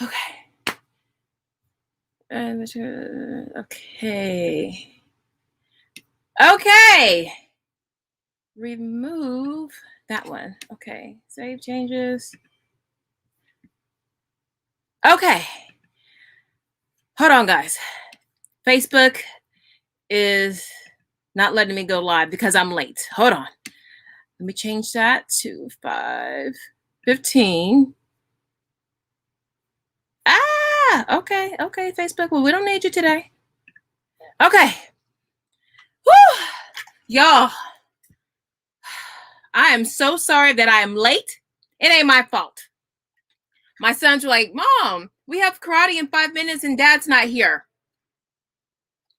Okay. Okay. Okay. Remove that one. Okay. Save changes. Okay. Hold on, guys. Facebook is not letting me go live because I'm late. Hold on. Let me change that to 5:15. Okay, Facebook. Well, we don't need you today. Okay. Whew. Y'all, I am so sorry that I am late. It ain't my fault. My sons were like, Mom, we have karate in 5 minutes and Dad's not here.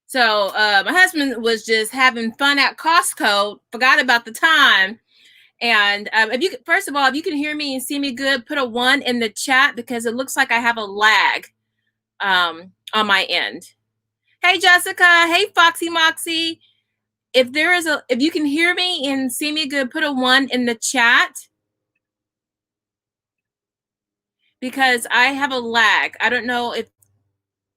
So my husband was just having fun at Costco, forgot about the time. And if you first of all, if you can hear me and see me good, put a 1 in the chat because it looks like I have a lag on my end. Hey, Jessica. Hey, Foxy Moxie. If you can hear me and see me good, put a 1 in the chat because I have a lag. I don't know if,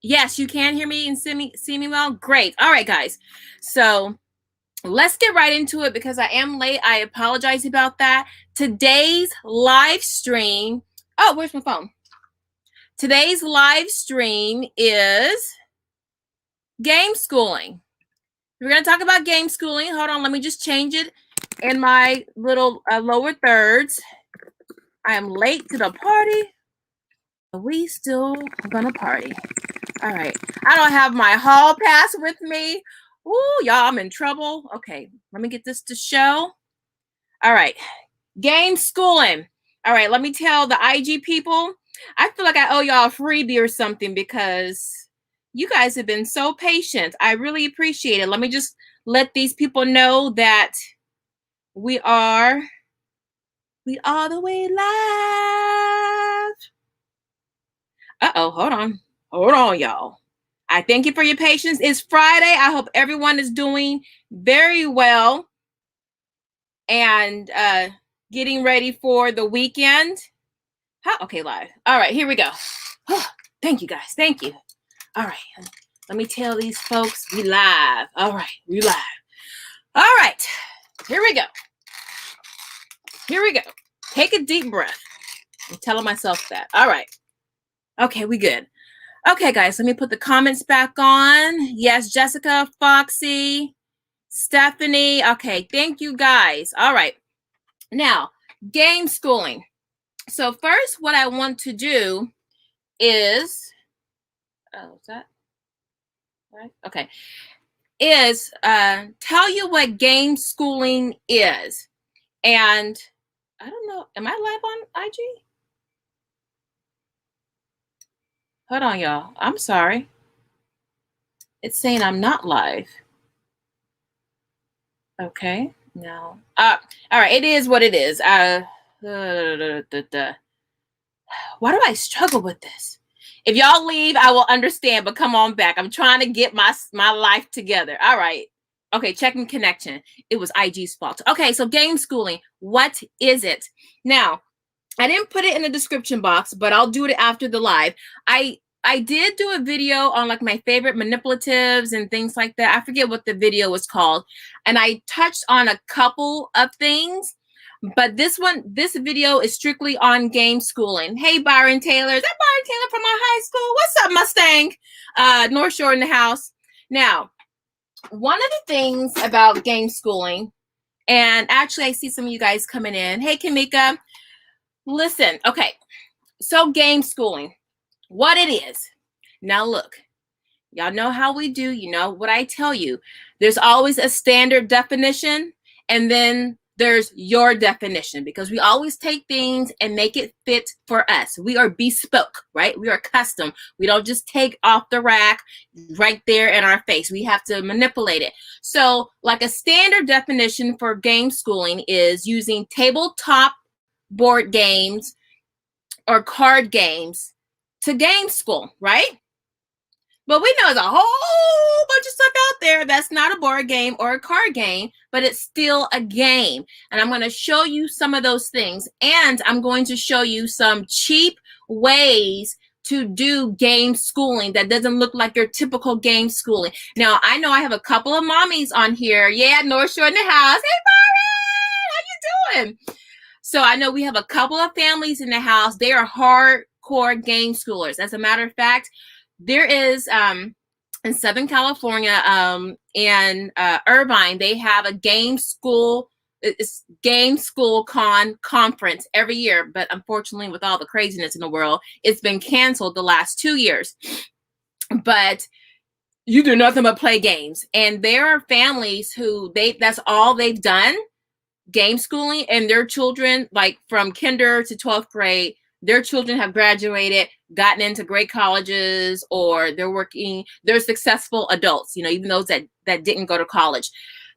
yes, you can hear me and see me well. Great. All right, guys. So let's get right into it because I am late. I apologize about that. Today's live stream. Oh, where's my phone? Today's live stream is Gameschooling. We're going to talk about Gameschooling. Hold on. Let me just change it in my little lower thirds. I am late to the party. We still gonna party. All right. I don't have my hall pass with me. Ooh, y'all, I'm in trouble. Okay, let me get this to show. All right. Gameschooling. All right, let me tell the IG people. I feel like I owe y'all a freebie or something because you guys have been so patient. I really appreciate it. Let me just let these people know that we are all the way live. Uh-oh, hold on. Hold on, y'all. I thank you for your patience. It's Friday. I hope everyone is doing very well and getting ready for the weekend. Okay, live. All right, here we go. Thank you, guys. Thank you. All right. Let me tell these folks we live. All right, we live. All right, here we go. Here we go. Take a deep breath. I'm telling myself that. All right. Okay, we good. Okay, guys, let me put the comments back on. Yes, Jessica, Foxy, Stephanie. Okay, thank you, guys. All right. Now, Gameschooling. So first, what I want to do is, is that right? Okay, is tell you what Gameschooling is. And I don't know, am I live on IG? Hold on, y'all. I'm sorry. It's saying I'm not live. Okay, no. All right, it is what it is. Why do I struggle with this? If y'all leave, I will understand, but come on back. I'm trying to get my life together. All right. Okay, checking connection. It was IG's fault. Okay, so Gameschooling. What is it? Now, I didn't put it in the description box, but I'll do it after the live. I did do a video on like my favorite manipulatives and things like that. I forget what the video was called. And I touched on a couple of things, but this video is strictly on Gameschooling. Hey, Byron Taylor. Is that Byron Taylor from my high school? What's up, Mustang? North Shore in the house. Now, one of the things about Gameschooling, and actually I see some of you guys coming in. Hey, Kamika. Listen, okay. So Gameschooling. What it is. Now look, y'all know how we do. You know what I tell you. There's always a standard definition, and then there's your definition, because we always take things and make it fit for us. We are bespoke, right? We are custom. We don't just take off the rack right there in our face. We have to manipulate it. So like a standard definition for Gameschooling is using tabletop board games or card games to game school, right? But we know there's a whole bunch of stuff out there that's not a board game or a card game, but it's still a game. And I'm going to show you some of those things. And I'm going to show you some cheap ways to do game schooling that doesn't look like your typical game schooling. Now, I know I have a couple of mommies on here. Yeah, North Shore in the house. Hey, mommy, how you doing? So I know we have a couple of families in the house. They are hardcore game schoolers. As a matter of fact, there is in Southern California and Irvine, they have a game school. It's Game School conference every year, but unfortunately, with all the craziness in the world, it's been canceled the last 2 years. But you do nothing but play games, and there are families who that's all they've done, game schooling, and their children, like from kinder to 12th grade, their children have graduated, gotten into great colleges, or they're successful adults, even those that didn't go to college.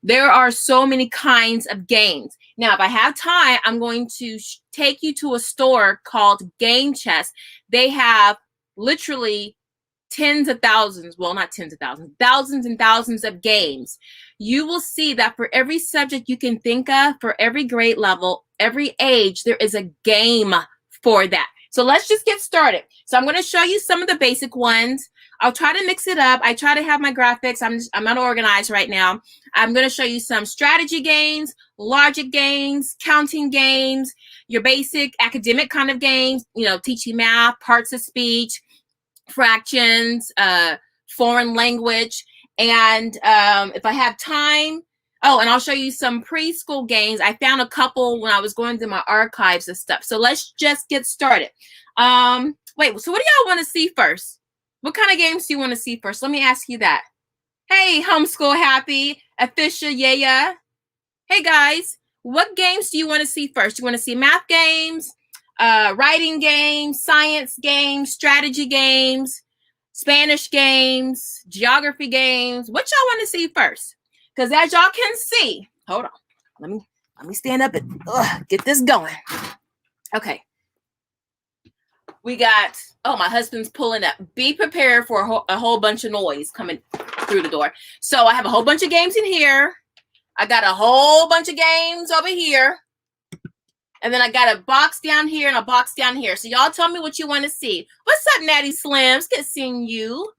There are so many kinds of games. Now, if I have time, I'm going to take you to a store called Game Chest. They have literally tens of thousands, well, not tens of thousands, thousands and thousands of games. You will see that for every subject you can think of, for every grade level, every age, there is a game for that. So let's just get started. So I'm going to show you some of the basic ones. I'll try to mix it up. I try to have my graphics. I'm not organized right now. I'm going to show you some strategy games, logic games, counting games, your basic academic kind of games, teaching math, parts of speech, fractions, foreign language. And if I have time, and I'll show you some preschool games. I found a couple when I was going through my archives and stuff. So let's just get started. Wait, so what do y'all want to see first? What kind of games do you want to see first? Let me ask you that. Hey, Homeschool Happy, Official, yeah. Hey, guys, what games do you want to see first? You want to see math games, writing games, science games, strategy games, Spanish games, geography games? What y'all want to see first? Because as y'all can see, hold on. Let me stand up and get this going. Okay. We got, my husband's pulling up. Be prepared for a whole bunch of noise coming through the door. So I have a whole bunch of games in here. I got a whole bunch of games over here. And then I got a box down here and a box down here. So y'all tell me what you want to see. What's up, Natty Slims? Good seeing you.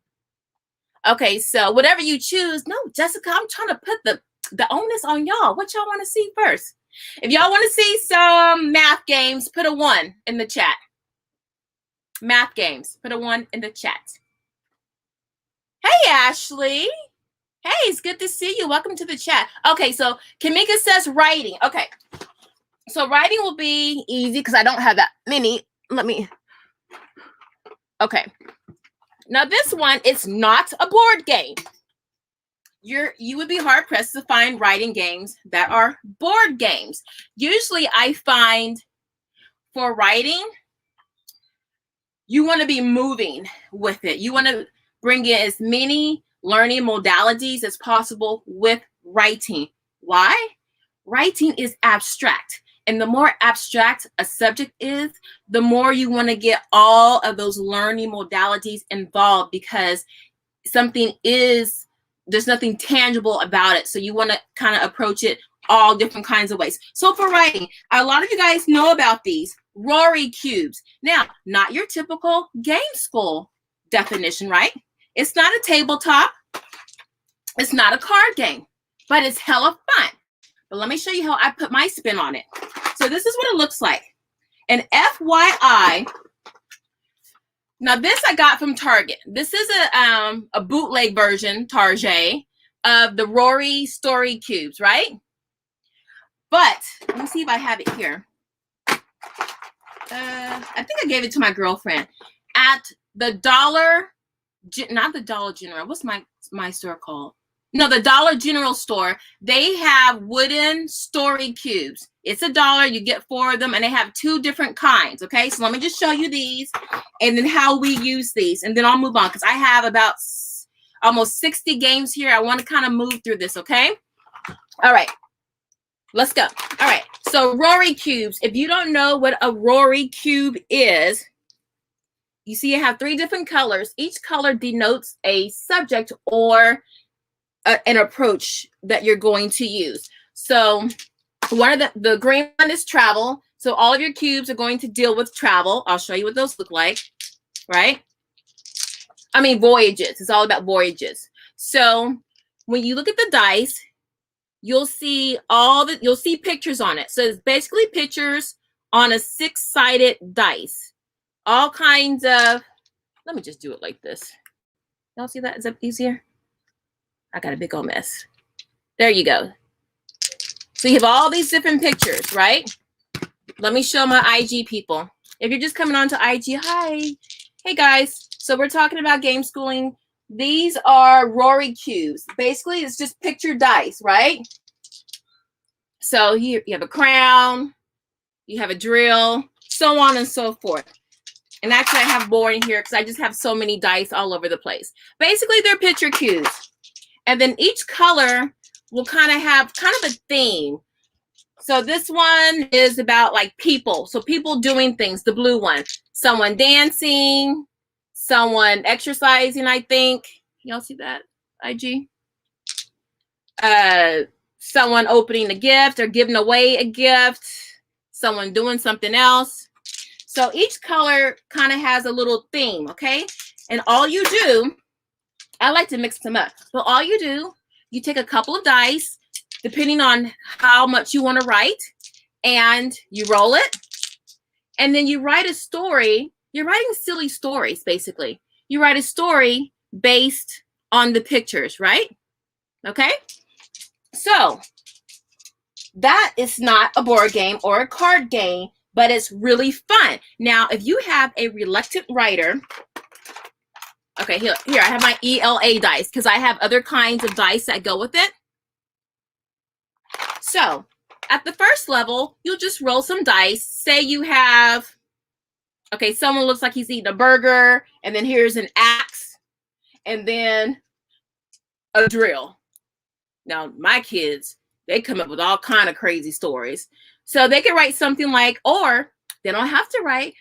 Okay, so whatever you choose. No, Jessica, I'm trying to put the onus on y'all. What y'all want to see first? If y'all want to see some math games, put a 1 in the chat. Math games, put a 1 in the chat. Hey, Ashley. Hey, it's good to see you. Welcome to the chat. Okay, so Kamika says writing. Okay, so writing will be easy because I don't have that many. Okay. Now this one, it's not a board game. You would be hard pressed to find writing games that are board games. Usually I find for writing, you want to be moving with it. You want to bring in as many learning modalities as possible with writing. Why? Writing is abstract. And the more abstract a subject is, the more you want to get all of those learning modalities involved, because there's nothing tangible about it. So you want to kind of approach it all different kinds of ways. So for writing, a lot of you guys know about these Rory cubes. Now, not your typical game school definition, right? It's not a tabletop. It's not a card game, but it's hella fun. But let me show you how I put my spin on it. So this is what it looks like. And FYI, now this I got from Target. This is a bootleg version, Target, of the Rory story cubes, right? But let me see if I have it here. I think I gave it to my girlfriend at the not the Dollar General. What's my store called? No, the Dollar General store. They have wooden story cubes. It's $1. You get 4 of them, and they have 2 different kinds. Okay, so let me just show you these, and then how we use these, and then I'll move on because I have about almost 60 games here. I want to kind of move through this. Okay. All right. Let's go. All right. So Rory cubes. If you don't know what a Rory cube is, you see I have 3 different colors. Each color denotes a subject or an approach that you're going to use. So one of the green one is travel. So all of your cubes are going to deal with travel. I'll show you what those look like. right? I mean, voyages. It's all about voyages. So when you look at the dice, you'll see you'll see pictures on it. So it's basically pictures on a 6-sided dice. All kinds of, let me just do it like this. Y'all see that? Is that easier? I got a big old mess. There you go. So you have all these different pictures, right? Let me show my IG people. If you're just coming on to IG, hi. Hey guys. So we're talking about game schooling. These are Rory cubes. Basically, it's just picture dice, right? So here you have a crown, you have a drill, so on and so forth. And actually, I have more in here because I just have so many dice all over the place. Basically, they're picture cubes. And then each color will kind of have a theme. So this one is about like people. So people doing things, the blue one. Someone dancing, someone exercising, I think. Y'all see that, IG? Someone opening a gift or giving away a gift. Someone doing something else. So each color kind of has a little theme, okay? And all you do, I like to mix them up. But all you do, you take a couple of dice, depending on how much you want to write, and you roll it. And then you write a story. You're writing silly stories, basically. You write a story based on the pictures, right? Okay? So that is not a board game or a card game, but it's really fun. Now, if you have a reluctant writer, okay, here I have my ELA dice because I have other kinds of dice that go with it. So at the first level, you'll just roll some dice. Say you have, okay, someone looks like he's eating a burger, and then here's an axe, and then a drill. Now, my kids, they come up with all kind of crazy stories. So they can write something like, or they don't have to write.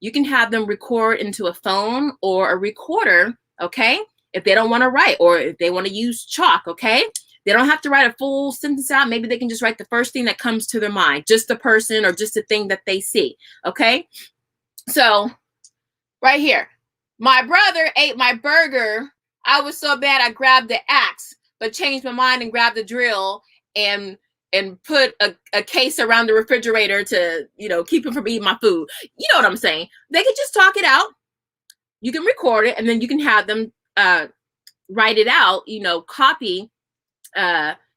You can have them record into a phone or a recorder, okay? If they don't want to write, or if they want to use chalk, okay? They don't have to write a full sentence out. Maybe they can just write the first thing that comes to their mind, just the person or just the thing that they see, okay? So right here, my brother ate my burger. I was so bad I grabbed the axe, but changed my mind and grabbed the drill and put a case around the refrigerator to, you know, keep him from eating my food. You know what I'm saying? They can just talk it out. You can record it, and then you can have them write it out, you know, copy,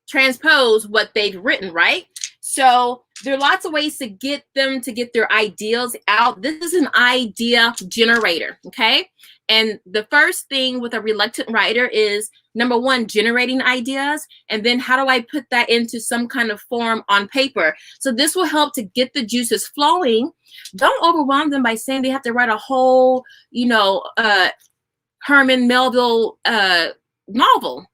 transpose what they've written, right? So there are lots of ways to get them to get their ideas out. This is an idea generator, okay? And the first thing with a reluctant writer is, number one, generating ideas, and then how do I put that into some kind of form on paper? So this will help to get the juices flowing. Don't overwhelm them by saying they have to write a whole, you know, Herman Melville novel.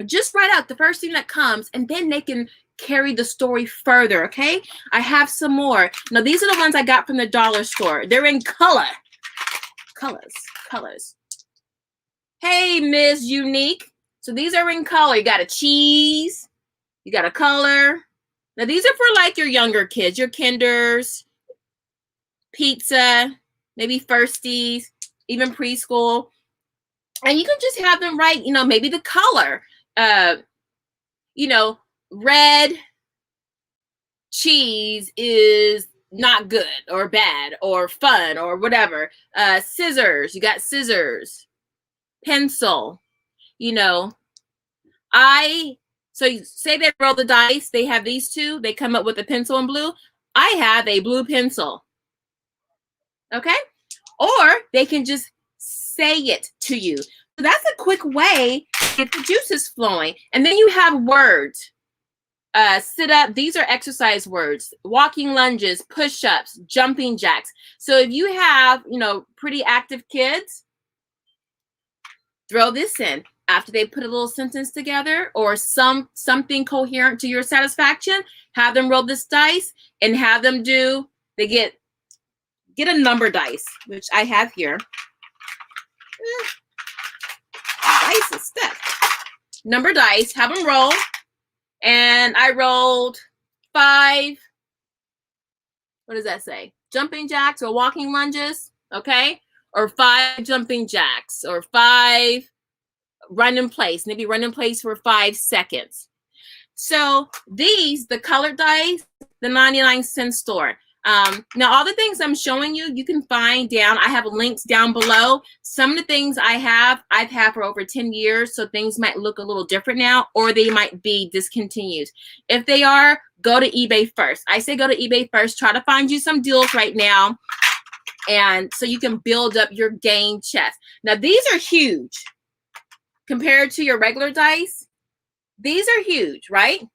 Just write out the first thing that comes, and then they can carry the story further, okay? I have some more. Now, these are the ones I got from the dollar store. They're in color. Colors. Hey, Miss Unique. So these are in color. You got a cheese. You got a color. Now, these are for like your younger kids, your kinders, pizza, maybe firsties, even preschool. And you can just have them write, you know, maybe the color. You know, red cheese is not good or bad or fun or whatever. Scissors, you got scissors. Pencil, you know. So you say they roll the dice, they have these two, they come up with a pencil and blue. I have a blue pencil. Okay? Or they can just say it to you. So that's a quick way to get the juices flowing. And then you have words. Sit up. These are exercise words. Walking lunges, push-ups, jumping jacks. So if you have, you know, pretty active kids, throw this in. After they put a little sentence together or something coherent to your satisfaction, have them roll this dice and have them do, they get a number dice, which I have here. Dice is stuck. Number dice, have them roll. And I rolled 5, what does that say? Jumping jacks or walking lunges, okay? or 5 jumping jacks, or 5 run in place, maybe run in place for 5 seconds. So these, the colored dice, the 99-cent store. Now, all the things I'm showing you, you can find down. I have links down below. Some of the things I've had for over 10 years, so things might look a little different now, or they might be discontinued. If they are, go to eBay first. I say go to eBay first. Try to find you some deals right now, and so you can build up your game chest. Now, these are huge compared to your regular dice. These are huge, right?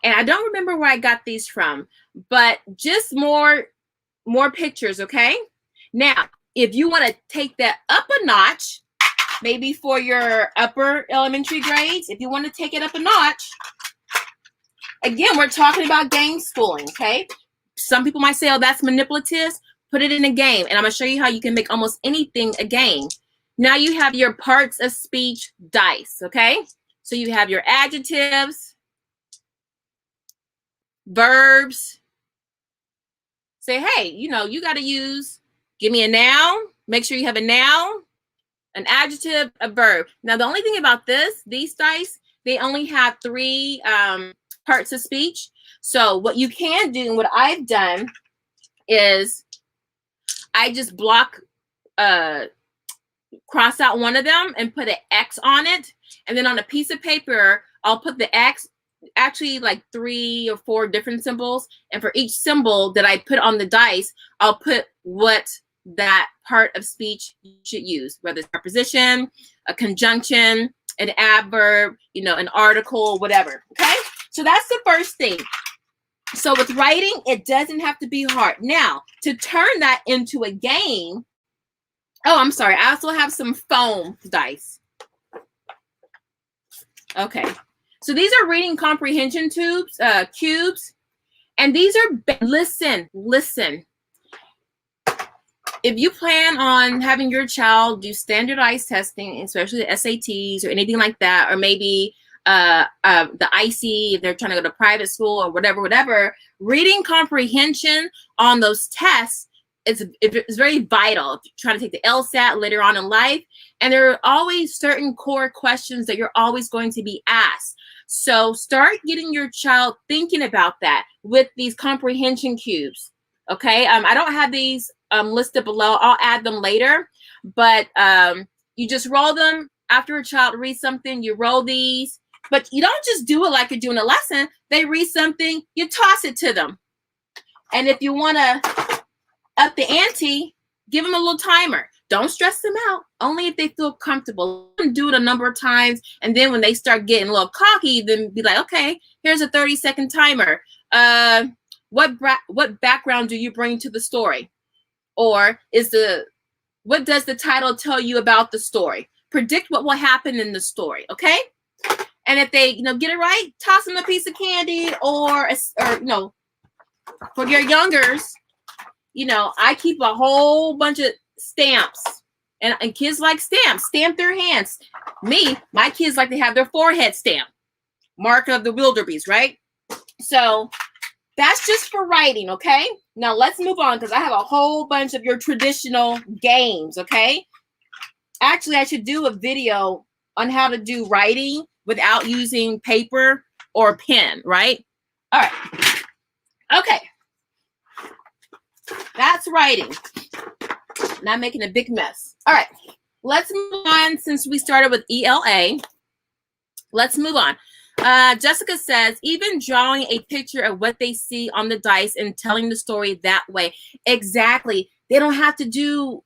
And I don't remember where I got these from, but just more pictures, okay? Now, if you want to take that up a notch, maybe for your upper elementary grades, if you want to take it up a notch, again, we're talking about game schooling, okay? Some people might say, oh, that's manipulative. Put it in a game, and I'm going to show you how you can make almost anything a game. Now you have your parts of speech dice, okay? So you have your adjectives, verbs. Say, hey, you know, you got to use, give me a noun. Make sure you have a noun, an adjective, a verb. Now, the only thing about these dice, they only have 3 parts of speech. So what you can do, and what I've done, is I just cross out one of them and put an X on it. And then on a piece of paper, I'll put the X, actually like 3 or 4 different symbols. And for each symbol that I put on the dice, I'll put what that part of speech you should use, whether it's preposition, a conjunction, an adverb, you know, an article, whatever. Okay. So that's the first thing. So with writing, it doesn't have to be hard. Now, to turn that into a game, oh, I'm sorry. I also have some foam dice. Okay. So these are reading comprehension cubes. And these are, listen. If you plan on having your child do standardized testing, especially the SATs or anything like that, or maybe the IC, if they're trying to go to private school or whatever, reading comprehension on those tests, it's very vital. If you're trying to take the LSAT later on in life, and there are always certain core questions that you're always going to be asked. So start getting your child thinking about that with these comprehension cubes. Okay, I don't have these listed below. I'll add them later, but you just roll them after a child reads something. You roll these, but you don't just do it like you're doing a lesson. They read something, you toss it to them, and if you want to up the ante, give them a little timer. Don't stress them out. Only if they feel comfortable. Do it a number of times, and then when they start getting a little cocky, then be like, okay, here's a 30-second timer. What background do you bring to the story? Or what does the title tell you about the story? Predict what will happen in the story, okay? And if they, get it right, toss them a piece of candy, or for your youngers, I keep a whole bunch of stamps, and kids like stamps. Stamp their hands. My kids like to have their forehead stamped. Mark of the Wildebeest, right? So that's just for writing, okay? Now let's move on, because I have a whole bunch of your traditional games, okay? Actually, I should do a video on how to do writing without using paper or pen, right? All right. Okay. That's writing. Not making a big mess. All right. Let's move on, since we started with ELA. Let's move on. Jessica says, even drawing a picture of what they see on the dice and telling the story that way. Exactly. They don't have to do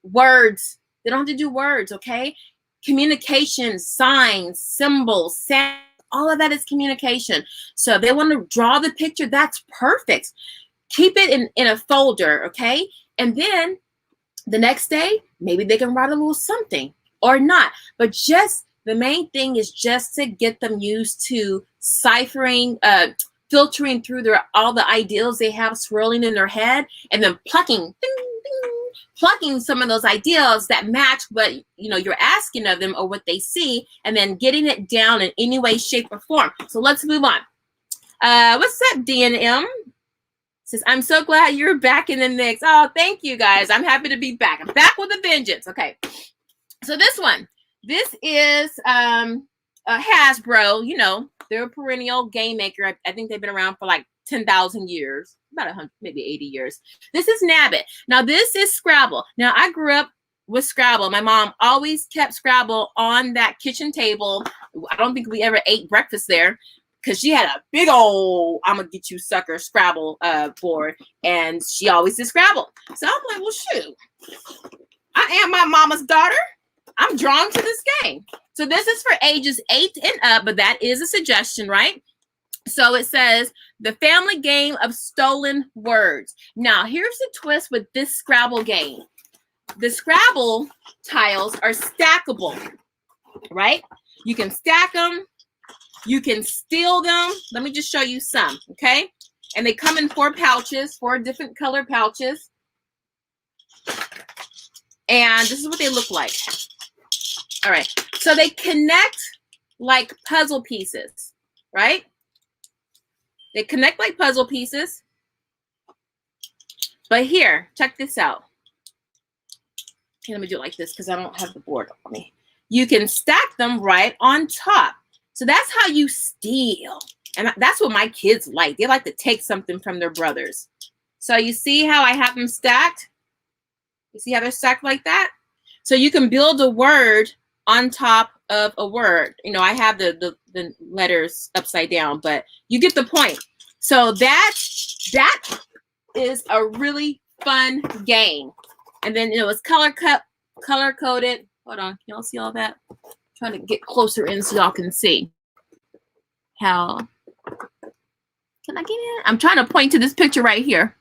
words. They don't have to do words, okay? Communication, signs, symbols, sounds, all of that is communication. So if they want to draw the picture, that's perfect. Keep it in a folder, okay? And then the next day, maybe they can write a little something or not. But just the main thing is just to get them used to ciphering, filtering through all the ideals they have swirling in their head, and then plucking some of those ideas that match what you're asking of them or what they see, and then getting it down in any way, shape, or form. So let's move on. What's up, D&M? Says, I'm so glad you're back in the mix. Oh, thank you guys. I'm happy to be back. I'm back with a vengeance. Okay. So this one, this is Hasbro. You know, they're a perennial game maker. I think they've been around for like 10,000 years, about 100, maybe 80 years. This is Nabbit. Now, this is Scrabble. Now, I grew up with Scrabble. My mom always kept Scrabble on that kitchen table. I don't think we ever ate breakfast there because she had a big old I'm gonna get you sucker Scrabble board, and she always did Scrabble. So I'm like, well, shoot, I am my mama's daughter. I'm drawn to this game. So this is for ages 8 and up, but that is a suggestion, right? So it says the family game of stolen words. Now, here's the twist with this Scrabble game. The Scrabble tiles are stackable, right? You can stack them. You can steal them. Let me just show you some, okay? And they come in 4 pouches, 4 different color pouches. And this is what they look like. All right. So they connect like puzzle pieces, right? They connect like puzzle pieces. But here, check this out. Okay, let me do it like this because I don't have the board on me. You can stack them right on top. So that's how you steal. And that's what my kids like. They like to take something from their brothers. So you see how I have them stacked? You see how they're stacked like that? So you can build a word on top of a word. You know, I have the letters upside down, but you get the point. So that is a really fun game. And then it was color coded. Hold on, y'all see all that? I'm trying to get closer in so y'all can see. How can I get in? I'm trying to point to this picture right here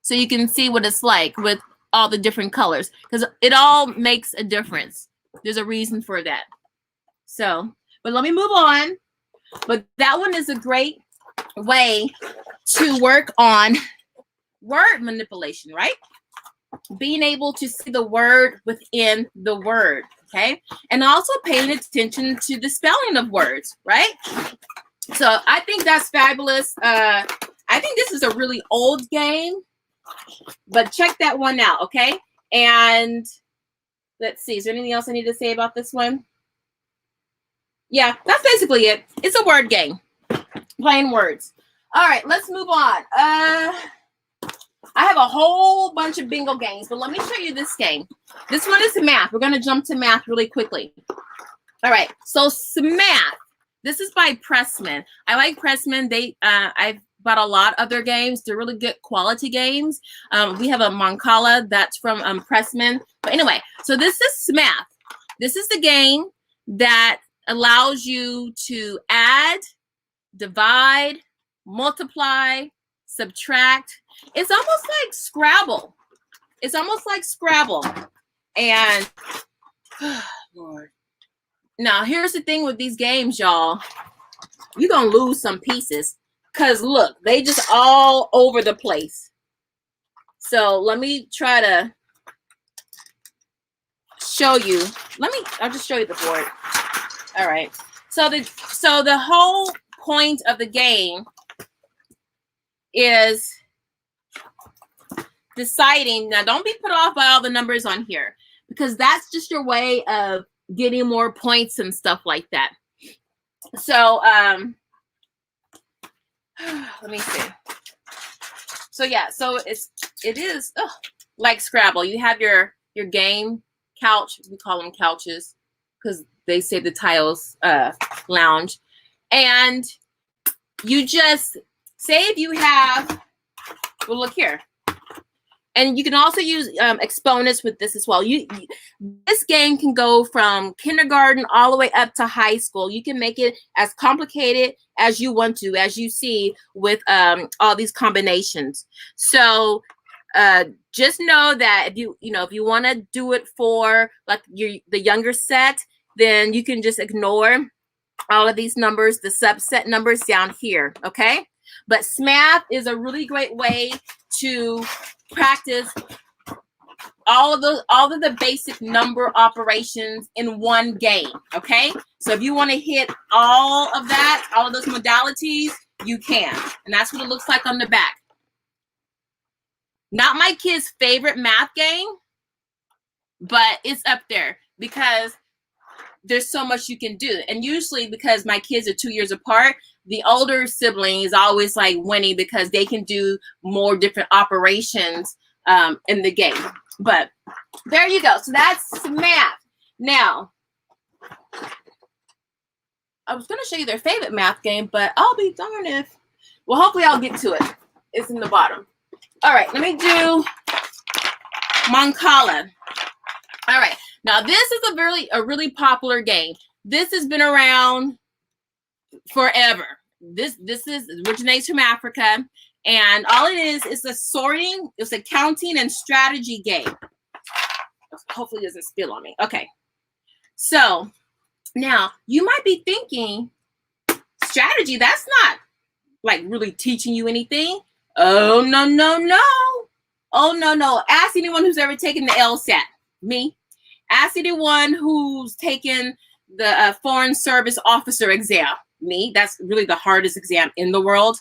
so you can see what it's like with all the different colors, because it all makes a difference. There's a reason for that. So, but let me move on. But that one is a great way to work on word manipulation, right? Being able to see the word within the word, okay? And also paying attention to the spelling of words, right? So I think that's fabulous. I think this is a really old game, but check that one out, okay? And let's see, is there anything else I need to say about this one? Yeah, that's basically it. It's a word game, playing words. All right, let's move on. I have a whole bunch of bingo games, but let me show you this game. This one is math. We're going to jump to math really quickly. All right, so math. This is by Pressman. I like Pressman. I've bought a lot of their games. They're really good quality games. We have a Mancala that's from Pressman. But anyway, so this is math. This is the game that allows you to add, divide, multiply, subtract. It's almost like Scrabble. It's almost like Scrabble. And, Lord. Now, here's the thing with these games, y'all. You're going to lose some pieces. Because, look, they just all over the place. So, let me try to show you. I'll just show you the board. All right. So the whole point of the game is deciding. Now, don't be put off by all the numbers on here, because that's just your way of getting more points and stuff like that. So let me see. So yeah, so it is like Scrabble. You have your game couch. We call them couches because they say the tiles lounge, and you just say if you have. Well, look here. And you can also use exponents with this as well. This game can go from kindergarten all the way up to high school. You can make it as complicated as you want to, as you see with all these combinations. So just know that if you want to do it for like the younger set, then you can just ignore all of these numbers, the subset numbers down here, okay? But SMAP is a really great way to practice all of the basic number operations in one game, okay? So if you want to hit all of that, all of those modalities, you can. And that's what it looks like on the back. Not my kid's favorite math game, but it's up there because there's so much you can do. And usually because my kids are 2 years apart, the older sibling is always like winning because they can do more different operations in the game. But there you go. So that's math. Now, I was going to show you their favorite math game, but I'll be darned if. Well, hopefully I'll get to it. It's in the bottom. All right, let me do Mancala. All right, now this is a really popular game. This has been around forever. This originates from Africa, and all it is a sorting, it's a counting and strategy game. Hopefully it doesn't spill on me. Okay, so now you might be thinking, strategy, that's not like really teaching you anything. Oh, no, no, no. Oh, no, no. Ask anyone who's ever taken the LSAT. Me. Ask anyone who's taken the Foreign Service Officer exam. Me. That's really the hardest exam in the world.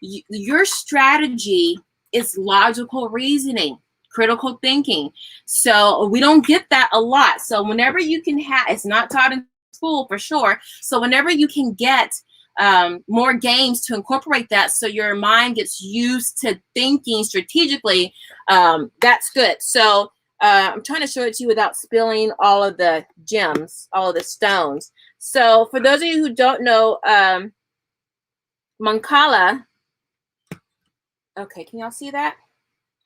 Your strategy is logical reasoning, critical thinking. So we don't get that a lot. So whenever you can have, it's not taught in school for sure. So whenever you can get more games to incorporate that so your mind gets used to thinking strategically, that's good. So I'm trying to show it to you without spilling all of the gems, all of the stones. So for those of you who don't know, Mancala, okay, can y'all see that?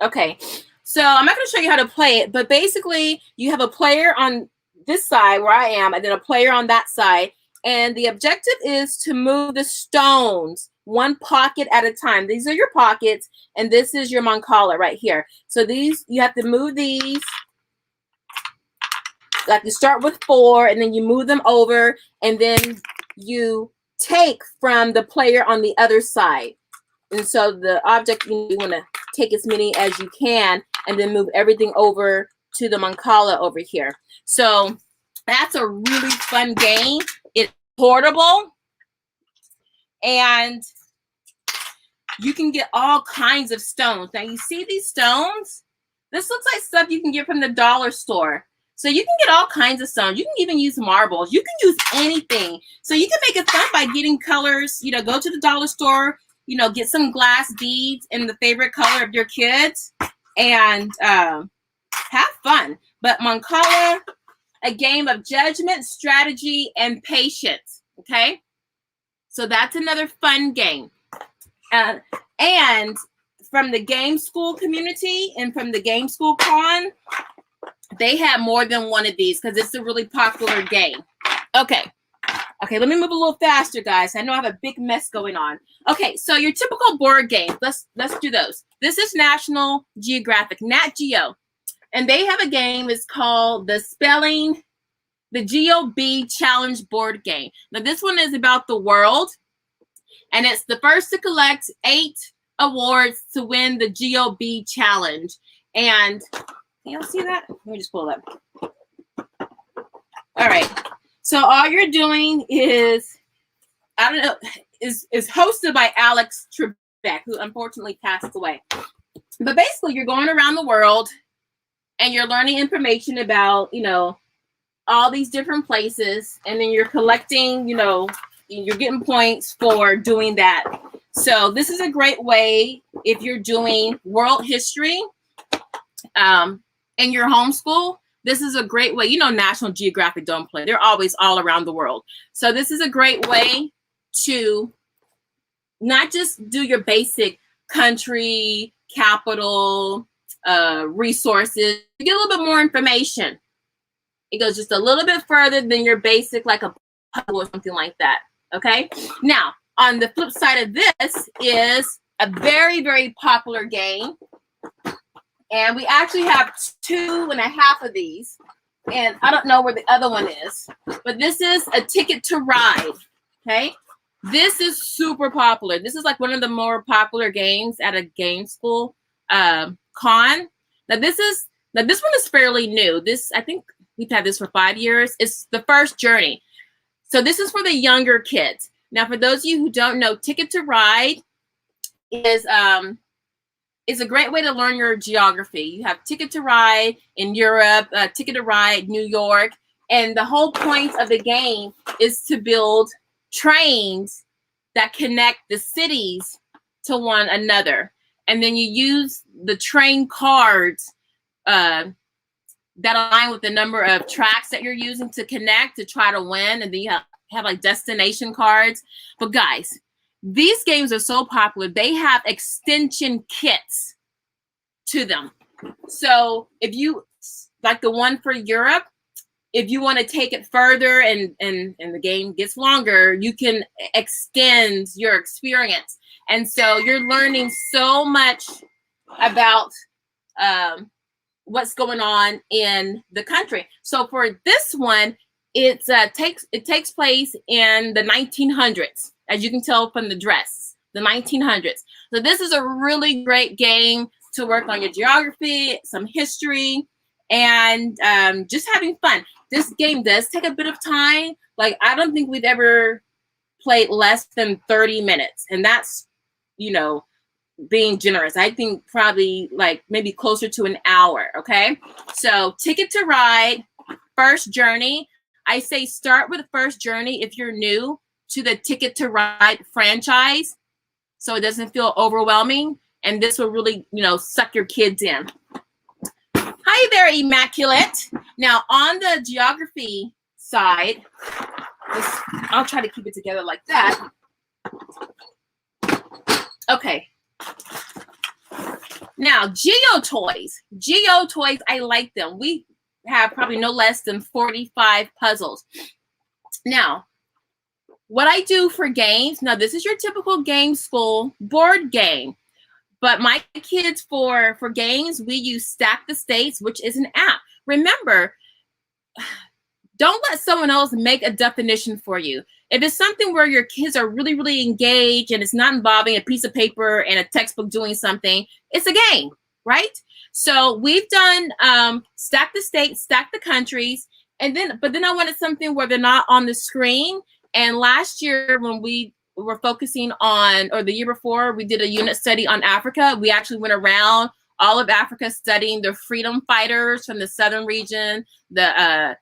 Okay, so I'm not going to show you how to play it, but basically you have a player on this side where I am and then a player on that side. And the objective is to move the stones one pocket at a time. These are your pockets, and this is your Mancala right here. So these, you have to move these. Like you start with 4, and then you move them over, and then you take from the player on the other side. And so the object, you want to take as many as you can, and then move everything over to the Mancala over here. So that's a really fun game. It's portable, and you can get all kinds of stones. Now you see these stones? This looks like stuff you can get from the dollar store. So you can get all kinds of stones. You can even use marbles. You can use anything. So you can make it fun by getting colors. You know, go to the dollar store, you know, get some glass beads in the favorite color of your kids, and have fun. But Mancala, a game of judgment, strategy, and patience. Okay, so that's another fun game. And from the Game School community and from the Game School Con, they have more than one of these because it's a really popular game. Okay, let me move a little faster, guys. I know I have a big mess going on. Okay, so your typical board games. Let's do those. This is National Geographic Nat Geo. And they have a game, it's called the GeoB Challenge board game. Now this one is about the world, and it's the first to collect 8 awards to win the GeoB Challenge. And can y'all see that? Let me just pull it up. All right. So all you're doing is, I don't know, is hosted by Alex Trebek, who unfortunately passed away. But basically you're going around the world and you're learning information about, you know, all these different places, and then you're collecting, you know, you're getting points for doing that. So this is a great way if you're doing world history in your homeschool. This is a great way. You know, National Geographic don't play. They're always all around the world. So this is a great way to not just do your basic country, capital, resources. You get a little bit more information. It goes just a little bit further than your basic, like a puzzle or something like that. Okay. Now, on the flip side of this is a very, very popular game. And we actually have 2.5 of these. And I don't know where the other one is. But this is a Ticket to Ride. Okay. This is super popular. This is like one of the more popular games at a game school con. Now this one is fairly new. This, I think we've had this for 5 years. It's the first journey. So this is for the younger kids. Now, for those of you who don't know, Ticket to Ride is is a great way to learn your geography. You have Ticket to Ride in Europe, Ticket to Ride New York, and the whole point of the game is to build trains that connect the cities to one another. And then you use the train cards that align with the number of tracks that you're using to connect to try to win. And then you have like destination cards. But guys, these games are so popular. They have extension kits to them. So if you, like the one for Europe, if you want to take it further and the game gets longer, you can extend your experience. And so you're learning so much about what's going on in the country. So for this one, it takes place in the 1900s, as you can tell from the dress, the 1900s. So this is a really great game to work on your geography, some history, and just having fun. This game does take a bit of time. Like, I don't think we've ever played less than 30 minutes. And that's, you know, being generous. I think probably like maybe closer to an hour, okay? So Ticket to Ride, first journey. I say start with the first journey if you're new to the Ticket to Ride franchise, so it doesn't feel overwhelming. And this will really, you know, suck your kids in. Hi there, Immaculate. Now, on the geography side, I'll try to keep it together like that. Okay. Now, Geo toys. Geo toys, I like them. We have probably no less than 45 puzzles. Now, what I do for games, now this is your typical game school board game. But my kids, for games, we use Stack the States, which is an app. Remember, don't let someone else make a definition for you. If it's something where your kids are really, really engaged and it's not involving a piece of paper and a textbook doing something, it's a game, right? So we've done Stack the States, Stack the Countries, but then I wanted something where they're not on the screen. And last year when we were focusing on, or the year before, we did a unit study on Africa. We actually went around all of Africa studying the freedom fighters from the southern region, the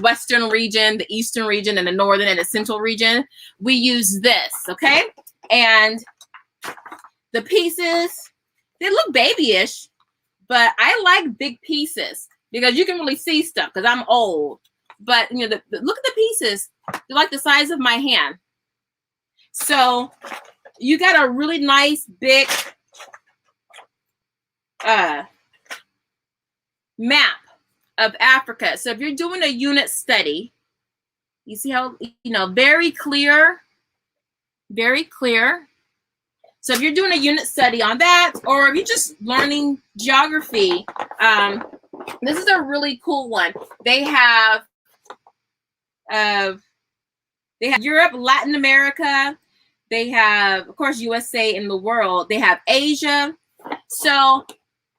western region, the eastern region, and the northern and the central region. We use this, okay? And the pieces, they look babyish, but I like big pieces because you can really see stuff because I'm old. But you know, look at the pieces. They're like the size of my hand. So you got a really nice big map of Africa. So if you're doing a unit study, you see how, you know, very clear, very clear. So if you're doing a unit study on that, or if you're just learning geography, this is a really cool one. They have Europe, Latin America. They have, of course, USA in the world. They have Asia. So,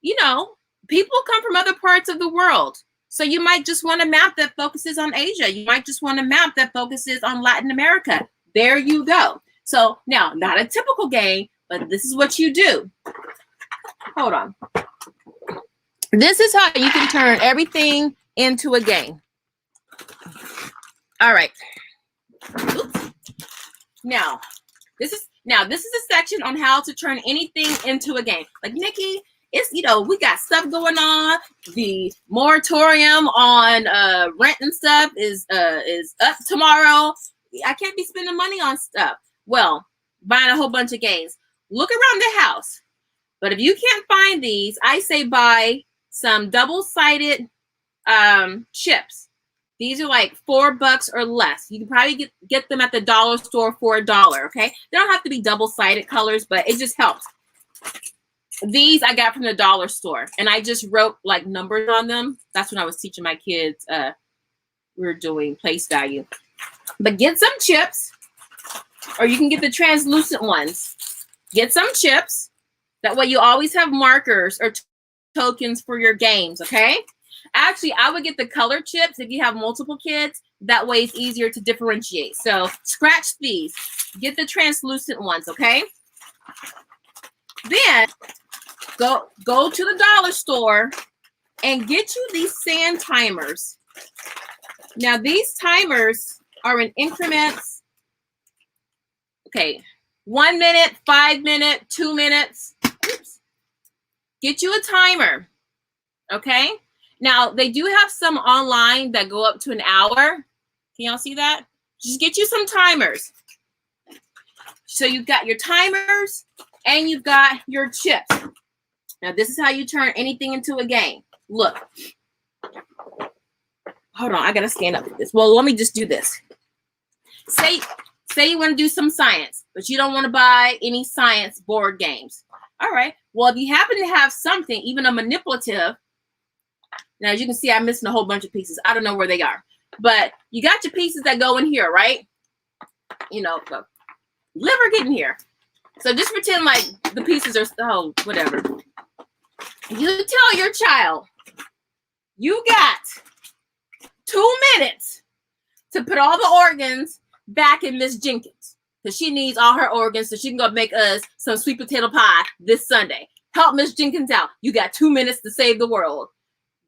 you know, people come from other parts of the world. So you might just want a map that focuses on Asia. You might just want a map that focuses on Latin America. There you go. So now, not a typical game, but this is what you do. Hold on. This is how you can turn everything into a game. All right. Oops. Now, this is a section on how to turn anything into a game. Like, Nikki, it's, you know, we got stuff going on. The moratorium on rent and stuff is up tomorrow. I can't be spending money on stuff. Well, buying a whole bunch of games. Look around the house. But if you can't find these, I say buy some double-sided chips. These are like $4 or less. You can probably get them at the dollar store for $1, okay? They don't have to be double-sided colors, but it just helps. These I got from the dollar store, and I just wrote like numbers on them. That's when I was teaching my kids. We were doing place value. But get some chips, or you can get the translucent ones. Get some chips. That way you always have markers or tokens for your games, okay? Actually, I would get the color chips if you have multiple kids. That way it's easier to differentiate. So scratch these. Get the translucent ones, okay? Then go to the dollar store and get you these sand timers. Now these timers are in increments. Okay, 1 minute, 5 minutes, 2 minutes. Oops. Get you a timer. Okay. Now they do have some online that go up to an hour. Can y'all see that? Just get you some timers. So you've got your timers and you've got your chips. Now this is how you turn anything into a game. Look. Hold on, I gotta stand up for this. Well, let me just do this. Say you want to do some science, but you don't want to buy any science board games. All right. Well, if you happen to have something, even a manipulative. Now, as you can see, I'm missing a whole bunch of pieces. I don't know where they are. But you got your pieces that go in here, right? You know, the liver get in here. So just pretend like the pieces are, oh, whatever. You tell your child, you got 2 minutes to put all the organs back in Miss Jenkins. Because she needs all her organs so she can go make us some sweet potato pie this Sunday. Help Miss Jenkins out. You got 2 minutes to save the world.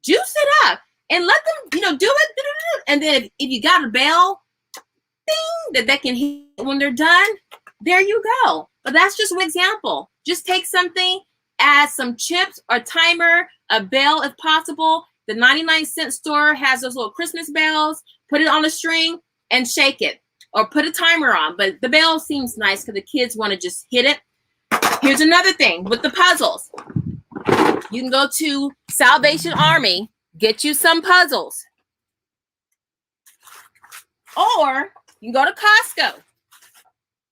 Juice it up and let them, do it. And then if you got a bell, thing that they can hit when they're done, there you go. But that's just one example. Just take something, add some chips, or timer, a bell if possible. The 99-cent store has those little Christmas bells. Put it on a string and shake it. Or put a timer on. But the bell seems nice because the kids want to just hit it. Here's another thing with the puzzles. You can go to Salvation Army, get you some puzzles. Or you can go to Costco.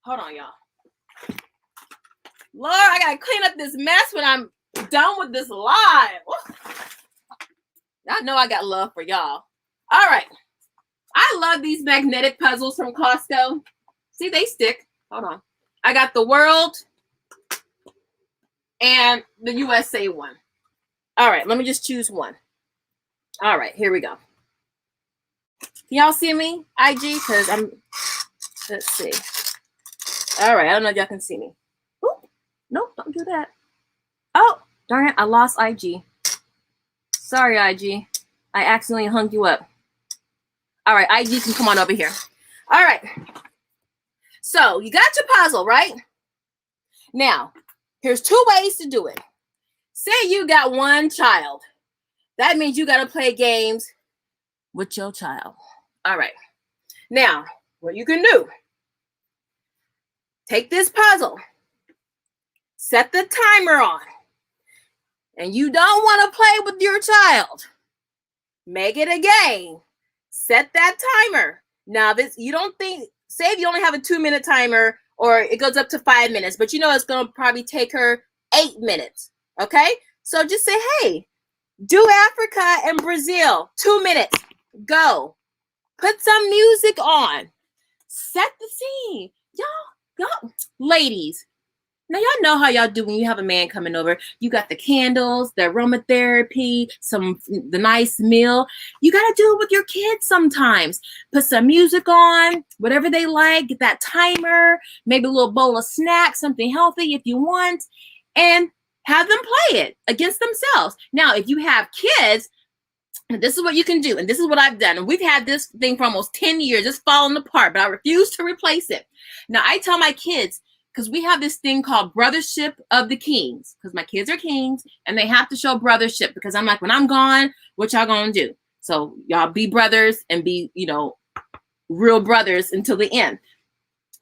Hold on, y'all. Lord, I got to clean up this mess when I'm done with this live. I know I got love for y'all. All right. I love these magnetic puzzles from Costco. See, they stick. Hold on. I got the world and the USA one. All right, let me just choose one. All right, here we go. Can y'all see me, IG? Because let's see. All right, I don't know if y'all can see me. Oop, nope, don't do that. Oh, darn it, I lost IG. Sorry, IG. I accidentally hung you up. All right, IG can come on over here. All right. So you got your puzzle, right? Now, here's 2 ways to do it. Say you got one child. That means you got to play games with your child. All right. Now, what you can do, take this puzzle, set the timer on, and you don't want to play with your child. Make it a game. Set that timer. Now, you don't think, say if you only have a 2-minute timer or it goes up to 5 minutes, but you know it's going to probably take her 8 minutes. Okay? So just say, hey, do Africa and Brazil. 2 minutes. Go. Put some music on. Set the scene. Y'all, ladies. Now, y'all know how y'all do when you have a man coming over. You got the candles, the aromatherapy, the nice meal. You got to do it with your kids sometimes. Put some music on, whatever they like. Get that timer, maybe a little bowl of snacks, something healthy if you want, and have them play it against themselves. Now, if you have kids, this is what you can do, and this is what I've done. And we've had this thing for almost 10 years. It's falling apart, but I refuse to replace it. Now, I tell my kids, because we have this thing called Brothership of the Kings, because my kids are kings, and they have to show brothership, because I'm like, when I'm gone, what y'all gonna do? So y'all be brothers and be, real brothers until the end.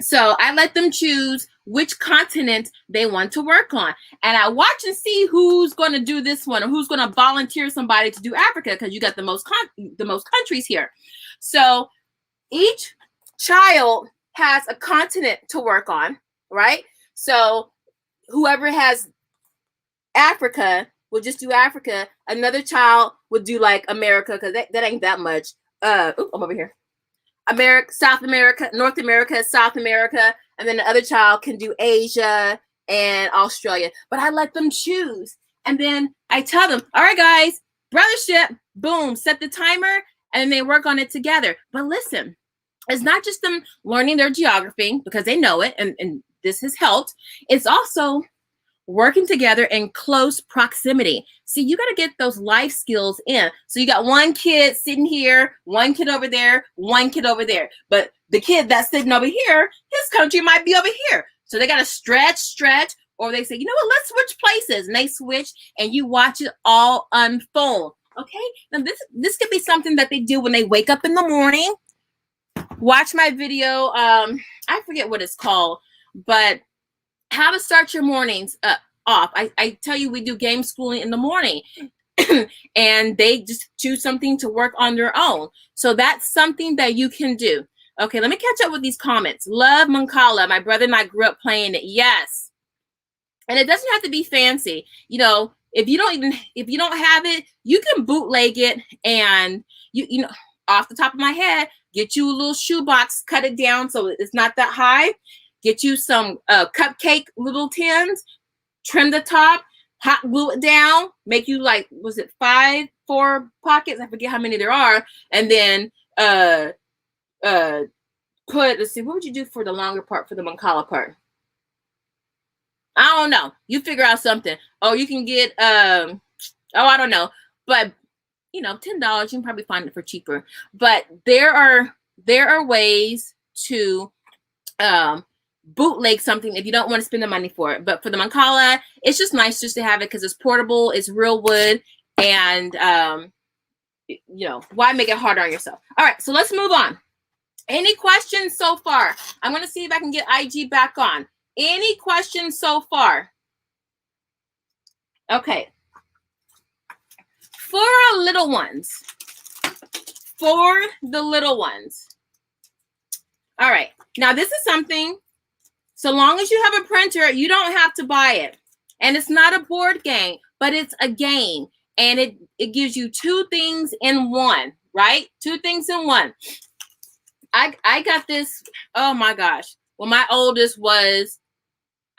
So I let them choose which continent they want to work on. And I watch and see who's going to do this one or who's going to volunteer somebody to do Africa, because you got the most countries here. So each child has a continent to work on, right? So whoever has Africa will just do Africa. Another child would do like America, because that ain't that much. I'm over here. America, South America, North America, South America, and then the other child can do Asia and Australia. But I let them choose. And then I tell them, all right, guys, brothership, boom, set the timer, and they work on it together. But listen, it's not just them learning their geography because they know it, and this has helped. It's also working together in close proximity. See, you got to get those life skills in. So you got one kid sitting here, one kid over there, one kid over there. But the kid that's sitting over here, his country might be over here. So they got to stretch, or they say, you know what, let's switch places. And they switch, and you watch it all unfold. Okay? Now this could be something that they do when they wake up in the morning. Watch my video. I forget what it's called, but how to start your mornings off. I tell you, we do game schooling in the morning and they just choose something to work on their own. So that's something that you can do. Okay, let me catch up with these comments. Love Mancala. My brother and I grew up playing it. Yes. And it doesn't have to be fancy. You know, if you don't have it, you can bootleg it, and you know, off the top of my head, get you a little shoebox, cut it down so it's not that high. Get you some cupcake little tins, trim the top, hot glue it down, make you like, was it 4 pockets? I forget how many there are. And then let's see, what would you do for the longer part, for the Mancala part? I don't know. You figure out something. Oh, you can get, I don't know. But, you know, $10, you can probably find it for cheaper. But there are ways to bootleg something if you don't want to spend the money for it. But for the Mancala, it's just nice just to have it because it's portable, it's real wood, and, you know, why make it harder on yourself? All right, so let's move on. Any questions so far? I'm going to see if I can get IG back on. Any questions so far? Okay. For our little ones. For the little ones. All right. Now, this is something, so long as you have a printer, you don't have to buy it. And it's not a board game, but it's a game. And it gives you 2 things in one, right? 2 things in one. I got this, oh my gosh. Well, my oldest was,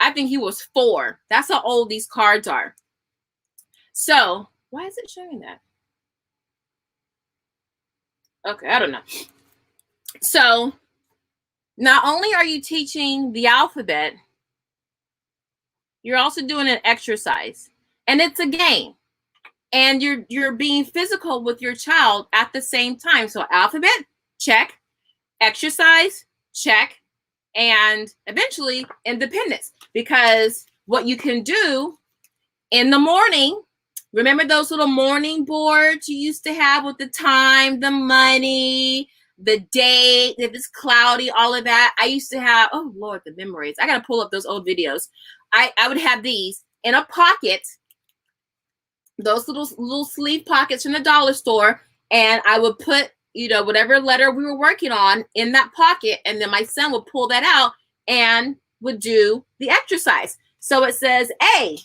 I think he was 4. That's how old these cards are. So, why is it showing that? Okay, I don't know. So, not only are you teaching the alphabet, you're also doing an exercise. And it's a game. And you're being physical with your child at the same time. So, alphabet, check. Exercise, check. And eventually independence, because what you can do in the morning, remember those little morning boards you used to have with the time, the money, the date, if it's cloudy, all of that. I used to have, oh Lord, the memories. I got to pull up those old videos. I would have these in a pocket, those little sleeve pockets from the dollar store, and I would put, you know, whatever letter we were working on in that pocket. And then my son would pull that out and would do the exercise. So it says A,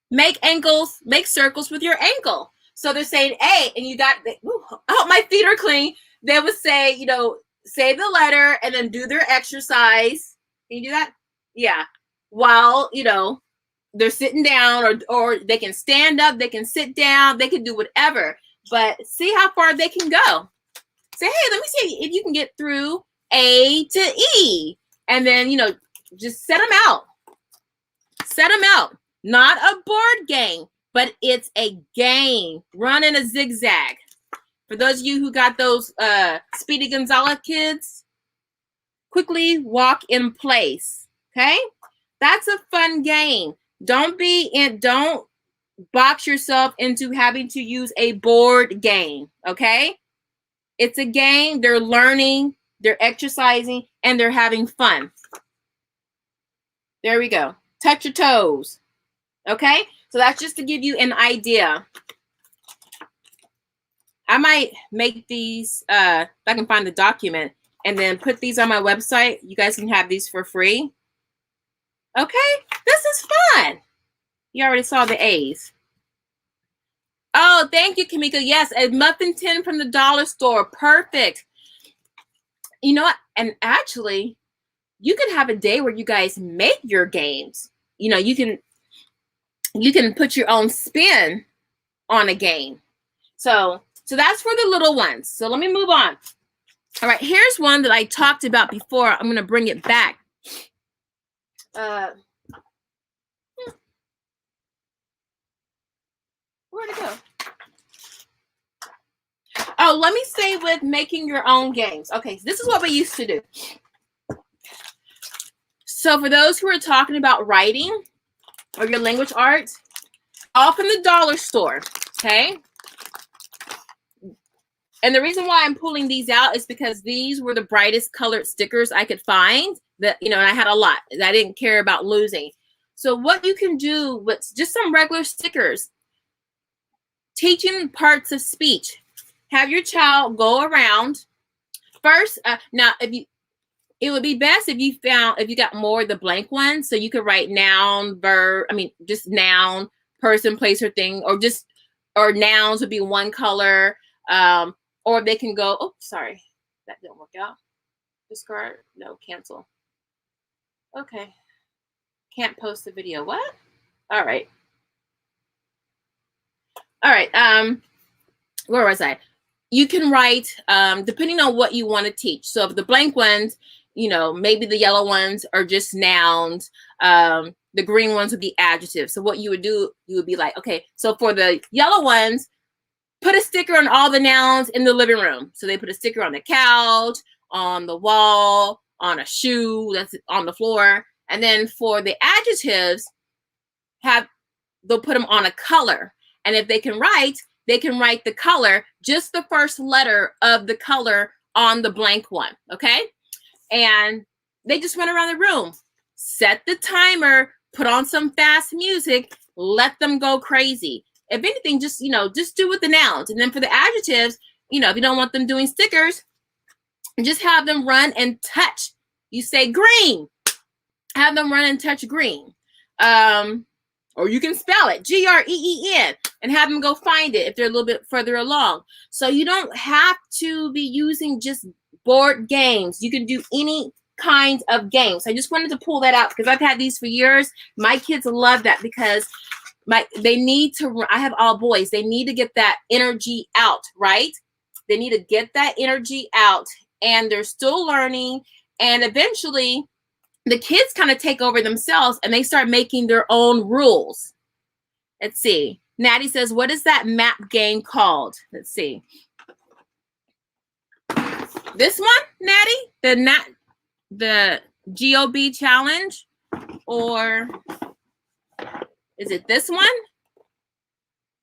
make circles with your ankle. So they're saying A, and you got, I hope my feet are clean. They would say, you know, say the letter and then do their exercise. Can you do that? Yeah. While, you know, they're sitting down, or they can stand up, they can sit down, they can do whatever. But see how far they can go. Say, hey, let me see if you can get through A to E. And then, you know, just set them out. Set them out. Not a board game, but it's a game. Run in a zigzag. For those of you who got those Speedy Gonzalez kids, quickly walk in place. Okay? That's a fun game. Don't box yourself into having to use a board game, okay? It's a game. They're learning, they're exercising, and they're having fun. There we go. Touch your toes, okay? So that's just to give you an idea. I might make these, if I can find the document, and then put these on my website. You guys can have these for free. Okay? This is fun. You already saw the A's. Oh, thank you, Kamika. Yes, a muffin tin from the dollar store. Perfect. You know what? And actually, you can have a day where you guys make your games. You know, you can put your own spin on a game. So that's for the little ones. So let me move on. All right, here's one that I talked about before. I'm going to bring it back. Where'd it go? Oh, let me stay with making your own games. Okay, so this is what we used to do. So for those who are talking about writing or your language arts, off in the dollar store, okay? And the reason why I'm pulling these out is because these were the brightest colored stickers I could find. That, you know, and I had a lot that I didn't care about losing. So what you can do with just some regular stickers, teaching parts of speech. Have your child go around first. Now, it would be best if you got more of the blank ones, so you could write noun, verb. I mean, just noun, person, place, or thing, or nouns would be one color. Or they can go. Oh, sorry, that didn't work out. Discard. No, cancel. Okay, can't post the video. What? All right. All right. Where was I? You can write depending on what you want to teach. So if the blank ones, you know, maybe the yellow ones are just nouns. The green ones would be adjectives. So what you would do, you would be like, okay, so for the yellow ones, put a sticker on all the nouns in the living room. So they put a sticker on the couch, on the wall, on a shoe that's on the floor. And then for the adjectives, they'll put them on a color. And if they can write the color, just the first letter of the color on the blank one, okay? And they just run around the room, set the timer, put on some fast music, let them go crazy. If anything, just do with the nouns. And then for the adjectives, you know, if you don't want them doing stickers, just have them run and touch. You say green, have them run and touch green. Or you can spell it, Green, and have them go find it if they're a little bit further along. So you don't have to be using just board games. You can do any kinds of games. I just wanted to pull that out because I've had these for years. My kids love that because they need to, I have all boys. They need to get that energy out, right? They need to get that energy out, and they're still learning. And eventually the kids kind of take over themselves and they start making their own rules. Let's see. Natty says, what is that map game called? Let's see. This one, Natty? The GOB challenge? Or is it this one?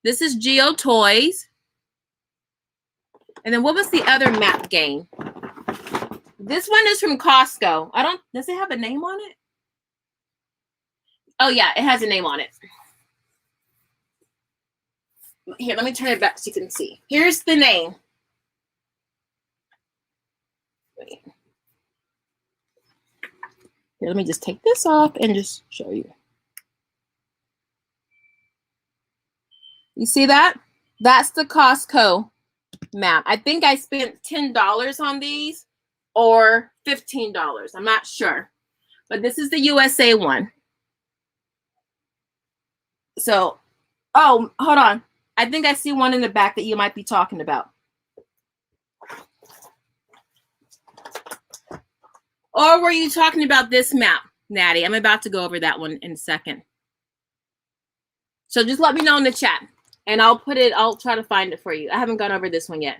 This is Geo Toys. And then what was the other map game? This one is from Costco. Does it have a name on it? Oh yeah, it has a name on it. Here, let me turn it back so you can see. Here's the name. Wait. Here, let me just take this off and just show you. You see that? That's the Costco map. I think I spent $10 on these or $15. I'm not sure. But this is the USA one. So, oh, hold on. I think I see one in the back that you might be talking about. Or were you talking about this map, Natty? I'm about to go over that one in a second. So just let me know in the chat and I'll try to find it for you. I haven't gone over this one yet.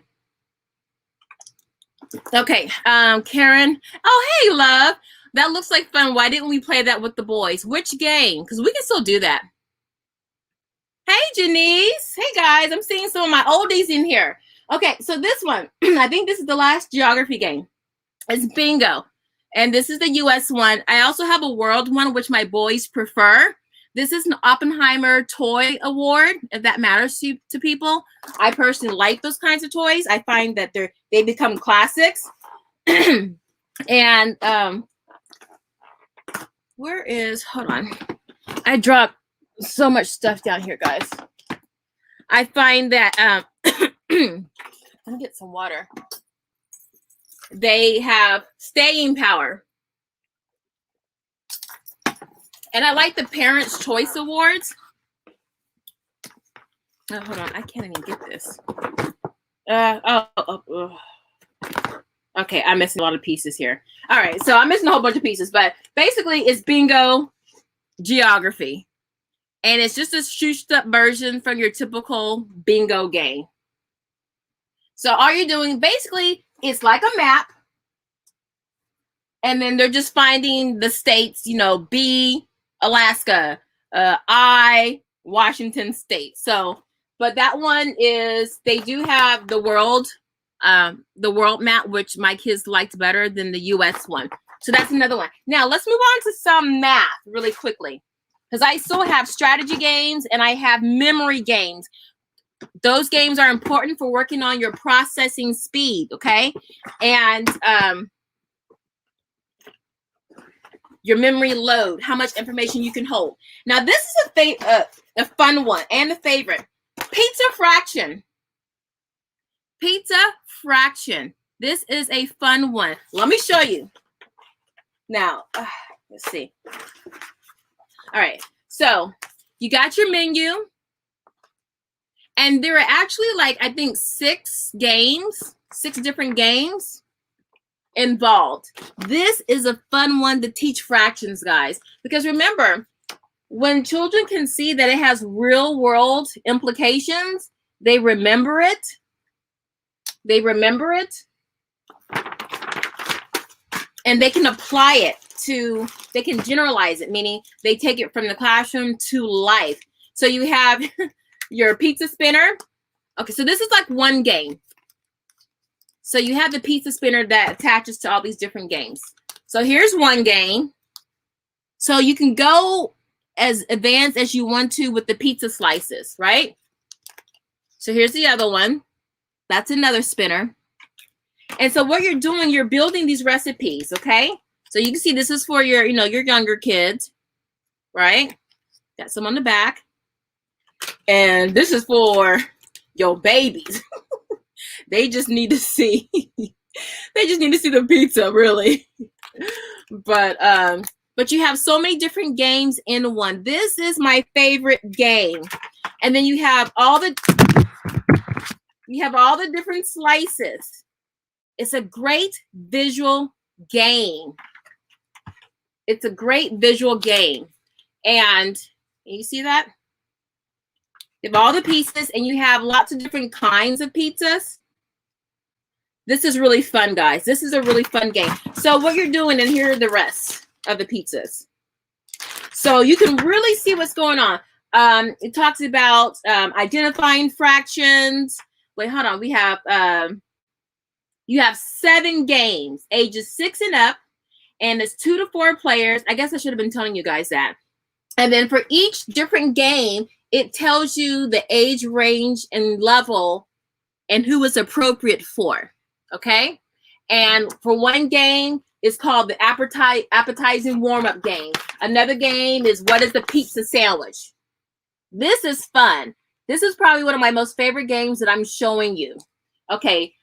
Okay, Karen. Oh, hey, love. That looks like fun. Why didn't we play that with the boys? Which game? Because we can still do that. Hey, Janice. Hey, guys. I'm seeing some of my oldies in here. Okay, so this one, I think this is the last geography game. It's bingo. And this is the US one. I also have a world one, which my boys prefer. This is an Oppenheimer Toy Award, if that matters to people. I personally like those kinds of toys. I find that they become classics. And hold on. I dropped so much stuff down here, guys. I find that, let me get some water. They have staying power. And I like the Parents' Choice Awards. Oh, hold on. I can't even get this. Okay, I'm missing a lot of pieces here. All right, so I'm missing a whole bunch of pieces. But basically, it's bingo geography. And it's just a shushed up version from your typical bingo game. So all you're doing, basically, it's like a map. And then they're just finding the states, you know, B, Alaska, I, Washington State. So, but that one is, they do have the world map, which my kids liked better than the US one. So that's another one. Now let's move on to some math really quickly, because I still have strategy games and I have memory games. Those games are important for working on your processing speed, okay? And your memory load, how much information you can hold. Now this is a fun one and a favorite. Pizza fraction. Pizza fraction. This is a fun one. Let me show you. Now, let's see. All right, so you got your menu, and there are actually, like, I think 6 different games involved. This is a fun one to teach fractions, guys, because remember, when children can see that it has real world implications, they remember it. They remember it. And they can apply it to, they can generalize it, meaning they take it from the classroom to life. So you have your pizza spinner. Okay, so this is like one game. So you have the pizza spinner that attaches to all these different games. So here's one game. So you can go as advanced as you want to with the pizza slices, right? So here's the other one. That's another spinner. And so what you're doing, you're building these recipes, okay? So you can see this is for your, you know, your younger kids, right? Got some on the back. And this is for your babies. They just need to see, they just need to see the pizza, really. But you have so many different games in one. This is my favorite game. And then you have all the different slices. It's a great visual game. It's a great visual game. And you see that? You have all the pieces and you have lots of different kinds of pizzas. This is really fun, guys. This is a really fun game. So what you're doing, and here are the rest of the pizzas. So you can really see what's going on. It talks about identifying fractions. Wait, hold on. We have, you have 7 games, ages 6 and up, and it's 2 to 4 players. I guess I should have been telling you guys that. And then for each different game, it tells you the age range and level and who it's appropriate for, okay? And for one game, it's called the appetizing warm-up game. Another game is what is the pizza sandwich? This is fun. This is probably one of my most favorite games that I'm showing you. Okay,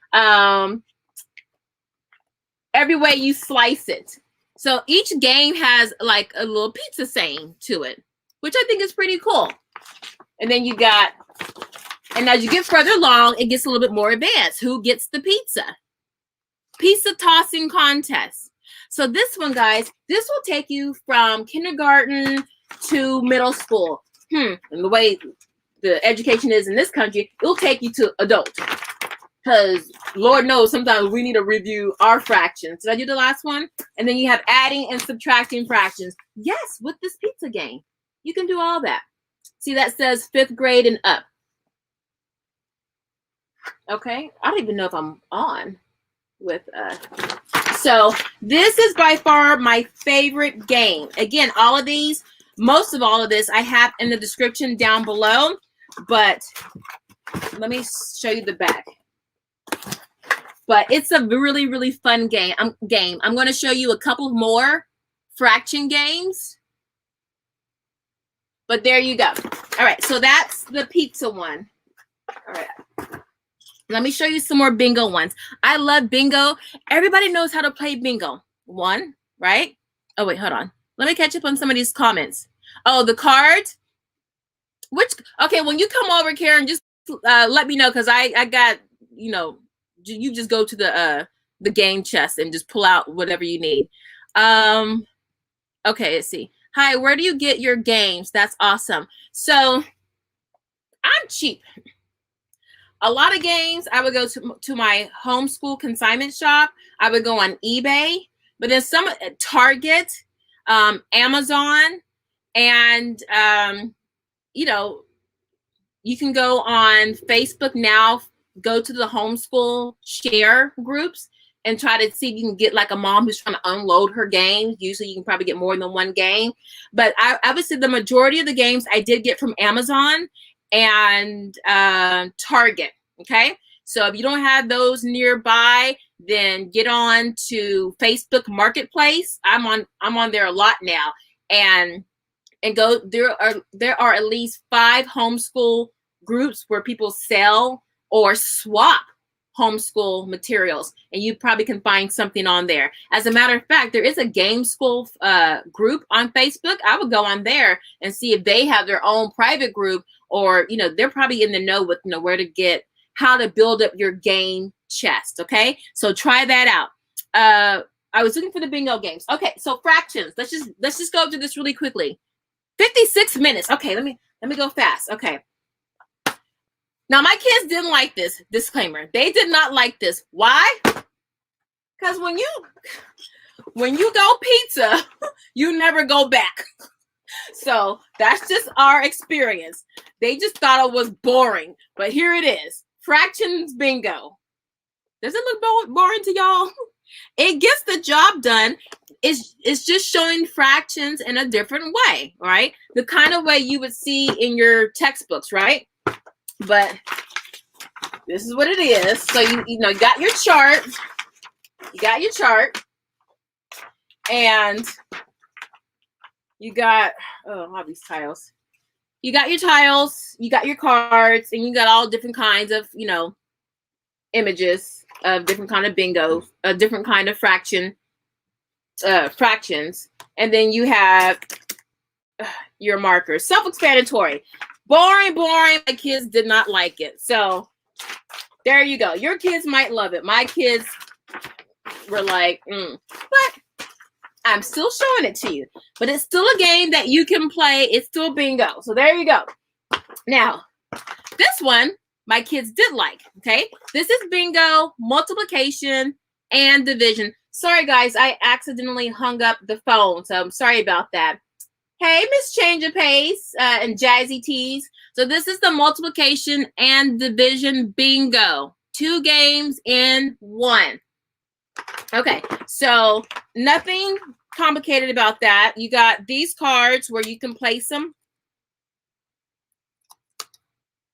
every way you slice it. So each game has like a little pizza saying to it, which I think is pretty cool. And then you got, and as you get further along, it gets a little bit more advanced. Who gets the pizza? Pizza tossing contest. So this one, guys, this will take you from kindergarten to middle school. And the way the education is in this country, it'll take you to adult. Because Lord knows sometimes we need to review our fractions. Did I do the last one? And then you have adding and subtracting fractions. Yes, with this pizza game, you can do all that. See, that says 5th grade and up. Okay, I don't even know if I'm on with so this is by far my favorite game. Again, all of these, most of all of this I have in the description down below, but let me show you the back. But it's a really, really fun game. I'm going to show you a couple more fraction games. But there you go. All right, so that's the pizza one. All right. Let me show you some more bingo ones. I love bingo. Everybody knows how to play bingo. One, right? Oh, wait, hold on. Let me catch up on some of these comments. Oh, the card. Okay, when you come over, Karen, just let me know, because I got, you know, you just go to the game chest and just pull out whatever you need. Okay, let's see. Hi, where do you get your games? That's awesome. So I'm cheap. A lot of games, I would go to my homeschool consignment shop. I would go on eBay, but then some Target, Amazon, and you know, you can go on Facebook now, go to the homeschool share groups and try to see if you can get like a mom who's trying to unload her games. Usually you can probably get more than one game. But I would say the majority of the games I did get from Amazon and Target, okay? So if you don't have those nearby, then get on to Facebook Marketplace. I'm on there a lot now. And go, there are at least 5 homeschool groups where people sell or swap homeschool materials, and you probably can find something on there. As a matter of fact, there is a game school group on Facebook. I would go on there and see if they have their own private group, or they're probably in the know with where to get, how to build up your game chest. Okay, so try that out. I was looking for the bingo games. Okay, so fractions. Let's just go through this really quickly. 56 minutes. Okay, let me go fast. Okay. Now, my kids didn't like this. Disclaimer. They did not like this. Why? Because when you go pizza, you never go back. So that's just our experience. They just thought it was boring. But here it is. Fractions bingo. Does it look boring to y'all? It gets the job done. It's just showing fractions in a different way, right? The kind of way you would see in your textbooks, right? But this is what it is. So you got your chart. You got your chart. And you got, all these tiles. You got your tiles, you got your cards, and you got all different kinds of, images of different kind of bingo, a different kind of fractions. And then you have your markers. Self-explanatory. Boring. My kids did not like it. So there you go. Your kids might love it. My kids were like, but I'm still showing it to you. But it's still a game that you can play. It's still bingo. So there you go. Now, this one, my kids did like, okay? This is bingo, multiplication, and division. Sorry, guys, I accidentally hung up the phone, so I'm sorry about that. Hey, Miss Change of Pace and Jazzy Tees. So this is the multiplication and division bingo. 2 games in 1. Okay, so nothing complicated about that. You got these cards where you can place them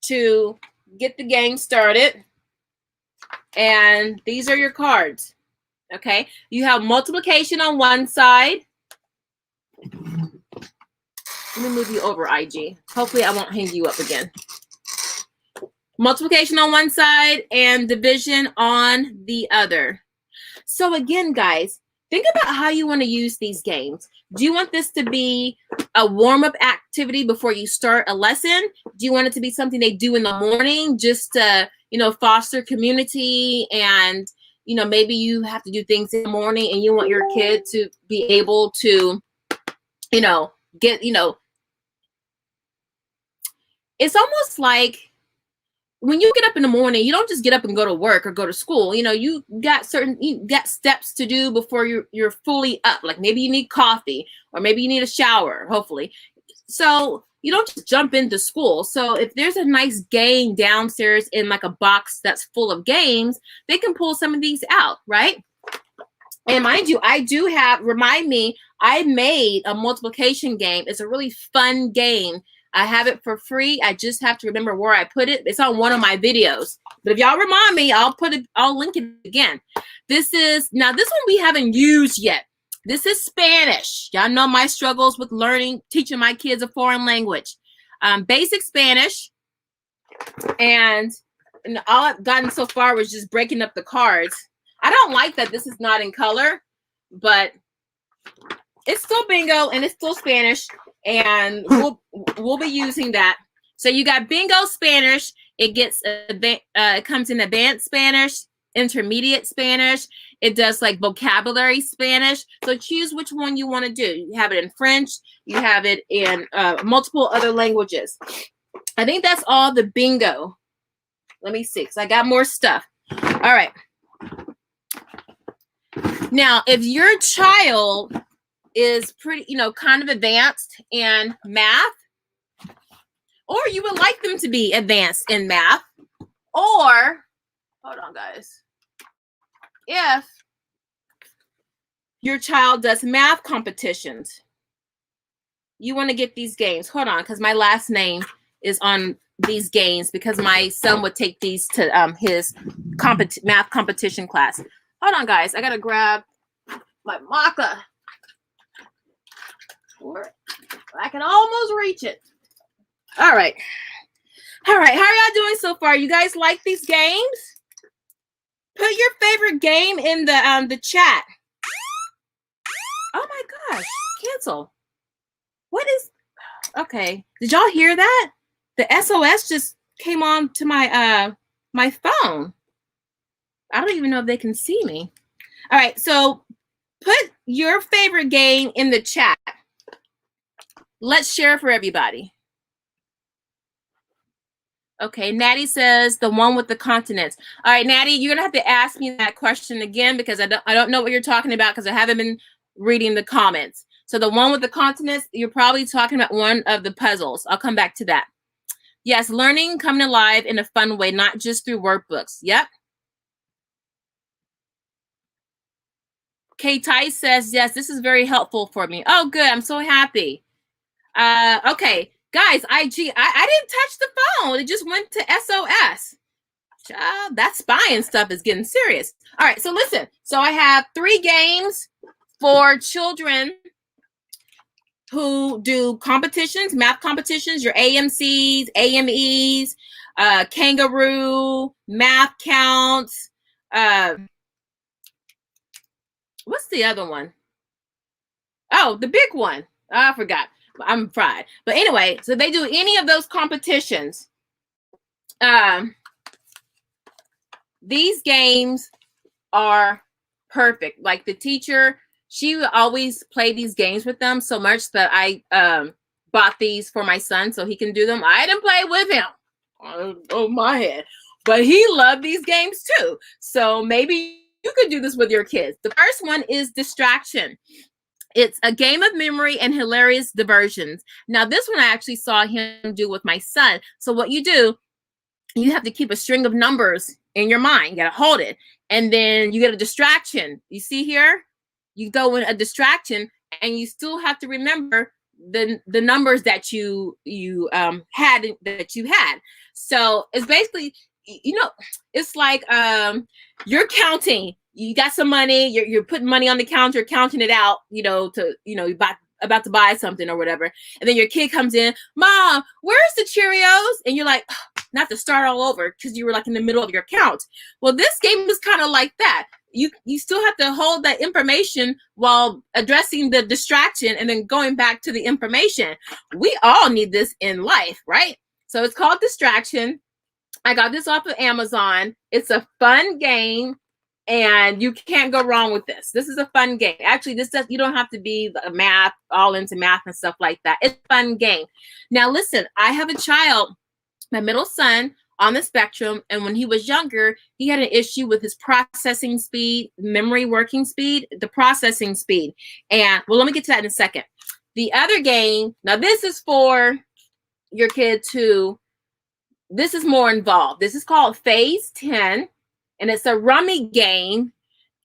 to get the game started. And these are your cards. Okay, you have multiplication on one side. Let me move you over, IG. Hopefully I won't hang you up again. Multiplication on one side and division on the other. So again, guys, think about how you want to use these games. Do you want this to be a warm-up activity before you start a lesson? Do you want it to be something they do in the morning just to, foster community, and, maybe you have to do things in the morning and you want your kid to be able to, get, it's almost like when you get up in the morning, you don't just get up and go to work or go to school. You got steps to do before you're fully up. Like maybe you need coffee, or maybe you need a shower, hopefully. So you don't just jump into school. So if there's a nice game downstairs in like a box that's full of games, they can pull some of these out, right? And mind you, I made a multiplication game. It's a really fun game. I have it for free. I just have to remember where I put it. It's on one of my videos. But if y'all remind me, I'll link it again. This one we haven't used yet. This is Spanish. Y'all know my struggles with teaching my kids a foreign language. Basic Spanish. And all I've gotten so far was just breaking up the cards. I don't like that this is not in color, but it's still bingo and it's still Spanish. And we'll be using that. So you got bingo Spanish. It comes in advanced Spanish intermediate Spanish. It does like vocabulary Spanish. So choose which one you want to do. You have it in French. You have it in multiple other languages. I think that's all the bingo. Let me see, because I got more stuff. All right. Now, if your child is pretty, you know, kind of advanced in math, or you would like them to be advanced in math, or, hold on, guys. If your child does math competitions, you want to get these games. Hold on, because my last name is on these games because my son would take these to his math competition class. Hold on, guys. I got to grab my marker. I can almost reach it. All right. All right. How are y'all doing so far? You guys like these games? Put your favorite game in the chat. Oh my gosh. Cancel. What is... Okay. Did y'all hear that? The SOS just came on to my my phone. I don't even know if they can see me. All right. So put your favorite game in the chat. Let's share for everybody. Okay, Natty says the one with the continents. All right, Natty, you're gonna have to ask me that question again because I don't know what you're talking about because I haven't been reading the comments. So the one with the continents, you're probably talking about one of the puzzles. I'll come back to that. Yes, learning coming alive in a fun way, not just through workbooks. Yep. Kay Tice says, yes, this is very helpful for me. Oh, good. I'm so happy. Okay. Guys, I didn't touch the phone. It just went to SOS. Child, that spying stuff is getting serious. All right, so listen. So I have 3 games for children who do competitions, math competitions, your AMCs, AMEs, kangaroo, math counts. What's the other one? Oh, the big one. I forgot. I'm fried. But anyway, so they do any of those competitions. These games are perfect. Like the teacher, she would always play these games with them so much that I bought these for my son so he can do them. I didn't play with him. Oh, my head. But he loved these games too. So maybe you could do this with your kids. The first one is distraction. It's a game of memory and hilarious diversions. Now, this one I actually saw him do with my son. So what you do, you have to keep a string of numbers in your mind. You got to hold it. And then you get a distraction. You see here? You go in a distraction and you still have to remember the numbers that you had. So it's basically, you know, it's like you're counting. You got some money, you're putting money on the counter, counting it out, you know, you're about to buy something or whatever. And then your kid comes in, Mom, where's the Cheerios? And you're like, not to start all over because you were like in the middle of your count. Well, this game is kind of like that. You still have to hold that information while addressing the distraction and then going back to the information. We all need this in life, right? So it's called Distraction. I got this off of Amazon. It's a fun game. And you can't go wrong with this. This is a fun game. Actually, you don't have to be math, all into math and stuff like that. It's a fun game. Now, listen, I have a child, my middle son, on the spectrum. And when he was younger, he had an issue with his processing speed, memory working speed, the processing speed. And, well, let me get to that in a second. The other game, now this is for your kids who, this is more involved. This is called Phase 10. And it's a rummy game,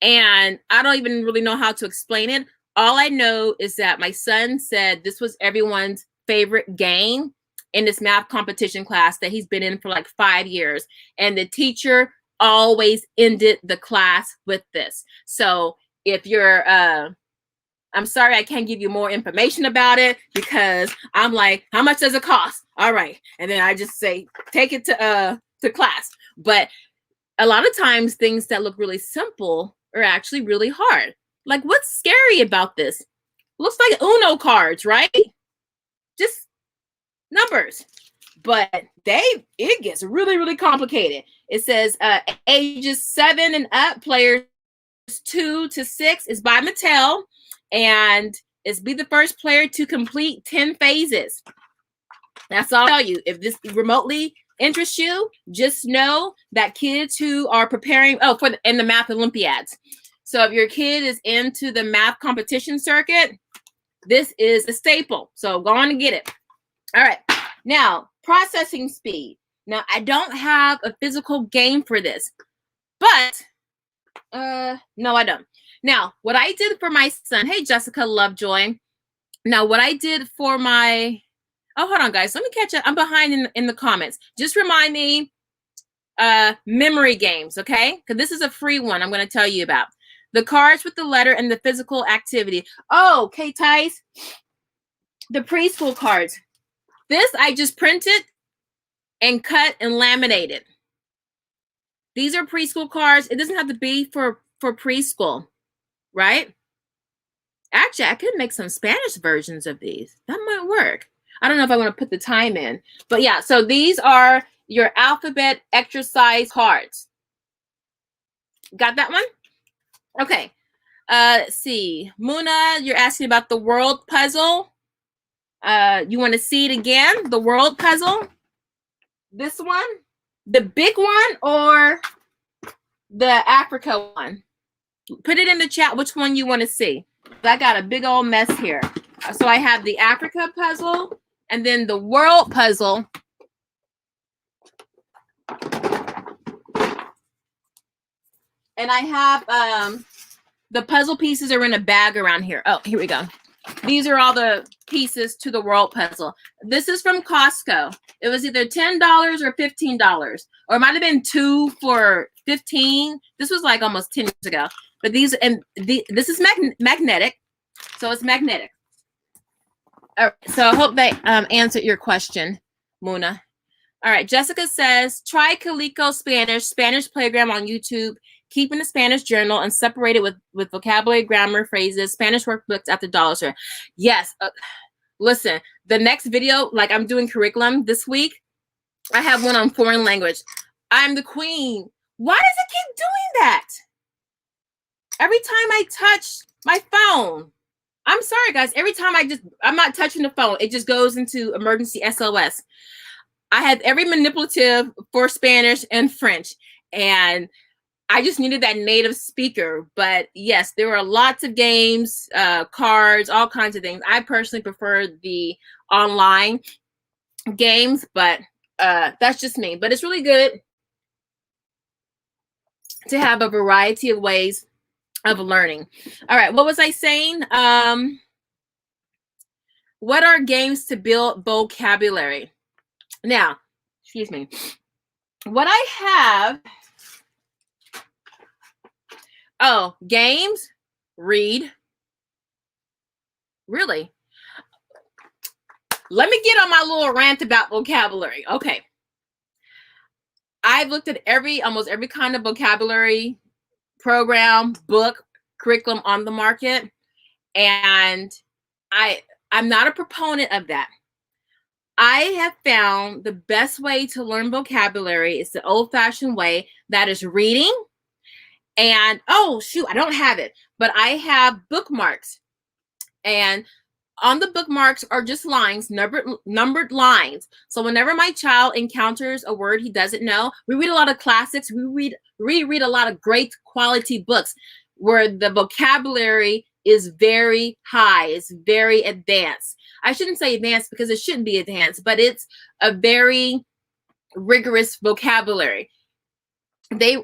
and I don't even really know how to explain it. All I know is that my son said this was everyone's favorite game in this math competition class that he's been in for like 5 years. And the teacher always ended the class with this. So if you're, I'm sorry, I can't give you more information about it because I'm like, how much does it cost? All right. And then I just say, take it to class. But a lot of times things that look really simple are actually really hard. Like, what's scary about this? Looks like Uno cards, right? Just numbers. but it gets really, really complicated. It says ages 7 and up, players 2 to 6 is by Mattel, and it's be the first player to complete 10 phases. That's all I'll tell you. If this remotely interests you, just know that kids who are preparing in the math Olympiads. So if your kid is into the math competition circuit, this is a staple. So go on and get it. All right. Now, processing speed. Now, I don't have a physical game for this, but no, I don't. Now, what I did for my son, hey, Jessica Lovejoy. Now, what I did for my, hold on, guys. Let me catch up. I'm behind in the comments. Just remind me, memory games, okay? Because this is a free one I'm going to tell you about. The cards with the letter and the physical activity. Oh, okay, Tice. The preschool cards. This I just printed and cut and laminated. These are preschool cards. It doesn't have to be for preschool, right? Actually, I could make some Spanish versions of these. That might work. I don't know if I want to put the time in. But yeah, so these are your alphabet exercise cards. Got that one? Okay. Let's see. Muna, you're asking about the world puzzle. You want to see it again? The world puzzle? This one? The big one or the Africa one? Put it in the chat which one you want to see. I got a big old mess here. So I have the Africa puzzle and then the world puzzle. And I have the puzzle pieces are in a bag around here. Oh, here we go. These are all the pieces to the world puzzle. This is from Costco. It was either $10 or $15, or it might have been 2 for $15. This was like almost 10 years ago. But these this is magnetic, so it's magnetic. All right, so I hope they answered your question, Muna. All right, Jessica says, try Calico Spanish Playground on YouTube. Keep in the Spanish journal and separate it with vocabulary, grammar, phrases, Spanish workbooks at the dollar store. Yes. Listen, the next video, like I'm doing curriculum this week, I have one on foreign language. I'm the queen. Why does it keep doing that? Every time I touch my phone, I'm sorry, guys. Every time I'm not touching the phone, it just goes into emergency SOS. I had every manipulative for Spanish and French, and I just needed that native speaker. But yes, there were lots of games, cards, all kinds of things. I personally prefer the online games, but that's just me. But it's really good to have a variety of ways of learning. All right, what was I saying? What are games to build vocabulary? Now, excuse me. What I have, games, read. Really? Let me get on my little rant about vocabulary. Okay. I've looked at almost every kind of vocabulary program, book, curriculum on the market, and I'm not a proponent of that. I have found the best way to learn vocabulary is the old-fashioned way, that is reading. And I don't have it, but I have bookmarks, and on the bookmarks are just lines, numbered lines. So whenever my child encounters a word he doesn't know, we read a lot of classics. We read a lot of great quality books where the vocabulary is very high. It's very advanced. I shouldn't say advanced because it shouldn't be advanced, but it's a very rigorous vocabulary.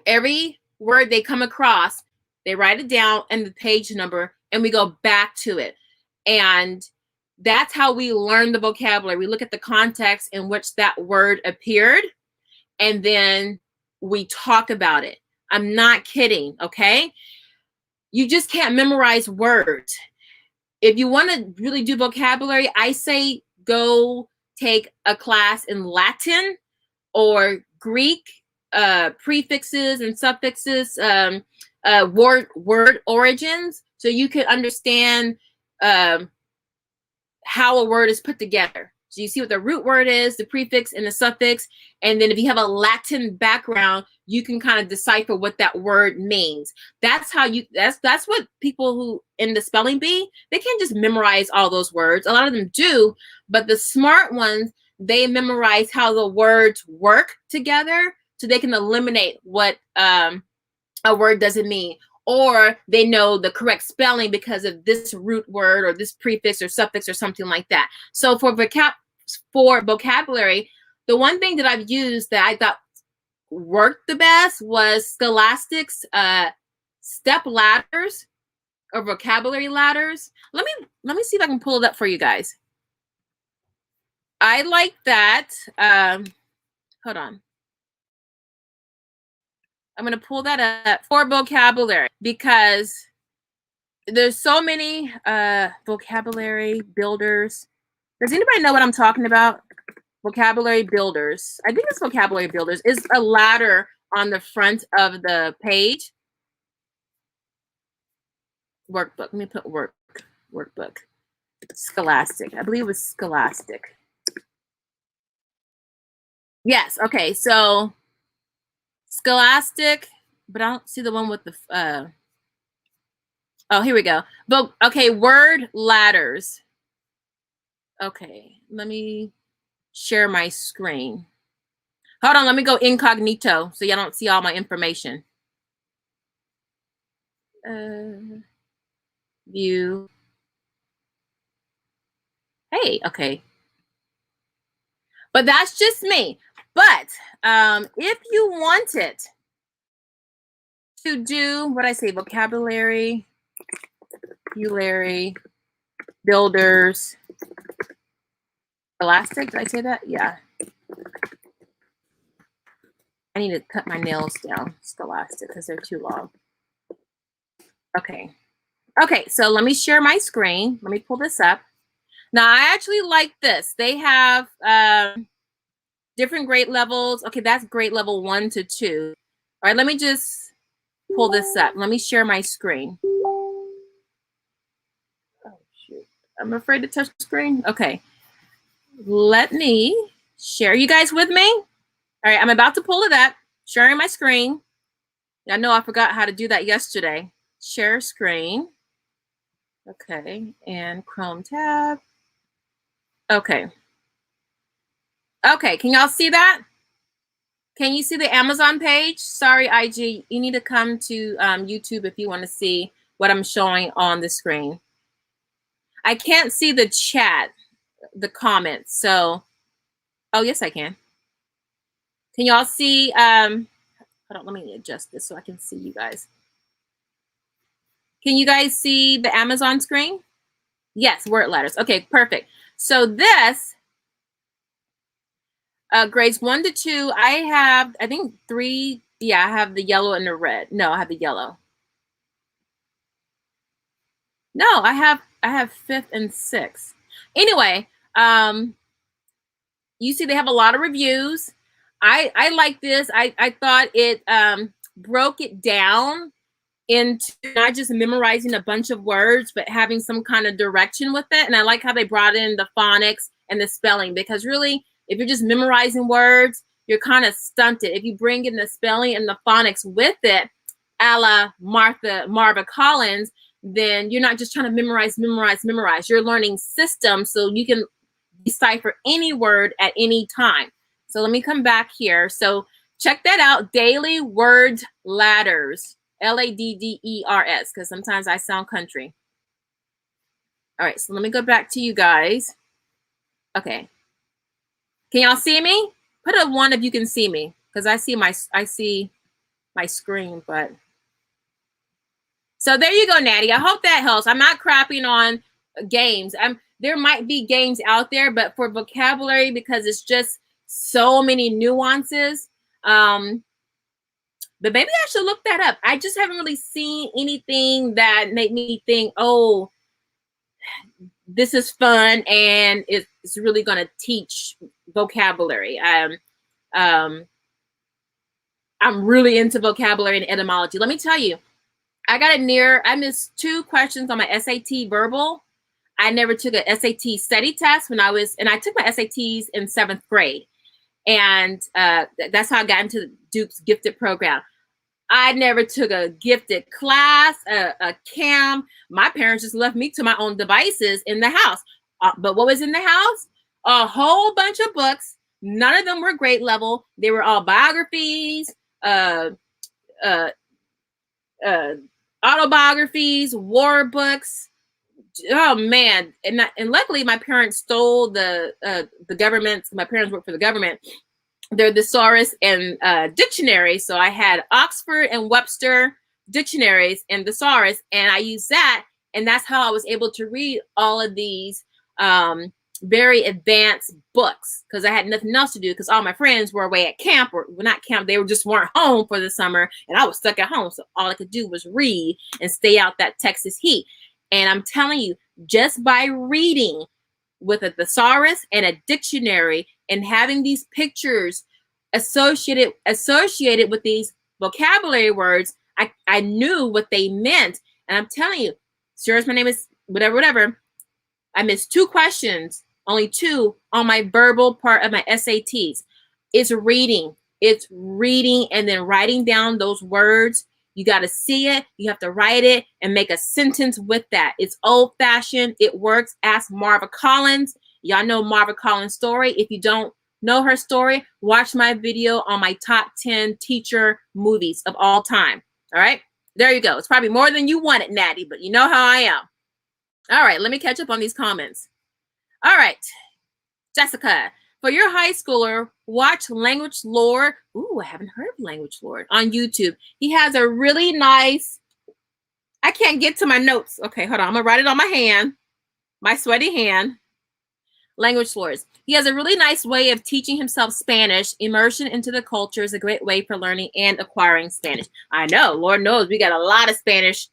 Every word they come across, they write it down and the page number, and we go back to it. And that's how we learn the vocabulary. We look at the context in which that word appeared, and then we talk about it. I'm not kidding, okay? You just can't memorize words. If you want to really do vocabulary, I say go take a class in Latin or Greek, prefixes and suffixes, word origins, so you can understand how a word is put together. So you see what the root word is, the prefix and the suffix. And then if you have a Latin background, you can kind of decipher what that word means. That's how you, that's what people who in the spelling bee, they can't just memorize all those words. A lot of them do, but the smart ones, they memorize how the words work together so they can eliminate what a word doesn't mean. Or they know the correct spelling because of this root word or this prefix or suffix or something like that. So for vocabulary, the one thing that I've used that I thought worked the best was Scholastic's step ladders or vocabulary ladders. Let me see if I can pull it up for you guys. I like that. Hold on. I'm going to pull that up for vocabulary because there's so many vocabulary builders. Does anybody know what I'm talking about? Vocabulary builders. I think it's vocabulary builders. Is a ladder on the front of the page. Workbook. Let me put workbook. Scholastic. I believe it was Scholastic. Yes. Okay. So Scholastic, but I don't see the one with the oh, here we go. But okay, word ladders. Okay, let me share my screen. Hold on, let me go incognito so y'all don't see all my information. View. Hey, okay. But that's just me. But if you wanted to do what I say, vocabulary builders, Scholastic, did I say that? Yeah. I need to cut my nails down, Scholastic, because they're too long. Okay. Okay, so let me share my screen. Let me pull this up. Now, I actually like this. They have different grade levels. Okay, that's grade level 1 to 2. All right, let me just pull this up. Let me share my screen. Oh, shoot. I'm afraid to touch the screen. Okay. Let me share. You guys with me? All right, I'm about to pull it up. Sharing my screen. I know I forgot how to do that yesterday. Share screen. Okay, and Chrome tab. Okay. Okay, can y'all see that? Can you see the Amazon page? Sorry, IG, you need to come to YouTube if you want to see what I'm showing on the screen. I can't see the chat, the comments, so, oh, yes, I can. Can y'all see, hold on, let me adjust this so I can see you guys. Can you guys see the Amazon screen? Yes, word letters. Okay, perfect. So this, grades 1 to 2, I have, I think 3, yeah, I have the yellow and the red. No, I have the yellow. No, I have 5th and 6th. Anyway, you see they have a lot of reviews. I like this. I thought it broke it down into not just memorizing a bunch of words, but having some kind of direction with it. And I like how they brought in the phonics and the spelling, because really, if you're just memorizing words, you're kind of stunted. If you bring in the spelling and the phonics with it, a la Marva Collins, then you're not just trying to memorize. You're learning systems so you can decipher any word at any time. So let me come back here. So check that out, Daily Word Ladders. Ladders, because sometimes I sound country. All right, so let me go back to you guys. Okay. Can y'all see me? Put a 1 if you can see me, because I see my screen, but. So there you go, Natty. I hope that helps. I'm not crapping on games. There might be games out there, but for vocabulary, because it's just so many nuances, but maybe I should look that up. I just haven't really seen anything that made me think, oh, this is fun and it's really going to teach vocabulary. I'm really into vocabulary and etymology. Let me tell you, I missed 2 questions on my SAT verbal. I never took a SAT study test when and I took my SATs in 7th grade. And that's how I got into Duke's gifted program. I never took a gifted class, a CAM. My parents just left me to my own devices in the house. But what was in the house? A whole bunch of books. None of them were grade level. They were all biographies, autobiographies, war books. Oh man! And luckily, my parents stole the government. My parents worked for the government. Their thesaurus and dictionary. So I had Oxford and Webster dictionaries and thesaurus, and I used that, and that's how I was able to read all of these very advanced books, because I had nothing else to do, because all my friends were away at camp, or well, not camp, they weren't home for the summer, and I was stuck at home. So all I could do was read and stay out that Texas heat. And I'm telling you, just by reading with a thesaurus and a dictionary and having these pictures associated with these vocabulary words, I knew what they meant. And I'm telling you, sir, my name is whatever. I missed 2 questions, only 2 on my verbal part of my SATs. It's reading and then writing down those words. You got to see it. You have to write it and make a sentence with that. It's old fashioned. It works. Ask Marva Collins. Y'all know Marva Collins' story. If you don't know her story, watch my video on my top 10 teacher movies of all time. All right. There you go. It's probably more than you wanted, Natty, but you know how I am. All right. Let me catch up on these comments. All right. Jessica, for your high schooler, watch Language Lore. Ooh, I haven't heard of Language Lore on YouTube. He has a really nice, I can't get to my notes. Okay, hold on. I'm going to write it on my hand, my sweaty hand. Language Lores. He has a really nice way of teaching himself Spanish. Immersion into the culture is a great way for learning and acquiring Spanish. I know, Lord knows, we got a lot of Spanish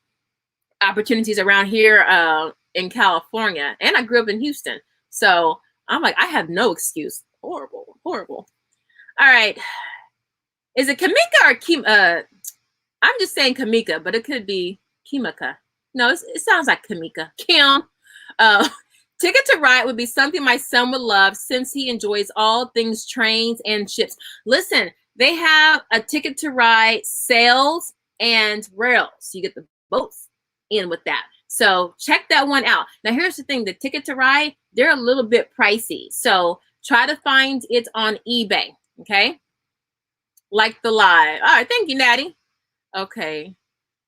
opportunities around here in California. And I grew up in Houston. So I'm like, I have no excuse. Horrible, horrible. All right. Is it Kamika or Kim? I'm just saying Kamika, but it could be Kimika. No, it sounds like Kamika. Kim. Ticket to Ride would be something my son would love, since he enjoys all things trains and ships. Listen, they have a Ticket to Ride sails and rails. You get the boats in with that. So check that one out. Now, here's the thing. The Ticket to Ride, they're a little bit pricey. So try to find it on eBay, okay? Like the live. All right, thank you, Natty. Okay.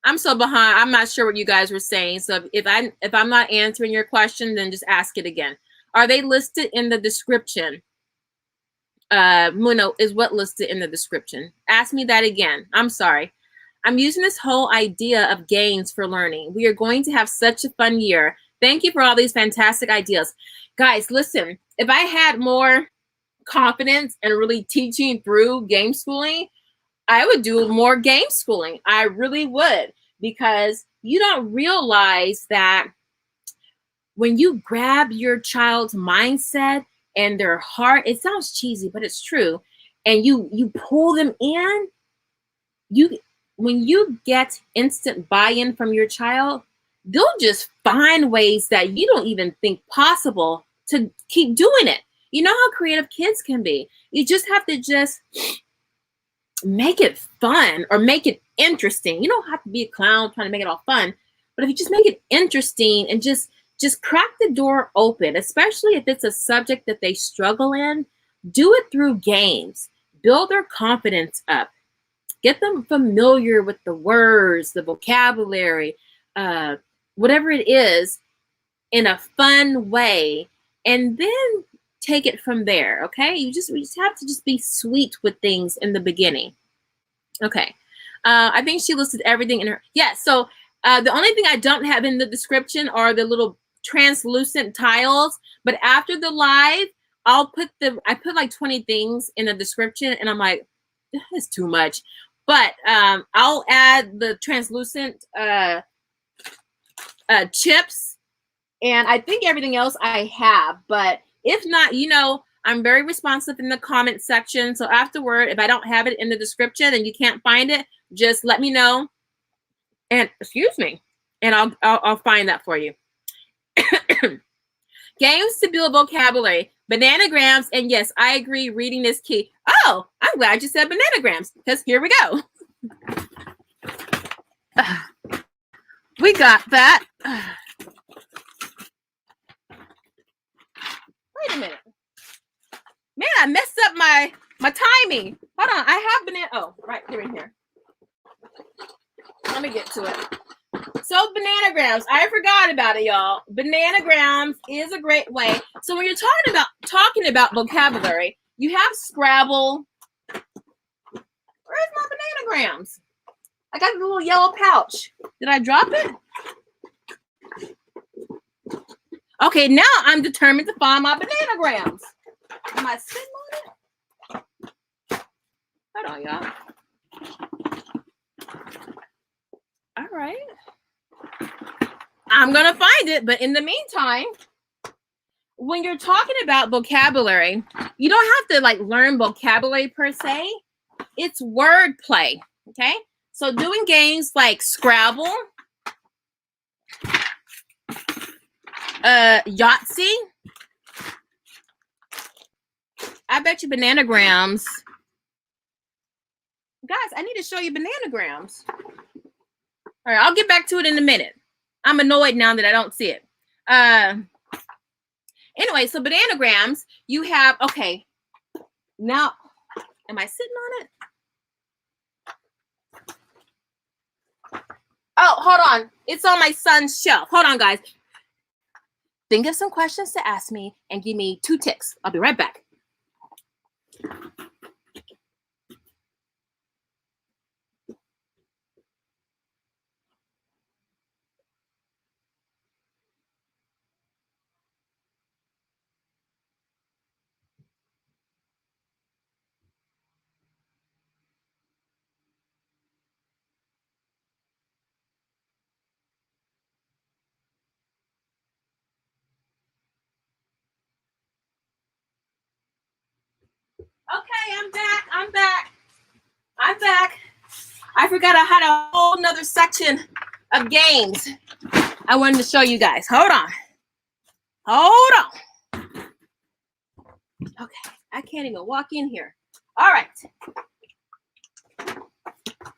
I'm so behind. I'm not sure what you guys were saying. So if I'm not answering your question, then just ask it again. Are they listed in the description? Muno, is what listed in the description? Ask me that again. I'm sorry. I'm using this whole idea of games for learning. We are going to have such a fun year. Thank you for all these fantastic ideas. Guys, listen, if I had more confidence in really teaching through game schooling, I would do more game schooling. I really would, because you don't realize that when you grab your child's mindset and their heart, it sounds cheesy, but it's true, and you pull them in, when you get instant buy-in from your child, they'll just find ways that you don't even think possible to keep doing it. You know how creative kids can be. You just have to just make it fun or make it interesting. You don't have to be a clown trying to make it all fun, but if you just make it interesting and just crack the door open, especially if it's a subject that they struggle in, do it through games. Build their confidence up. Get them familiar with the words, the vocabulary, whatever it is, in a fun way, and then take it from there. Okay, we just have to just be sweet with things in the beginning. Okay, I think she listed everything in her. Yeah, so the only thing I don't have in the description are the little translucent tiles, but after the live, I put like 20 things in the description, and I'm like, that's too much. But I'll add the translucent chips, and I think everything else I have. But if not, you know, I'm very responsive in the comment section. So afterward, if I don't have it in the description and you can't find it, just let me know. And excuse me, and I'll find that for you. Games to build vocabulary. Bananagrams, and yes, I agree, reading is key. Oh, I'm glad you said bananagrams, because here we go. We got that. Wait a minute. Man, I messed up my timing. Hold on, I have banana. Oh, right here in here. Let me get to it. So bananagrams, I forgot about it, y'all. Bananagrams is a great way. So when you're talking about vocabulary, you have Scrabble. Where's my bananagrams? I got the little yellow pouch. Did I drop it? Okay, now I'm determined to find my bananagrams. Am I sitting on it? Hold on, y'all. All right. I'm going to find it, but in the meantime, when you're talking about vocabulary, you don't have to like learn vocabulary per se. It's wordplay, okay? So doing games like Scrabble, Yahtzee. I bet you bananagrams. Guys, I need to show you bananagrams. All right, I'll get back to it in a minute. I'm annoyed now that I don't see it. Anyway, so bananagrams, you have, okay. Now, am I sitting on it? Oh, hold on. It's on my son's shelf. Hold on, guys. Think of some questions to ask me and give me 2 ticks. I'll be right back. Okay, I'm back. I forgot I had a whole nother section of games I wanted to show you guys. Hold on. Okay, I can't even walk in here. All right.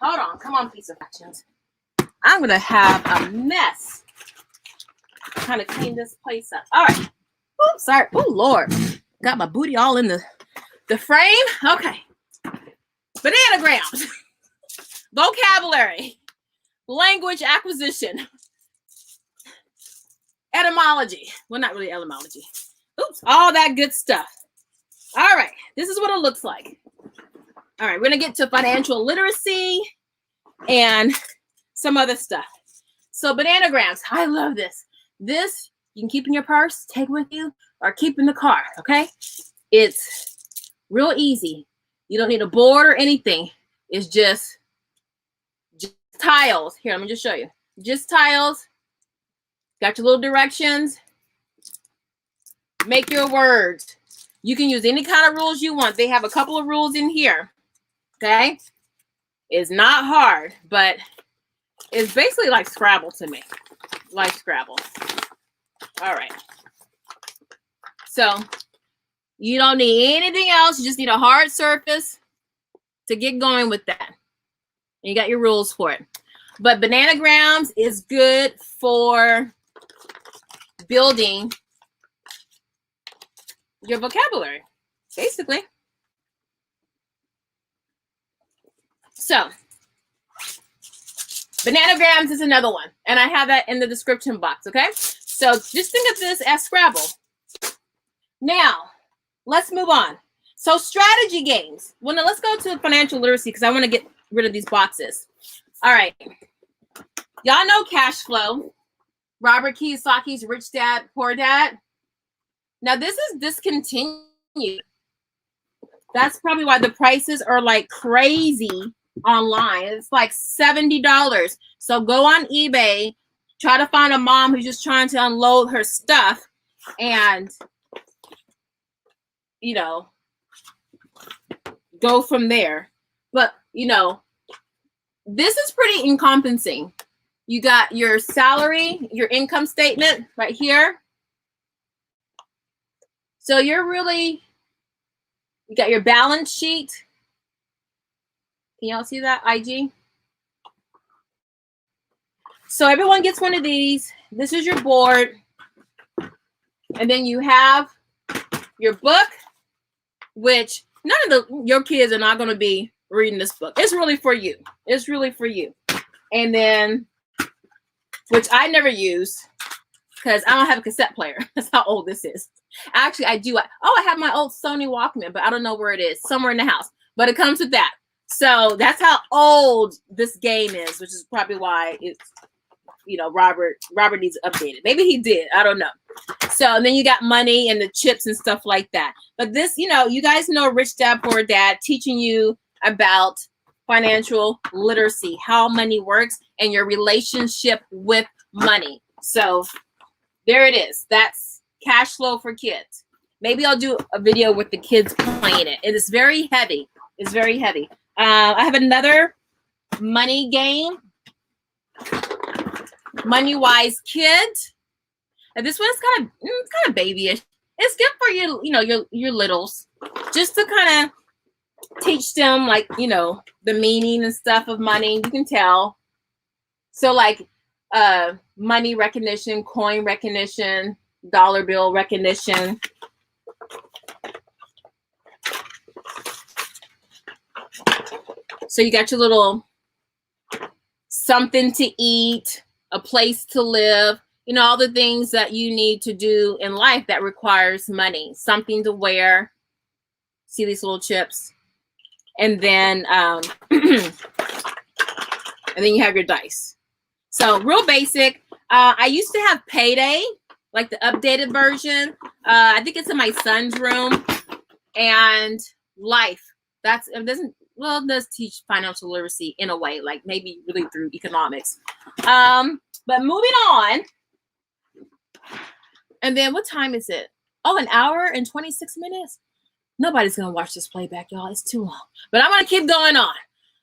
Hold on. Come on, piece of actions. I'm going to have a mess. Trying to clean this place up. All right. Oops, sorry. Oh, Lord. Got my booty all in the frame. Okay. Bananagrams. Vocabulary. Language acquisition. Etymology. Well, not really etymology. Oops. All that good stuff. All right. This is what it looks like. All right. We're going to get to financial literacy and some other stuff. So bananagrams. I love this. This you can keep in your purse, take with you, or keep in the car. Okay. It's real easy. You don't need a board or anything. It's just tiles. Here, let me just show you. Just tiles. Got your little directions. Make your words. You can use any kind of rules you want. They have a couple of rules in here. Okay. It's not hard, but it's basically like Scrabble to me. Like Scrabble. All right. So you don't need anything else. You just need a hard surface to get going with that. And you got your rules for it. But bananagrams is good for building your vocabulary, basically. So bananagrams is another one. And I have that in the description box, okay? So just think of this as Scrabble. Now, let's move on. So strategy games. Well, now let's go to financial literacy because I want to get rid of these boxes. All right. Y'all know cash flow. Robert Kiyosaki's Rich Dad, Poor Dad. Now, this is discontinued. That's probably why the prices are like crazy online. It's like $70. So go on eBay, try to find a mom who's just trying to unload her stuff and, you know, go from there. But, you know, this is pretty encompassing. You got your salary, your income statement right here. So you got your balance sheet. Can y'all see that, IG? So everyone gets one of these. This is your board. And then you have your book, which none of your kids are not going to be reading this book. It's really for you. It's really for you. And then, which I never use because I don't have a cassette player. That's how old this is. Actually, I do. I have my old Sony Walkman, but I don't know where it is. Somewhere in the house. But it comes with that. So that's how old this game is, which is probably why it's, you know, Robert needs to update it. Maybe he did. I don't know. So and then you got money and the chips and stuff like that. But this, you know, you guys know Rich Dad Poor Dad teaching you about financial literacy, how money works and your relationship with money. So there it is. That's cash flow for kids. Maybe I'll do a video with the kids playing it. It is very heavy. It's very heavy. I have another money game. Money Wise Kid. And this one's kind of babyish. It's good for you, you know, your littles, just to kind of teach them, like, you know, the meaning and stuff of money. You can tell. So like money recognition, coin recognition, dollar bill recognition. So you got your little something to eat, a place to live, you know, all the things that you need to do in life that requires money, something to wear. See these little chips? And then, and then you have your dice. So real basic. I used to have Payday, like the updated version. I think it's in my son's room. And Life. It does teach financial literacy in a way, like maybe really through economics. But moving on. And then what time is it? Oh, 1 hour and 26 minutes. Nobody's going to watch this playback, y'all. It's too long. But I'm going to keep going on.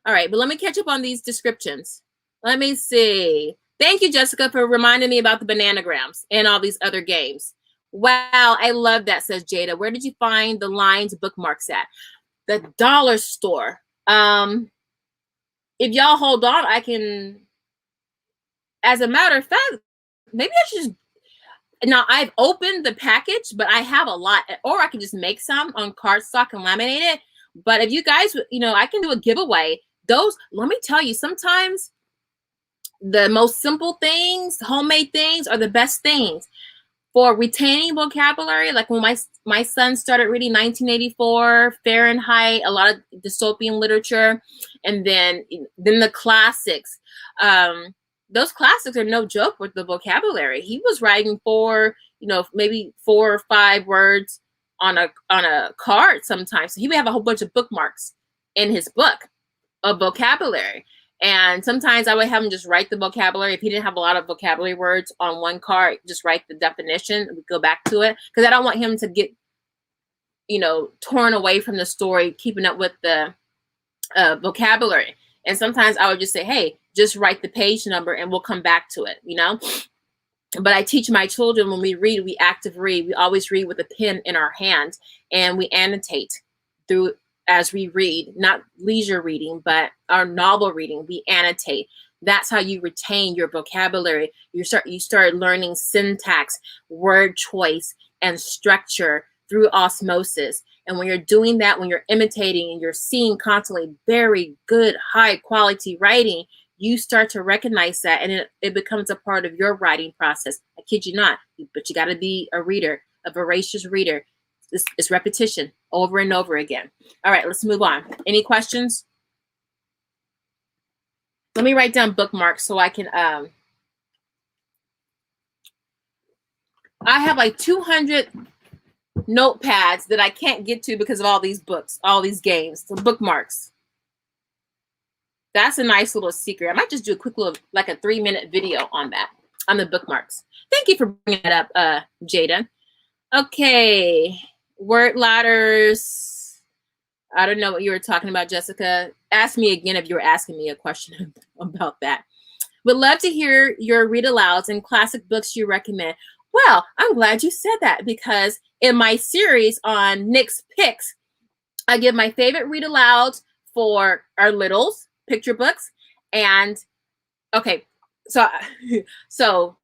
All right, but let me catch up on these descriptions. Let me see. Thank you, Jessica, for reminding me about the Bananagrams and all these other games. Wow, I love that, says Jada. Where did you find the lines bookmarks at? The dollar store. If y'all hold on, I can, as a matter of fact, maybe I should just, now I've opened the package, but I have a lot, or I can just make some on cardstock and laminate it. But if you guys, you know, I can do a giveaway. Those, let me tell you, sometimes the most simple things, homemade things, are the best things for retaining vocabulary. Like when my son started reading 1984, Fahrenheit, a lot of dystopian literature, and then the classics. Those classics are no joke with the vocabulary. He was writing maybe 4 or 5 words on a card sometimes. So he would have a whole bunch of bookmarks in his book of vocabulary. And sometimes I would have him just write the vocabulary. If he didn't have a lot of vocabulary words on one card, just write the definition. We go back to it, because I don't want him to get, you know, torn away from the story, keeping up with the vocabulary. And sometimes I would just say, hey, just write the page number and we'll come back to it, you know. But I teach my children, when we read, we active read. We always read with a pen in our hand, and we annotate through as we read, not leisure reading, but our novel reading. We annotate. That's how you retain your vocabulary. You start learning syntax, word choice, and structure through osmosis. And when you're doing that, when you're imitating and you're seeing constantly very good, high quality writing, you start to recognize that, and it becomes a part of your writing process. I kid you not, but you got to be a reader, a voracious reader. It's repetition over and over again. All right, let's move on. Any questions? Let me write down bookmarks so I can, I have like 200 notepads that I can't get to because of all these books, all these games, so bookmarks. That's a nice little secret. I might just do a quick little, like a 3-minute video on that, on the bookmarks. Thank you for bringing it up, Jada. Okay, word ladders. I don't know what you were talking about, Jessica. Ask me again if you were asking me a question about that. Would love to hear your read alouds and classic books you recommend. Well, I'm glad you said that because in my series on Nick's Picks, I give my favorite read alouds for our littles, picture books, and okay, so so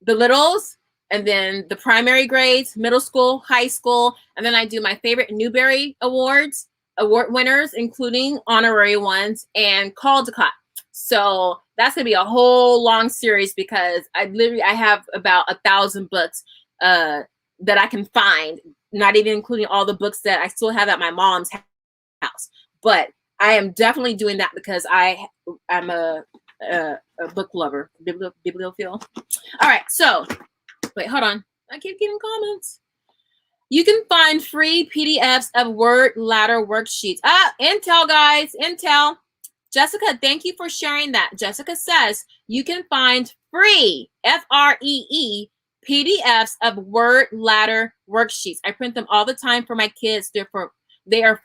the littles, and then the primary grades, middle school, high school, and then I do my favorite Newbery Awards, award winners, including honorary ones, and Caldecott. So that's gonna be a whole long series because I have about 1,000 books that I can find, not even including all the books that I still have at my mom's house. But I am definitely doing that because I'm a book lover, bibliophile. All right, so wait, hold on. I keep getting comments. You can find free PDFs of word ladder worksheets. Intel, guys, Intel. Jessica, thank you for sharing that. Jessica says you can find free, Free, PDFs of word ladder worksheets. I print them all the time for my kids. They are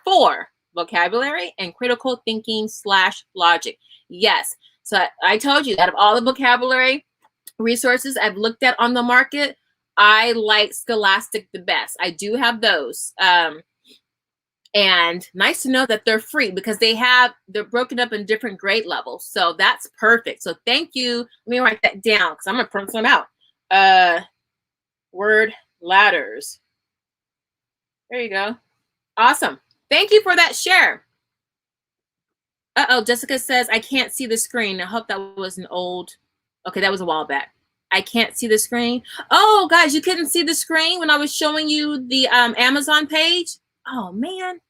for vocabulary and critical thinking / logic. Yes. So I told you, out of all the vocabulary resources I've looked at on the market, I like Scholastic the best. I do have those. And nice to know that they're free because they're broken up in different grade levels. So that's perfect. So thank you. Let me write that down because I'm going to print some out. Word ladders. There you go. Awesome. Thank you for that share. Jessica says, I can't see the screen. I hope that was an old, okay, that was a while back. I can't see the screen. Oh, guys, you couldn't see the screen when I was showing you the Amazon page? Oh, man.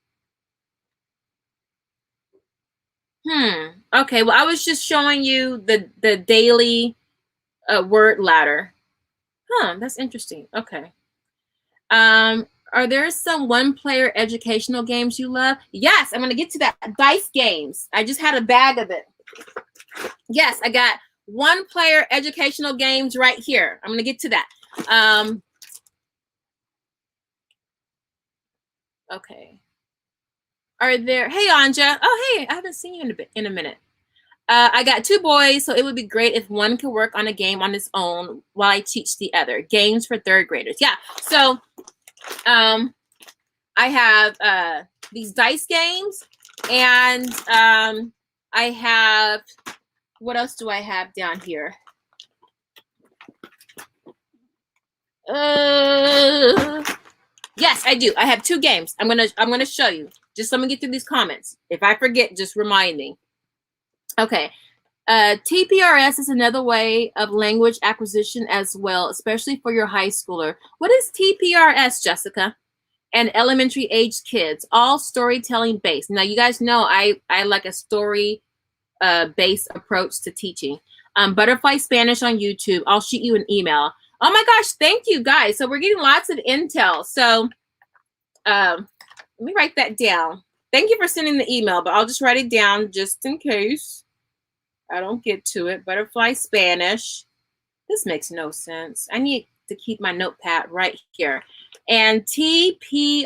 Okay, well, I was just showing you the daily word ladder. That's interesting. Okay. Are there some one-player educational games you love? Yes, I'm going to get to that. Dice games. I just had a bag of it. Yes, I got one-player educational games right here. I'm going to get to that. Okay. Are there? Hey, Anja. Oh, hey, I haven't seen you in a minute. I got 2 boys, so it would be great if one could work on a game on its own while I teach the other. Games for 3rd graders. Yeah. So, I have these dice games, and I have, what else do I have down here? Yes, I do. I have 2 games. I'm gonna show you. Just let me get through these comments. If I forget, just remind me. Okay. TPRS is another way of language acquisition as well, especially for your high schooler. What is TPRS, Jessica? And elementary age kids, all storytelling based. Now, you guys know I like a story based approach to teaching. Butterfly Spanish on YouTube. I'll shoot you an email. Oh my gosh, thank you guys. So we're getting lots of intel. So let me write that down. Thank you for sending the email, but I'll just write it down just in case I don't get to it. Butterfly Spanish. This makes no sense. I need to keep my notepad right here. And TPRS.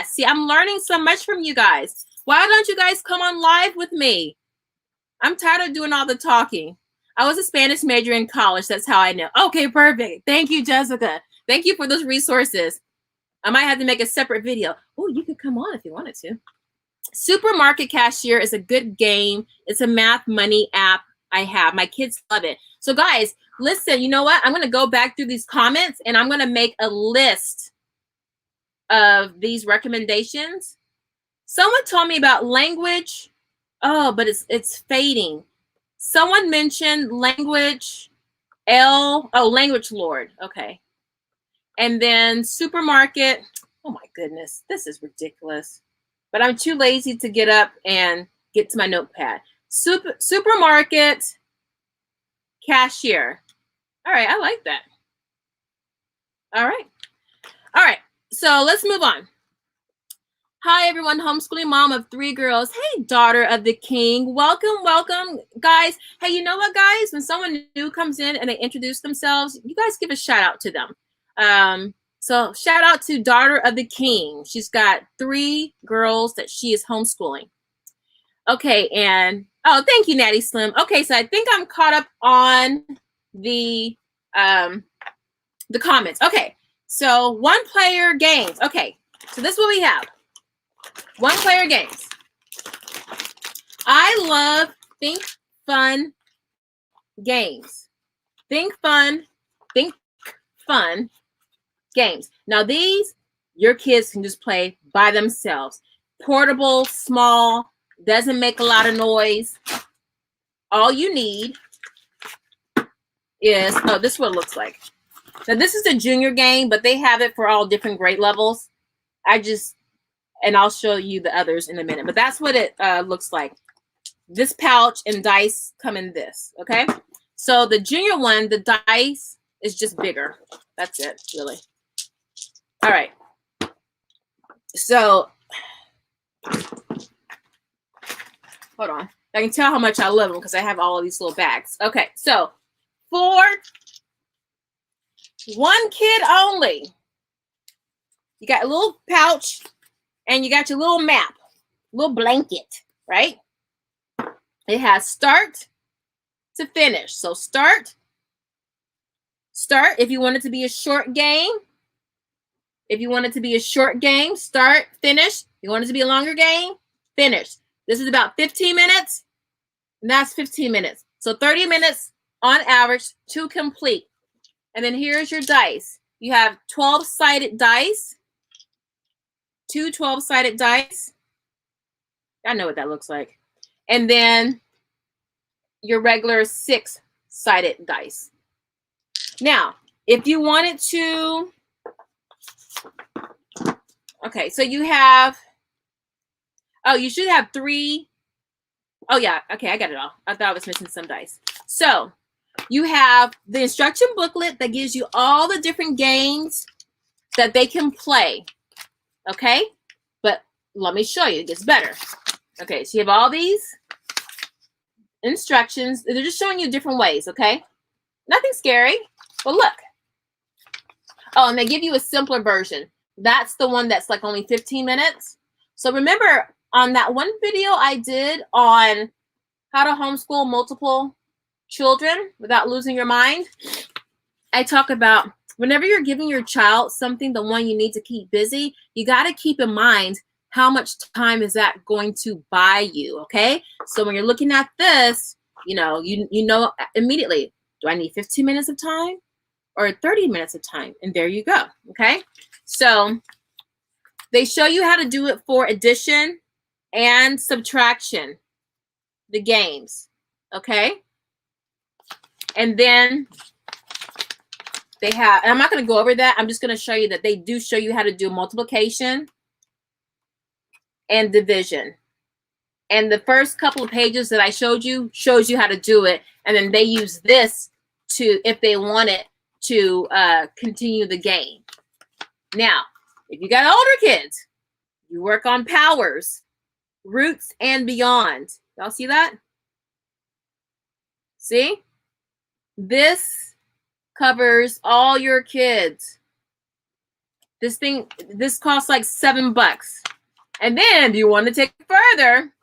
See, I'm learning so much from you guys. Why don't you guys come on live with me? I'm tired of doing all the talking. I was a Spanish major in college. That's how I know. Okay, perfect. Thank you, Jessica. Thank you for those resources. I might have to make a separate video. Oh, you could come on if you wanted to. Supermarket Cashier is a good game. It's a math money app I have. My kids love it. So guys, listen, you know what? I'm going to go back through these comments and I'm going to make a list of these recommendations. Someone told me about language. Oh, but it's fading. Someone mentioned language Language Lord. Okay. And then supermarket. Oh my goodness, this is ridiculous. But I'm too lazy to get up and get to my notepad. Supermarket cashier. All right, I like that. All right. So let's move on. Hi, everyone. Homeschooling mom of 3 girls. Hey, daughter of the king. Welcome, guys. Hey, you know what, guys? When someone new comes in and they introduce themselves, you guys give a shout out to them. So shout out to daughter of the king. She's got 3 girls that she is homeschooling. Okay, and thank you, Natty Slim. Okay, so I think I'm caught up on the the comments. Okay, so 1-player games. Okay, so this is what we have. 1-player games. I love think fun games. Think fun games. Now these, your kids can just play by themselves. Portable, small, doesn't make a lot of noise. All you need is, oh, this is what it looks like. Now this is a junior game, but they have it for all different grade levels. And I'll show you the others in a minute, but that's what it looks like. This pouch and dice come in this, okay? So the junior one, the dice is just bigger. That's it, really. All right. So, hold on. I can tell how much I love them because I have all of these little bags. Okay, so for 1 kid only, you got a little pouch and you got your little map, little blanket, right? It has start to finish. So start if you want it to be a short game. If you want it to be a short game, start, finish. If you want it to be a longer game, finish. This is about 15 minutes, and that's 15 minutes. So 30 minutes on average to complete. And then here's your dice. You have 12-sided dice, 2 12-sided dice. I know what that looks like. And then your regular 6-sided dice. Now, if you wanted to, okay, so you have, oh, you should have 3. Oh, yeah, okay, I got it all. I thought I was missing some dice. So you have the instruction booklet that gives you all the different games that they can play, okay? But let me show you, it gets better. Okay, so you have all these instructions. They're just showing you different ways, okay? Nothing scary, but look. Oh, and they give you a simpler version. That's the one that's like only 15 minutes. So remember on that one video I did on how to homeschool multiple children without losing your mind, I talk about whenever you're giving your child something, the one you need to keep busy, you got to keep in mind how much time is that going to buy you, okay? So when you're looking at this, you know immediately, do I need 15 minutes of time or 30 minutes of time? And there you go, okay? So they show you how to do it for addition and subtraction, the games, okay? And then they have, and I'm not going to go over that. I'm just going to show you that they do show you how to do multiplication and division. And the first couple of pages that I showed you shows you how to do it. And then they use this to, if they want it, to continue the game. Now, if you got older kids, you work on powers, roots, and beyond. Y'all see that? See? This covers all your kids. This costs like $7. And then if you want to take it further,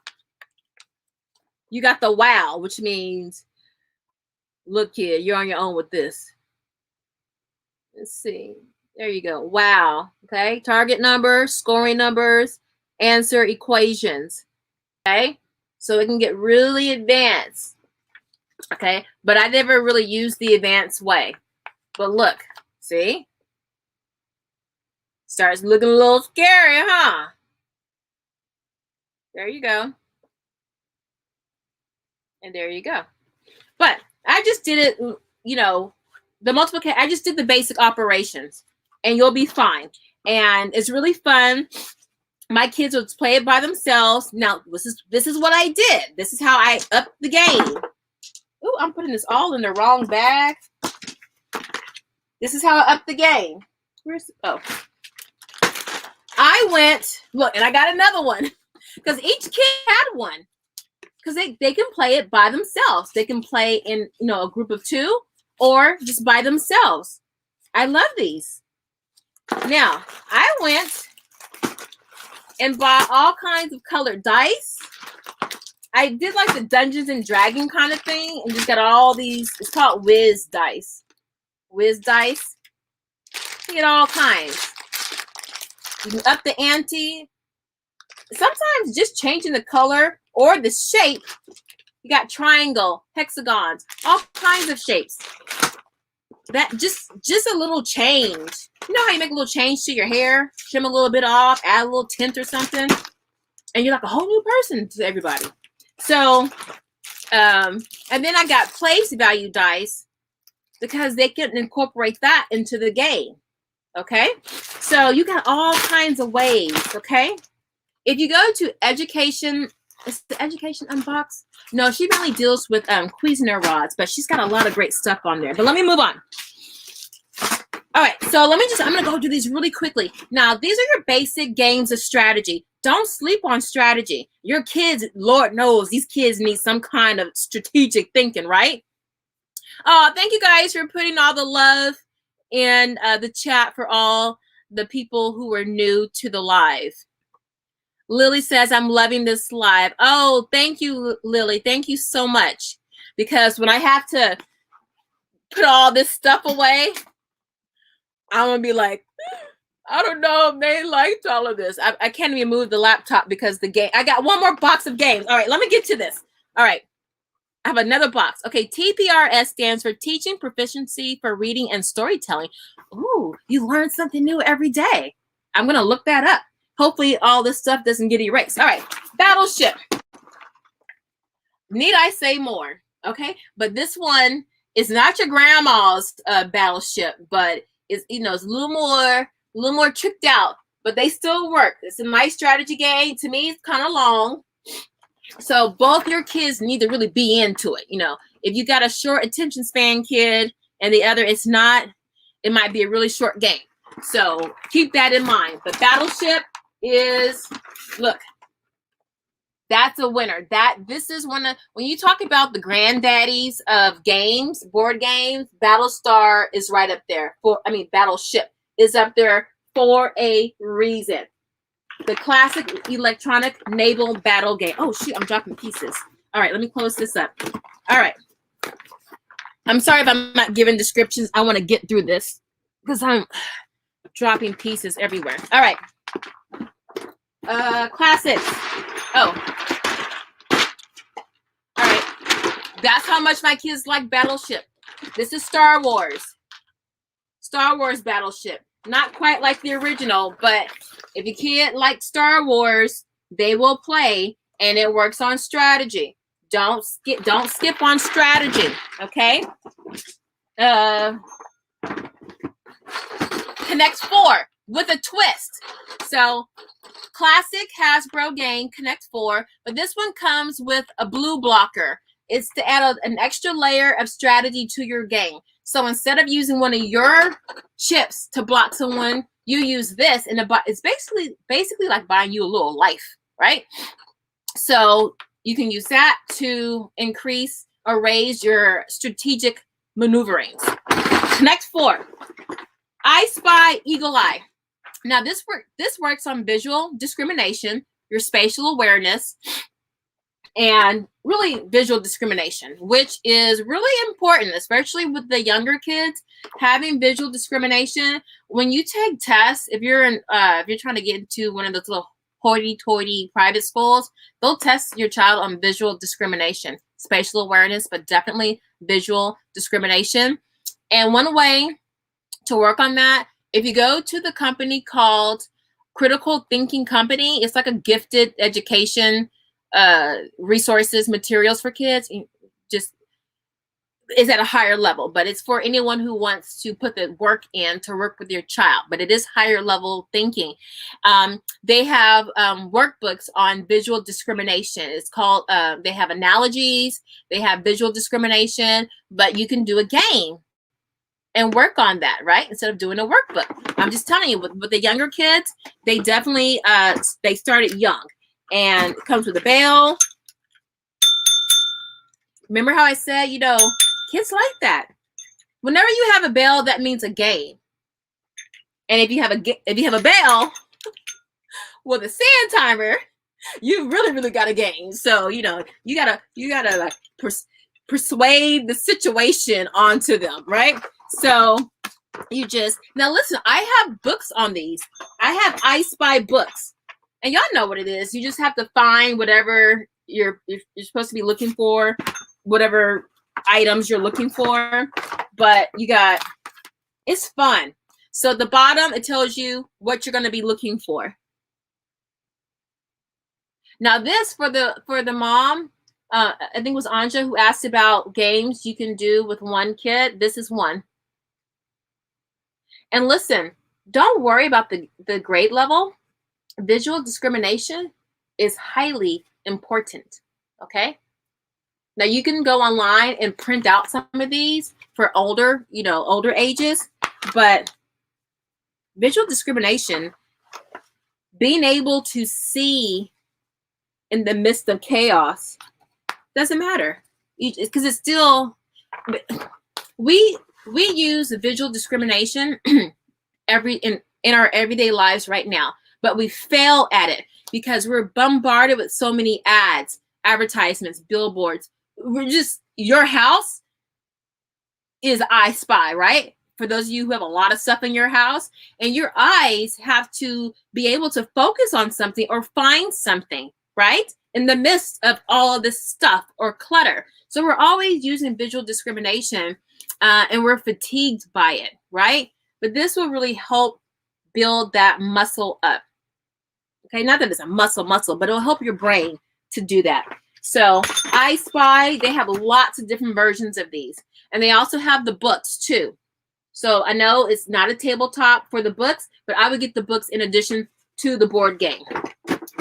you got the wow, which means, look, kid, you're on your own with this. Let's see. There you go. Wow. Okay. Target numbers, scoring numbers, answer equations. Okay. So it can get really advanced. Okay. But I never really used the advanced way. But look, see? Starts looking a little scary, huh? There you go. And there you go. But I just did it, you know, the multiplication, I just did the basic operations and you'll be fine. And it's really fun. My kids would play it by themselves. Now, this is what I did. This is how I upped the game. Ooh, I'm putting this all in the wrong bag. This is how I upped the game. Oh. I went, look, and I got another one. Because each kid had one. Because they can play it by themselves. They can play in, you know, a group of 2 or just by themselves. I love these. Now, I went and bought all kinds of colored dice. I did like the Dungeons and Dragons kind of thing and just got all these. It's called Whiz dice. whiz dice. You get all kinds. You can up the ante. Sometimes just changing the color or the shape. You got triangle, hexagons, all kinds of shapes. That just a little change. You know how you make a little change to your hair, trim a little bit off, add a little tint or something, and you're like a whole new person to everybody. So, and then I got place value dice because they can incorporate that into the game. Okay, so you got all kinds of ways. Okay, if you go to education, is the education unbox? No, she mainly deals with Cuisinart rods, but she's got a lot of great stuff on there. But let me move on. All right, so I'm gonna go through these really quickly. Now, these are your basic games of strategy. Don't sleep on strategy. Your kids, Lord knows, these kids need some kind of strategic thinking, right? Thank you guys for putting all the love in the chat for all the people who are new to the live. Lily says, I'm loving this live. Oh, thank you, Lily. Thank you so much. Because when I have to put all this stuff away, I'm going to be like, I don't know if they liked all of this. I can't even move the laptop because the game. I got one more box of games. All right, let me get to this. All right. I have another box. Okay, TPRS stands for Teaching Proficiency for Reading and Storytelling. Ooh, you learn something new every day. I'm going to look that up. Hopefully all this stuff doesn't get erased. All right, Battleship. Need I say more? Okay, but this one is not your grandma's Battleship, but it's, you know, it's a little more tricked out, but they still work. It's a nice strategy game. To me, it's kind of long. So both your kids need to really be into it. You know, if you got a short attention span kid and the other it's not, it might be a really short game. So keep that in mind. But Battleship is, look, that's a winner. This is one of, when you talk about the granddaddies of games, board games, Battlestar is right up there. Battleship is up there for a reason. The classic electronic naval battle game. Oh, shoot, I'm dropping pieces. All right, let me close this up. All right. I'm sorry if I'm not giving descriptions. I want to get through this because I'm dropping pieces everywhere. All right. Classics. Oh. All right. That's how much my kids like Battleship. This is Star Wars. Star Wars Battleship. Not quite like the original, but if your kid likes Star Wars, they will play, and it works on strategy. Don't skip on strategy, okay? Connect 4 with a twist. So, classic Hasbro game, Connect 4, but this one comes with a blue blocker. It's to add an extra layer of strategy to your game. So instead of using one of your chips to block someone, you use this, and it's basically like buying you a little life, right? So you can use that to increase or raise your strategic maneuverings. Connect 4. I Spy, Eagle Eye. Now this works on visual discrimination, your spatial awareness, and really visual discrimination, which is really important, especially with the younger kids. Having visual discrimination, when you take tests, if you're trying to get into one of those little hoity-toity private schools, they'll test your child on visual discrimination, spatial awareness, but definitely visual discrimination. And one way to work on that, if you go to the company called Critical Thinking Company, it's like a gifted education resources, materials for kids. Just is at a higher level, but it's for anyone who wants to put the work in to work with your child, but it is higher level thinking. They have workbooks on visual discrimination. It's called, they have analogies, they have visual discrimination, but you can do a game and work on that, right? Instead of doing a workbook. I'm just telling you, with the younger kids, they definitely, they started young. And it comes with a bell. Remember how I said, you know, kids like that. Whenever you have a bell, that means a game. And if you have a bell with a sand timer, you really got a game. So, you know, you gotta like persuade the situation onto them, right? So you just, now listen, I have books on these. I have I Spy books. And y'all know what it is. You just have to find whatever you're supposed to be looking for, whatever items you're looking for. But you got, it's fun. So at the bottom, it tells you what you're going to be looking for. Now this for the mom, I think it was Anja who asked about games you can do with one kid. This is one. And listen, don't worry about the grade level. Visual discrimination is highly important, okay? Now you can go online and print out some of these for older, older ages, but visual discrimination, being able to see in the midst of chaos, doesn't matter, because it's still, we use visual discrimination in our everyday lives right now, but we fail at it because we're bombarded with so many ads, advertisements, billboards. We're just, your house is I Spy, right? For those of you who have a lot of stuff in your house, and your eyes have to be able to focus on something or find something, right? In the midst of all of this stuff or clutter. So we're always using visual discrimination and we're fatigued by it, right? But this will really help build that muscle up. Okay, not that it's a muscle, but it'll help your brain to do that. So I Spy, they have lots of different versions of these. And they also have the books too. So I know it's not a tabletop for the books, but I would get the books in addition to the board game.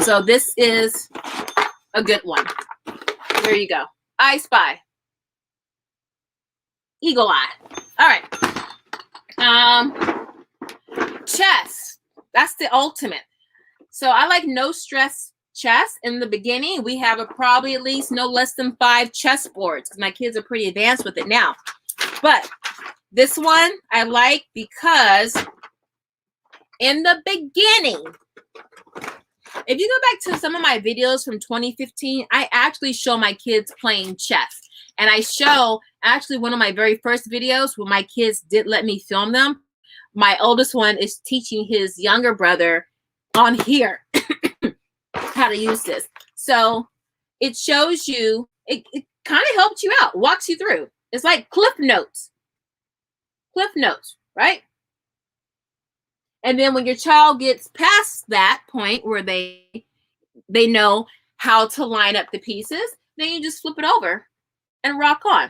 So this is a good one. There you go. I Spy. Eagle Eye. All right. Chess. That's the ultimate. So I like no stress chess. In the beginning, we have probably at least no less than 5 chess boards because my kids are pretty advanced with it now. But this one I like because in the beginning, if you go back to some of my videos from 2015, I actually show my kids playing chess. And I show actually one of my very first videos when my kids did let me film them. My oldest one is teaching his younger brother on here how to use this. So it shows you, it kind of helps you out, walks you through. It's like Cliff Notes, right? And then when your child gets past that point where they know how to line up the pieces, then you just flip it over and rock on.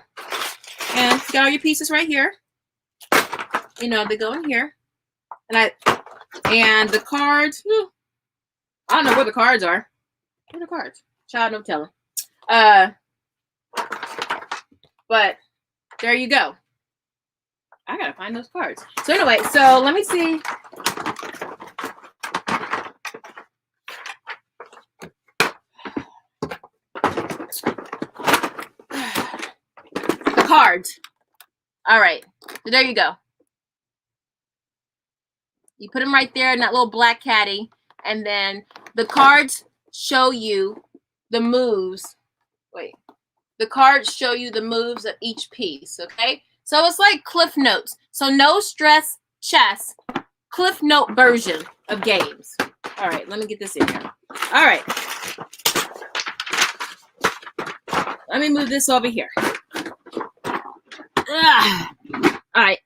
And you got all your pieces right here. They go in here. And the cards, I don't know where the cards are. Where are the cards? Child, no telling. But there you go. I gotta find those cards. So anyway, so let me see. The cards. All right. So there you go. You put them right there in that little black caddy, and then the cards show you the moves. Wait. The cards show you the moves of each piece, okay? So it's like Cliff Notes. So no stress chess, Cliff Note version of games. All right, let me get this in here. All right. Let me move this over here. All right.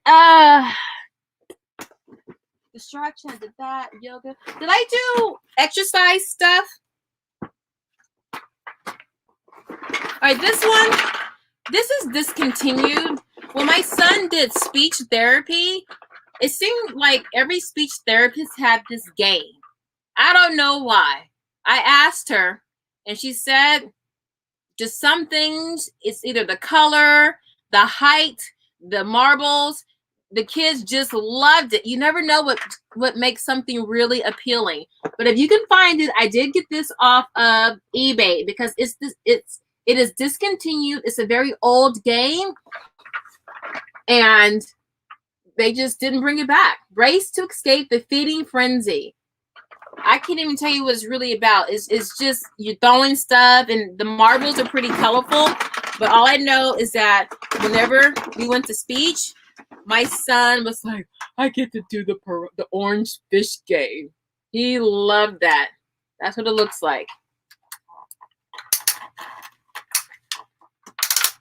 Distraction, I did that, yoga. Did I do exercise stuff? All right, this one, this is discontinued. When my son did speech therapy, it seemed like every speech therapist had this game. I don't know why. I asked her, and she said, just some things, it's either the color, the height, the marbles. The kids just loved it. You never know what makes something really appealing. But if you can find it, I did get this off of eBay because it is discontinued. It's a very old game, and they just didn't bring it back. Race to escape the feeding frenzy. I can't even tell you what it's really about. It's just you're throwing stuff, and the marbles are pretty colorful. But all I know is that whenever we went to speech, My son was like, I get to do the orange fish game. He loved that. That's what it looks like.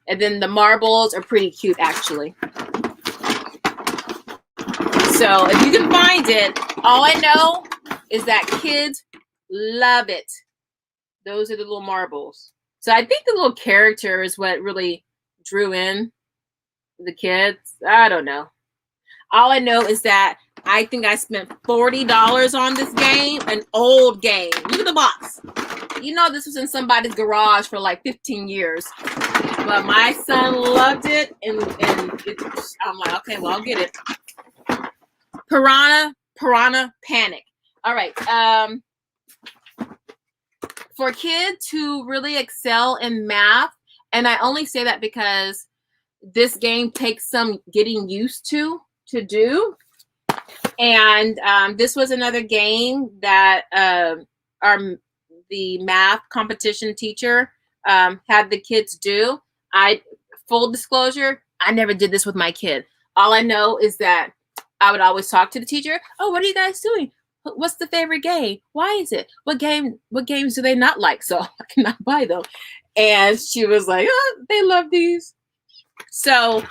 And then the marbles are pretty cute, actually. So if you can find it, all I know is that kids love it. Those are the little marbles. So I think the little character is what really drew in the kids. I don't know. All I know is that I think I spent $40 on this game, an old game. Look at the box. You know this was in somebody's garage for like 15 years. But my son loved it, and I'm like, okay, well, I'll get it. Piranha Panic. All right. For kids who really excel in math, and I only say that because this game takes some getting used to do. And this was another game that the math competition teacher had the kids do. Full disclosure, I never did this with my kid. All I know is that I would always talk to the teacher. Oh, what are you guys doing? What's the favorite game? Why is it? What games do they not like? So I cannot buy them. And she was like, oh, they love these. So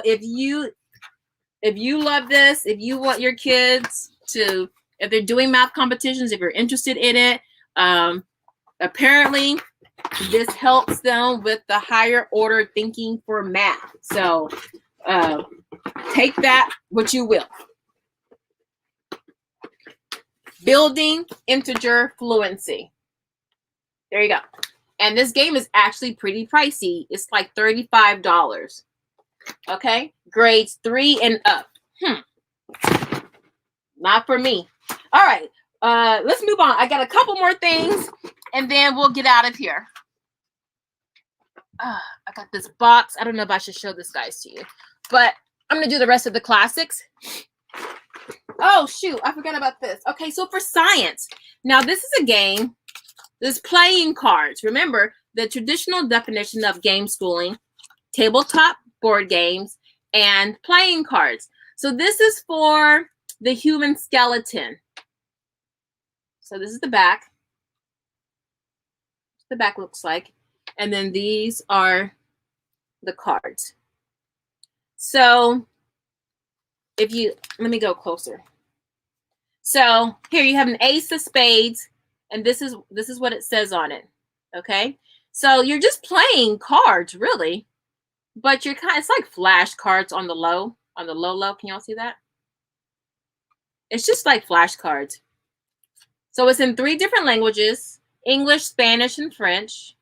if you love this, if you want your kids to, if they're doing math competitions, if you're interested in it, apparently this helps them with the higher order thinking for math. So take that what you will. Building integer fluency. There you go. And this game is actually pretty pricey. It's like $35. Okay, grades 3 and up. Not for me. All right, let's move on. I got a couple more things, and then we'll get out of here. I got this box. I don't know if I should show this guys to you, but I'm gonna do the rest of the classics. Oh shoot, I forgot about this. Okay, so for science, now this is a game. This playing cards. Remember the traditional definition of game schooling: tabletop board games and playing cards. So this is for the human skeleton. So this is the back. The back looks like. And then these are the cards. So if you, let me go closer. So here you have an ace of spades, and this is what it says on it. Okay. So you're just playing cards, really. But you're it's like flashcards on the low. Can y'all see that? It's just like flashcards. So it's in 3 different languages: English, Spanish, and French.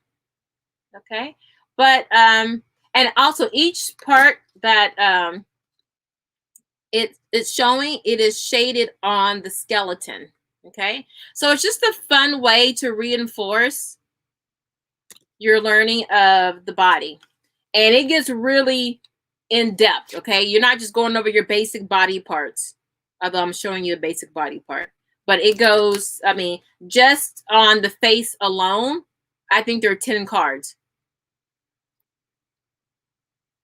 Okay. But and also each part that it's showing, it is shaded on the skeleton. Okay. So it's just a fun way to reinforce your learning of the body. And it gets really in depth, okay? You're not just going over your basic body parts, although I'm showing you a basic body part. But it goes, I mean, just on the face alone, I think there are 10 cards.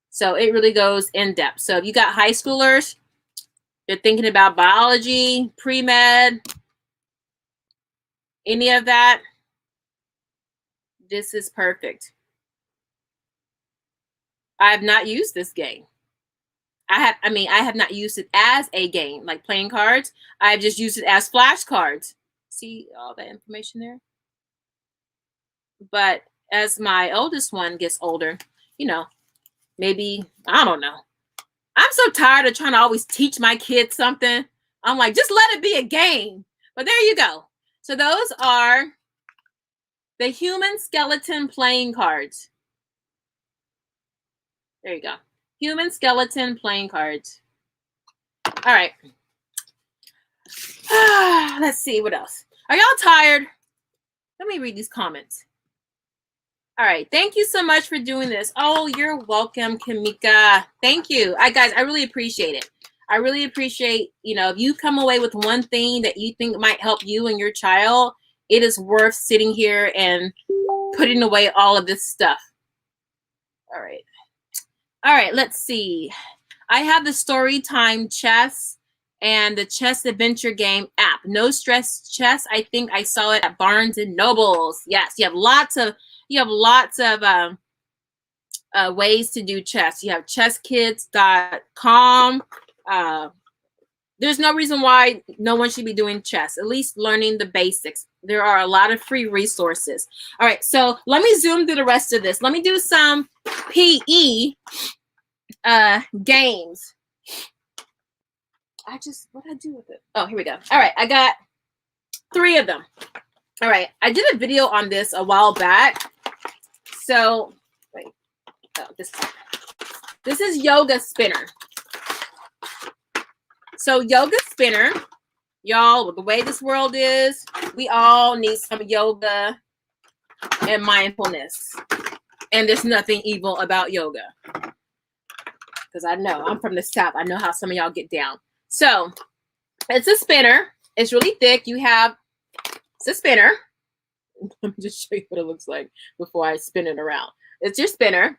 So it really goes in depth. So if you got high schoolers, they're thinking about biology, pre-med, any of that, this is perfect. I have not used this game. I have not used it as a game, like playing cards. I've just used it as flashcards. See all the information there? But as my oldest one gets older, you know, maybe, I don't know. I'm so tired of trying to always teach my kids something. I'm like, just let it be a game. But there you go. So those are the human skeleton playing cards. There you go. Human skeleton playing cards. All right. Let's see what else. Are y'all tired? Let me read these comments. All right. Thank you so much for doing this. Oh, you're welcome, Kamika. Thank you. Guys, I really appreciate it. I really appreciate, if you come away with one thing that you think might help you and your child, it is worth sitting here and putting away all of this stuff. All right. All right, let's see. I have the Storytime Chess and the Chess Adventure Game app. No Stress Chess. I think I saw it at Barnes and Nobles. Yes, you have lots of ways to do chess. You have chesskids.com. There's no reason why no one should be doing chess, at least learning the basics. There are a lot of free resources. All right, so let me zoom through the rest of this. Let me do some PE games. What did I do with it? Oh, here we go. All right, I got 3 of them. All right, I did a video on this a while back. So, wait, oh, this is Yoga Spinner. So Yoga Spinner, y'all, with the way this world is, we all need some yoga and mindfulness. And there's nothing evil about yoga. Because I know, I'm from the South. I know how some of y'all get down. So, it's a spinner. It's really thick. It's a spinner. Let me just show you what it looks like before I spin it around. It's your spinner.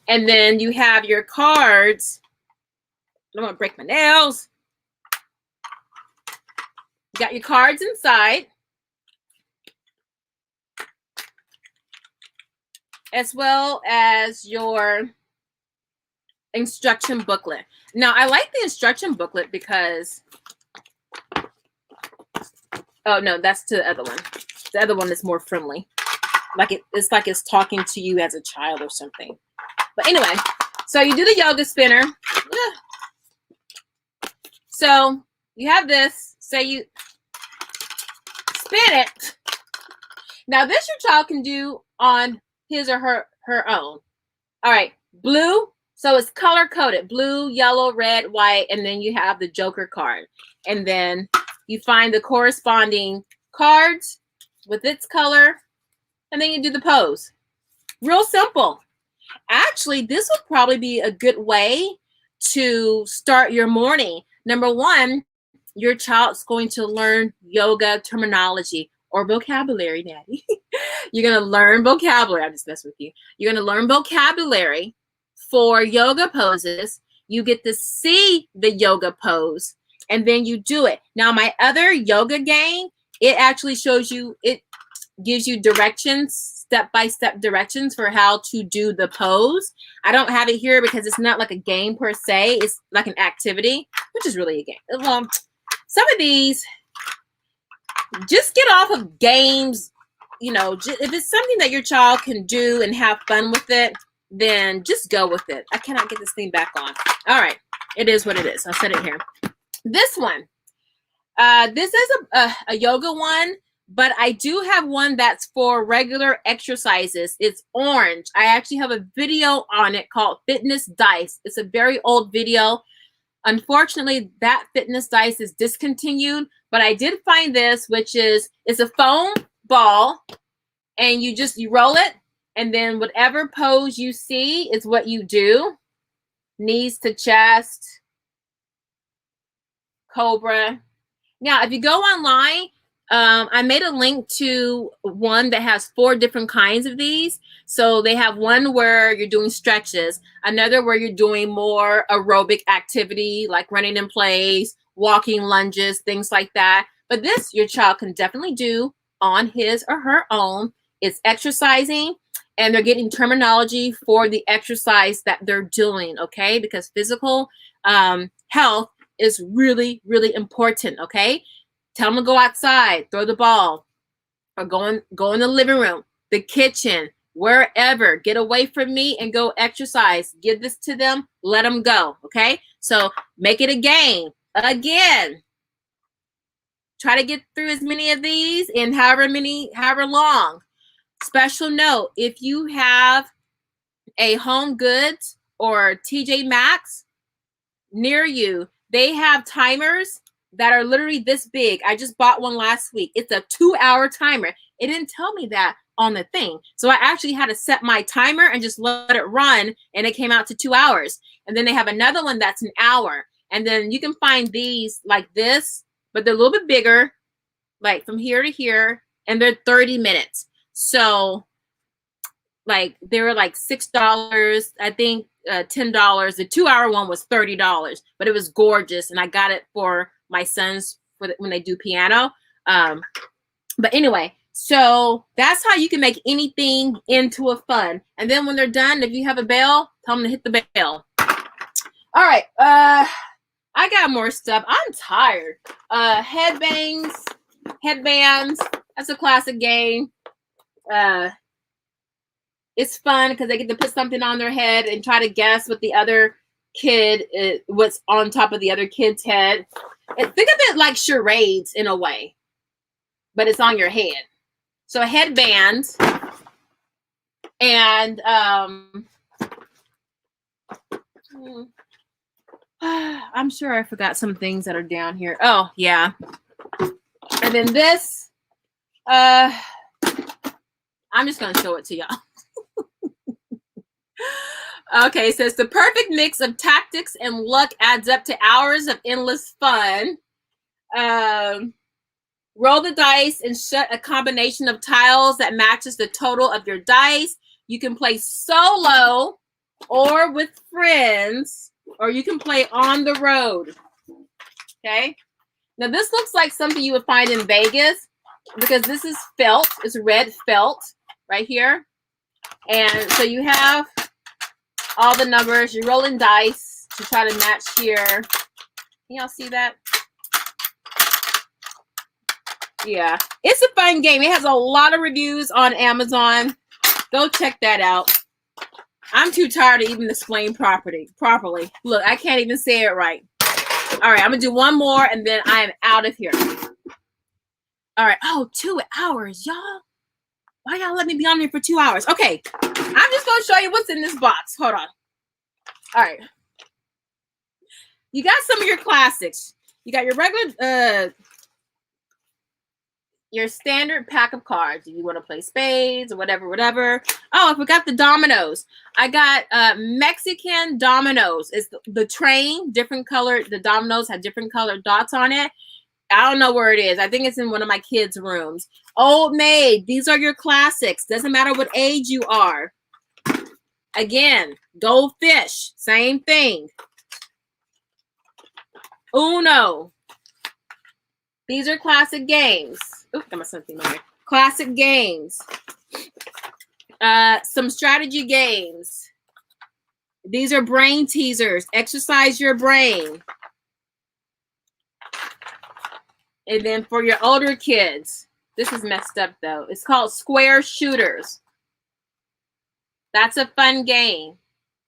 And then you have your cards. I don't want to break my nails. You got your cards inside, as well as your instruction booklet. Now, I like the instruction booklet because, oh no, that's the other one. The other one is more friendly. It's like it's talking to you as a child or something. But anyway, so you do the yoga spinner. So you have this, say you spin it. Now this your child can do on his or her own. All right, blue, so it's color coded, blue, yellow, red, white, and then you have the Joker card. And then you find the corresponding cards with its color, and then you do the pose. Real simple. Actually, this would probably be a good way to start your morning. Number 1, your child's going to learn yoga terminology or vocabulary, Natty. You're going to learn vocabulary. I'm just messing with you. You're going to learn vocabulary for yoga poses. You get to see the yoga pose, and then you do it. Now, my other yoga game, it actually shows you, it gives you directions, step-by-step directions for how to do the pose. I don't have it here because it's not like a game per se. It's like an activity, which is really a game. Well, some of these, just get off of games. You know, if it's something that your child can do and have fun with it, then just go with it. I cannot get this thing back on. All right, it is what it is. I'll set it here. This one, this is a yoga one, but I do have one that's for regular exercises. It's orange. I actually have a video on it called Fitness Dice. It's a very old video. Unfortunately, that Fitness Dice is discontinued, but I did find this, which is, it's a foam ball, and you roll it, and then whatever pose you see is what you do. Knees to chest, cobra. Now, if you go online, I made a link to one that has 4 different kinds of these. So they have one where you're doing stretches, another where you're doing more aerobic activity, like running in place, walking lunges, things like that. But this, your child can definitely do on his or her own. It's exercising, and they're getting terminology for the exercise that they're doing, okay? Because physical health is really, really important, okay? Tell them to go outside, throw the ball, or go in the living room, the kitchen, wherever. Get away from me and go exercise. Give this to them. Let them go, okay? So make it a game. Again, try to get through as many of these in however long. Special note, if you have a Home Goods or TJ Maxx near you, they have timers that are literally this big. I just bought one last week. It's a 2-hour timer. It didn't tell me that on the thing. So I actually had to set my timer and just let it run, and it came out to 2 hours. And then they have another one that's an hour. And then you can find these like this, but they're a little bit bigger, like from here to here, and they're 30 minutes. So like they were like $6, I think $10. The 2-hour one was $30, but it was gorgeous, and I got it for my sons for when they do piano. But anyway, so that's how you can make anything into a fun. And then when they're done, if you have a bell, tell them to hit the bell. All right, I got more stuff. I'm tired. Headbangs Headbands. That's a classic game. It's fun because they get to put something on their head and try to guess what the other kid what's on top of the other kid's head. Think of it like charades in a way, but it's on your head. So headbands, and I'm sure I forgot some things that are down here. Oh yeah, and then this. I'm just gonna show it to y'all. Okay, it says the perfect mix of tactics and luck adds up to hours of endless fun. Roll the dice and shut a combination of tiles that matches the total of your dice. You can play solo or with friends, or you can play on the road. Okay. Now this looks like something you would find in Vegas because this is felt. It's red felt right here. And so you have all the numbers. You're rolling dice to try to match here. Can y'all see that? Yeah, it's a fun game. It has a lot of reviews on Amazon. Go check that out. I'm too tired to even explain properly. Look, I can't even say it right. All right, I'm gonna do one more and then I am out of here. All right. Oh, 2 hours, y'all. Why y'all let me be on here for 2 hours? Okay, I'm just gonna show you what's in this box. Hold on. All right. You got some of your classics. You got your regular, your standard pack of cards. If you want to play spades or whatever. Oh, I forgot the dominoes. I got Mexican dominoes. It's the train, different color. The dominoes have different colored dots on it. I don't know where it is. I think it's in one of my kids' rooms. Old Maid. These are your classics. Doesn't matter what age you are. Again, Goldfish. Same thing. Uno. These are classic games. Ooh, got my something on here. Classic games. Some strategy games. These are brain teasers. Exercise your brain. And then for your older kids, this is messed up though. It's called Square Shooters. That's a fun game.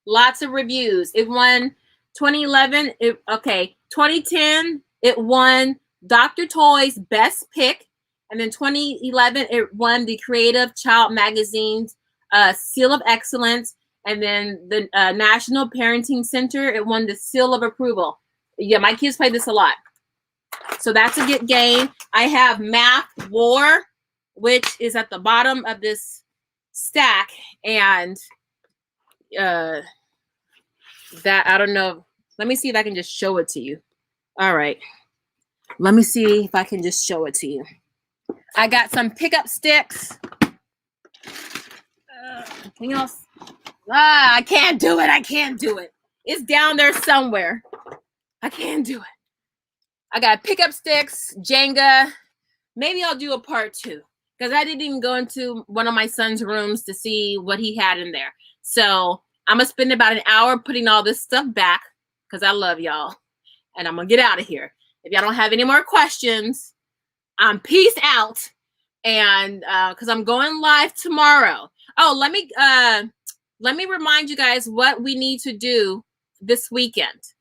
Lots of reviews. It won 2011. 2010, it won Dr. Toy's Best Pick. And then 2011, it won the Creative Child Magazine's Seal of Excellence. And then the National Parenting Center, it won the Seal of Approval. Yeah, my kids play this a lot. So that's a good game. I have Math War, which is at the bottom of this stack. And that, I don't know. Let me see if I can just show it to you. All right. Let me see if I can just show it to you. I got some pickup sticks. Anything else? I can't do it. I can't do it. It's down there somewhere. I can't do it. I got pickup sticks, Jenga. Maybe I'll do a part 2 because I didn't even go into one of my son's rooms to see what he had in there. So I'm going to spend about an hour putting all this stuff back because I love y'all. And I'm going to get out of here. If y'all don't have any more questions, I'm peace out. And because I'm going live tomorrow. Oh, let me remind you guys what we need to do this weekend.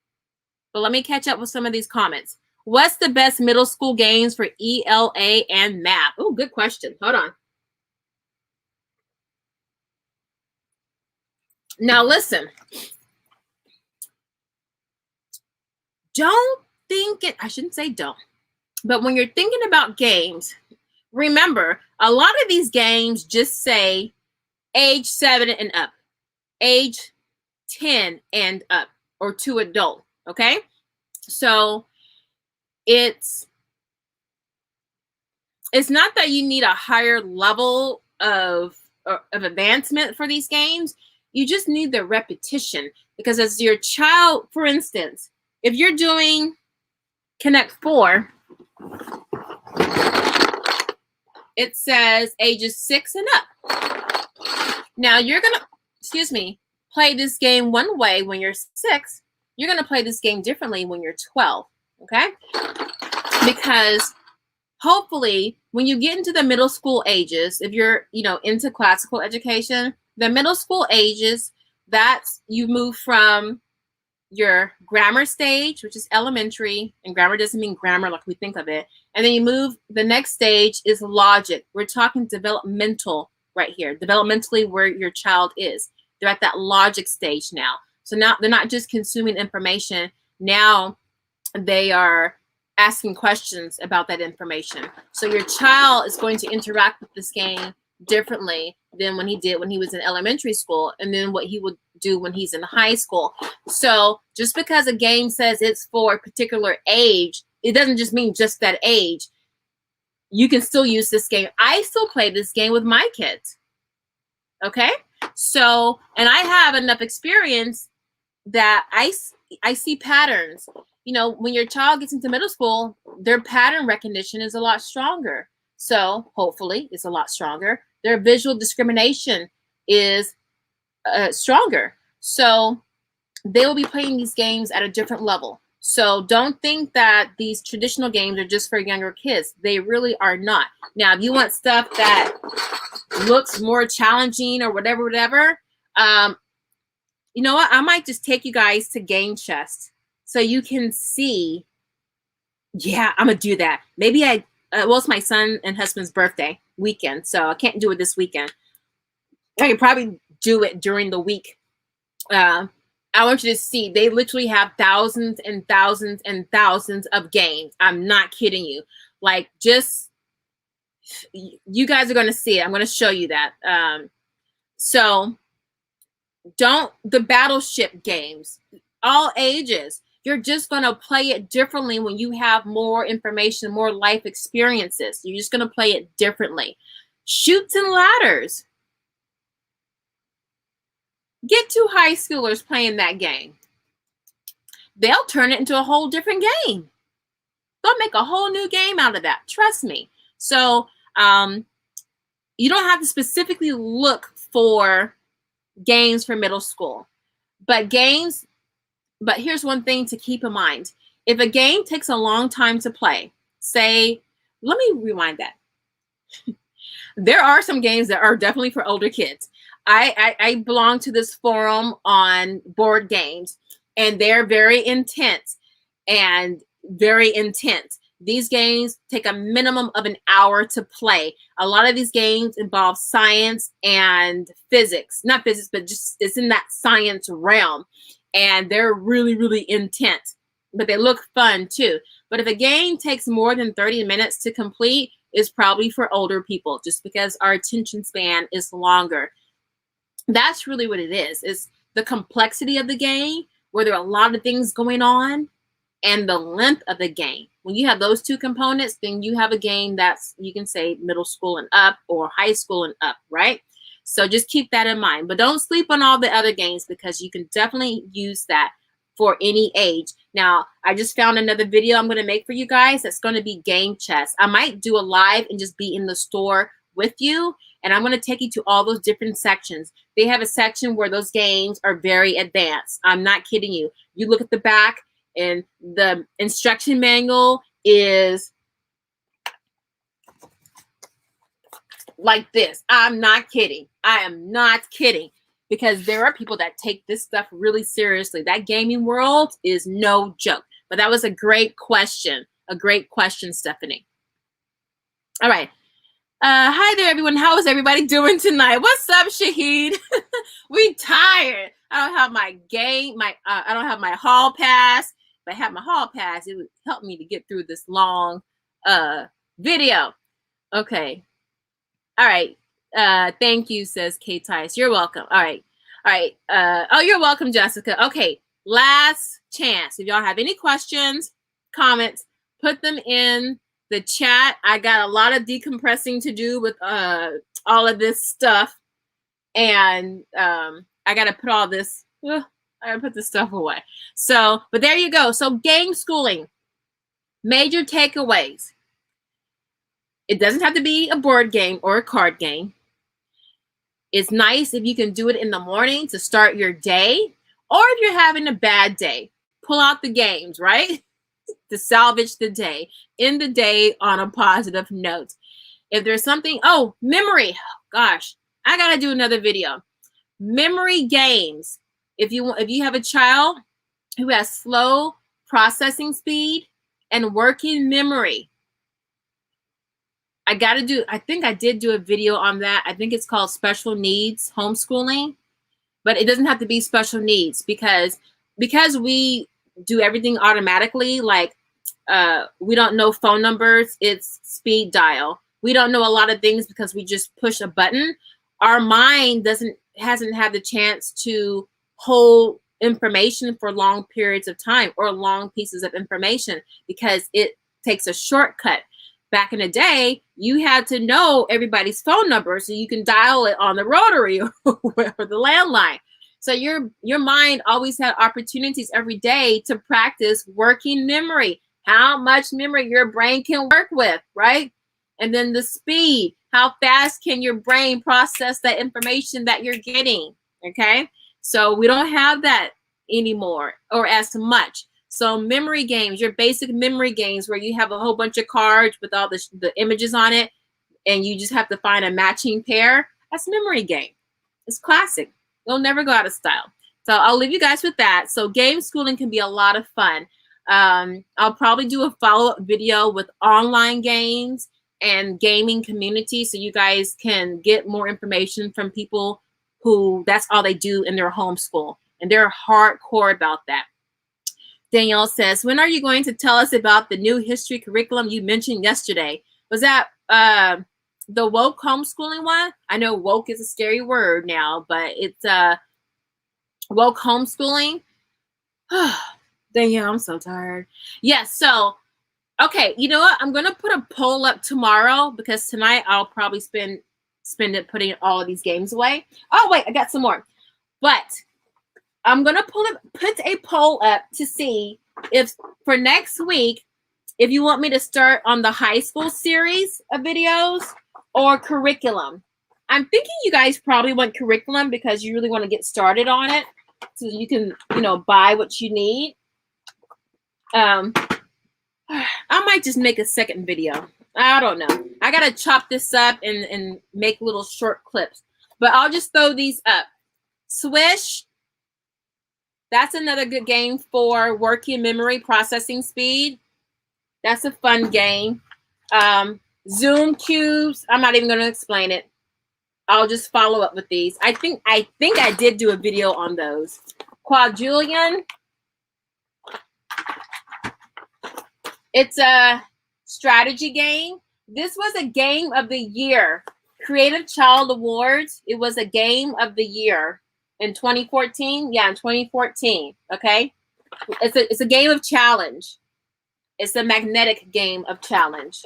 But let me catch up with some of these comments. What's the best middle school games for ELA and math? Oh, good question. Hold on. Now listen. Don't think it, I shouldn't say don't. But when you're thinking about games, remember, a lot of these games just say age 7 and up, age 10 and up, or to adult, okay? So it's not that you need a higher level of of advancement for these games. You just need the repetition, because as your child, for instance, if you're doing Connect 4, it says ages 6 and up. Now you're going to, play this game one way when you're 6. You're going to play this game differently when you're 12, okay? Because hopefully when you get into the middle school ages, if you're, into classical education, the middle school ages, that's you move from your grammar stage, which is elementary, and grammar doesn't mean grammar like we think of it. And then you move, the next stage is logic. We're talking developmental right here, developmentally where your child is. They're at that logic stage now. So now they're not just consuming information. Now they are asking questions about that information. So your child is going to interact with this game differently than when he did when he was in elementary school, and then what he would do when he's in high school. So just because a game says it's for a particular age, it doesn't just mean just that age. You can still use this game. I still play this game with my kids. Okay? So, and I have enough experience that I see patterns. When your child gets into middle school, their pattern recognition is a lot stronger. So hopefully it's a lot stronger. Their visual discrimination is stronger. So they will be playing these games at a different level. So don't think that these traditional games are just for younger kids. They really are not. Now, if you want stuff that looks more challenging or whatever, you know what? I might just take you guys to Game Chest so you can see. Yeah, I'm going to do that. Maybe it's my son and husband's birthday weekend, so I can't do it this weekend. I can probably do it during the week. I want you to see, they literally have thousands and thousands and thousands of games. I'm not kidding you. Like, just, you guys are going to see it. I'm going to show you that. So the Battleship games, all ages, you're just going to play it differently when you have more information, more life experiences. You're just going to play it differently. Chutes and Ladders. Get 2 high schoolers playing that game. They'll turn it into a whole different game. They'll make a whole new game out of that. Trust me. So you don't have to specifically look for games for middle school. But here's one thing to keep in mind. If a game takes a long time to play, say, let me rewind that. There are some games that are definitely for older kids. I belong to this forum on board games, and they're very intense and very intense. These games take a minimum of an hour to play. A lot of these games involve science and physics. Not physics, but just it's in that science realm. And they're really, really intense. But they look fun too. But if a game takes more than 30 minutes to complete, it's probably for older people, just because our attention span is longer. That's really what it is. It's the complexity of the game, where there are a lot of things going on, and the length of the game. When you have those two components, then you have a game that's, you can say, middle school and up or high school and up, right? So just keep that in mind. But don't sleep on all the other games, because you can definitely use that for any age. Now, I just found another video I'm going to make for you guys that's going to be game chess. I might do a live and just be in the store with you, and I'm going to take you to all those different sections. They have a section where those games are very advanced. I'm not kidding you. You look at the back, and the instruction manual is like this. I'm not kidding. I am not kidding, because there are people that take this stuff really seriously. That gaming world is no joke. But that was a great question. A great question, Stephanie. All right. Hi there, everyone. How is everybody doing tonight? What's up, Shahid? We tired. I don't have my I don't have my hall pass. If I had my hall pass, it would help me to get through this long video. Okay. All right. Thank you, says Kate Tice. You're welcome. All right. All right. Oh, you're welcome, Jessica. Okay. Last chance. If y'all have any questions, comments, put them in the chat. I got a lot of decompressing to do with all of this stuff. And I got to put all this, I got to put this stuff away. So, but there you go. So game schooling, major takeaways. It doesn't have to be a board game or a card game. It's nice if you can do it in the morning to start your day, or if you're having a bad day, pull out the games, right? To salvage the day, end the day on a positive note. If there's something, oh, memory, gosh, I gotta do another video. Memory games. If you have a child who has slow processing speed and working memory, I think I did do a video on that. I think it's called Special Needs Homeschooling, but it doesn't have to be special needs because we do everything automatically. Like we don't know phone numbers, it's speed dial. We don't know a lot of things because we just push a button. Our mind hasn't had the chance to hold information for long periods of time or long pieces of information because it takes a shortcut. Back in the day, you had to know everybody's phone number so you can dial it on the rotary or the landline. So your mind always had opportunities every day to practice working memory, how much memory your brain can work with, right? And then the speed, how fast can your brain process that information that you're getting, okay? So we don't have that anymore or as much. So memory games, your basic memory games where you have a whole bunch of cards with all the images on it and you just have to find a matching pair, that's a memory game. It's classic. They'll never go out of style. So I'll leave you guys with that. So game schooling can be a lot of fun. I'll probably do a follow-up video with online games and gaming community so you guys can get more information from people who that's all they do in their homeschool. And they're hardcore about that. Danielle says, when are you going to tell us about the new history curriculum you mentioned yesterday? Was that the woke homeschooling one? I know woke is a scary word now, but it's woke homeschooling. Danielle, I'm so tired. Yes, so, okay, you know what? I'm going to put a poll up tomorrow because tonight I'll probably spend it putting all of these games away. Oh, wait, I got some more. But I'm going to put a poll up to see if for next week, if you want me to start on the high school series of videos or curriculum. I'm thinking you guys probably want curriculum because you really want to get started on it so you can, buy what you need. I might just make a second video. I don't know. I got to chop this up and make little short clips. But I'll just throw these up. Swish. That's another good game for working memory processing speed. That's a fun game. Zoom cubes. I'm not even going to explain it. I'll just follow up with these. I think I did do a video on those. Quadrillion. It's a strategy game. This was a game of the year. Creative Child Awards. It was a game of the year. In 2014? Yeah, in 2014. Okay. It's a game of challenge. It's a magnetic game of challenge.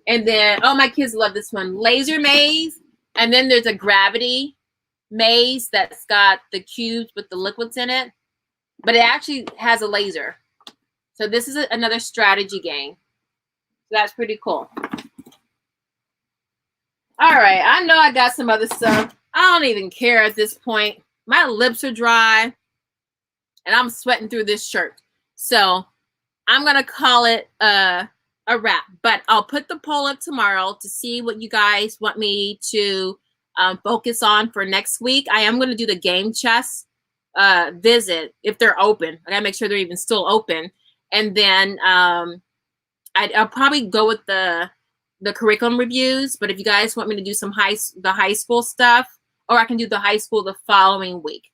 And then, oh, my kids love this one. Laser maze. And then there's a gravity maze that's got the cubes with the liquids in it. But it actually has a laser. So this is another strategy game. So that's pretty cool. All right. I know I got some other stuff. I don't even care at this point. My lips are dry and I'm sweating through this shirt. So I'm going to call it a wrap. But I'll put the poll up tomorrow to see what you guys want me to focus on for next week. I am going to do the game chess visit if they're open. I got to make sure they're even still open. And then I'll probably go with the curriculum reviews. But if you guys want me to do some the high school stuff, or I can do the high school the following week.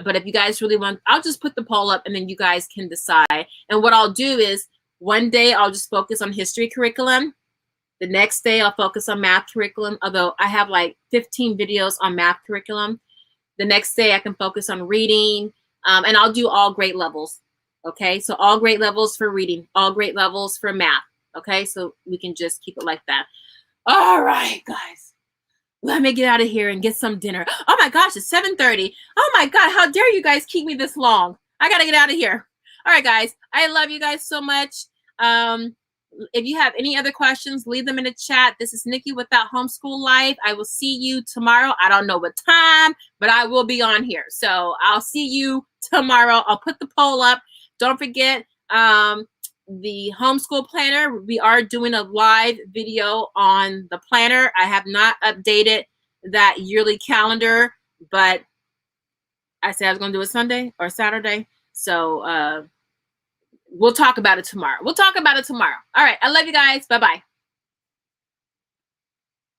But if you guys really want, I'll just put the poll up and then you guys can decide. And what I'll do is one day I'll just focus on history curriculum. The next day I'll focus on math curriculum, although I have like 15 videos on math curriculum. The next day I can focus on reading, and I'll do all grade levels. Okay, so all grade levels for reading, all grade levels for math. Okay, so we can just keep it like that. All right, guys. let me get out of here and get some dinner. Oh my gosh, it's 7:30. Oh my God, how dare you guys keep me this long? I gotta get out of here. All right, guys, I love you guys so much. If you have any other questions, leave them in the chat. This is Nikki with That Homeschool Life. I will see you tomorrow. I don't know what time, but I will be on here. So I'll see you tomorrow. I'll put the poll up. Don't forget, the homeschool planner, we are doing a live video on the planner. I have not updated that yearly calendar, but I said I was going to do it Sunday or Saturday. So we'll talk about it tomorrow. All right. I love you guys. Bye-bye.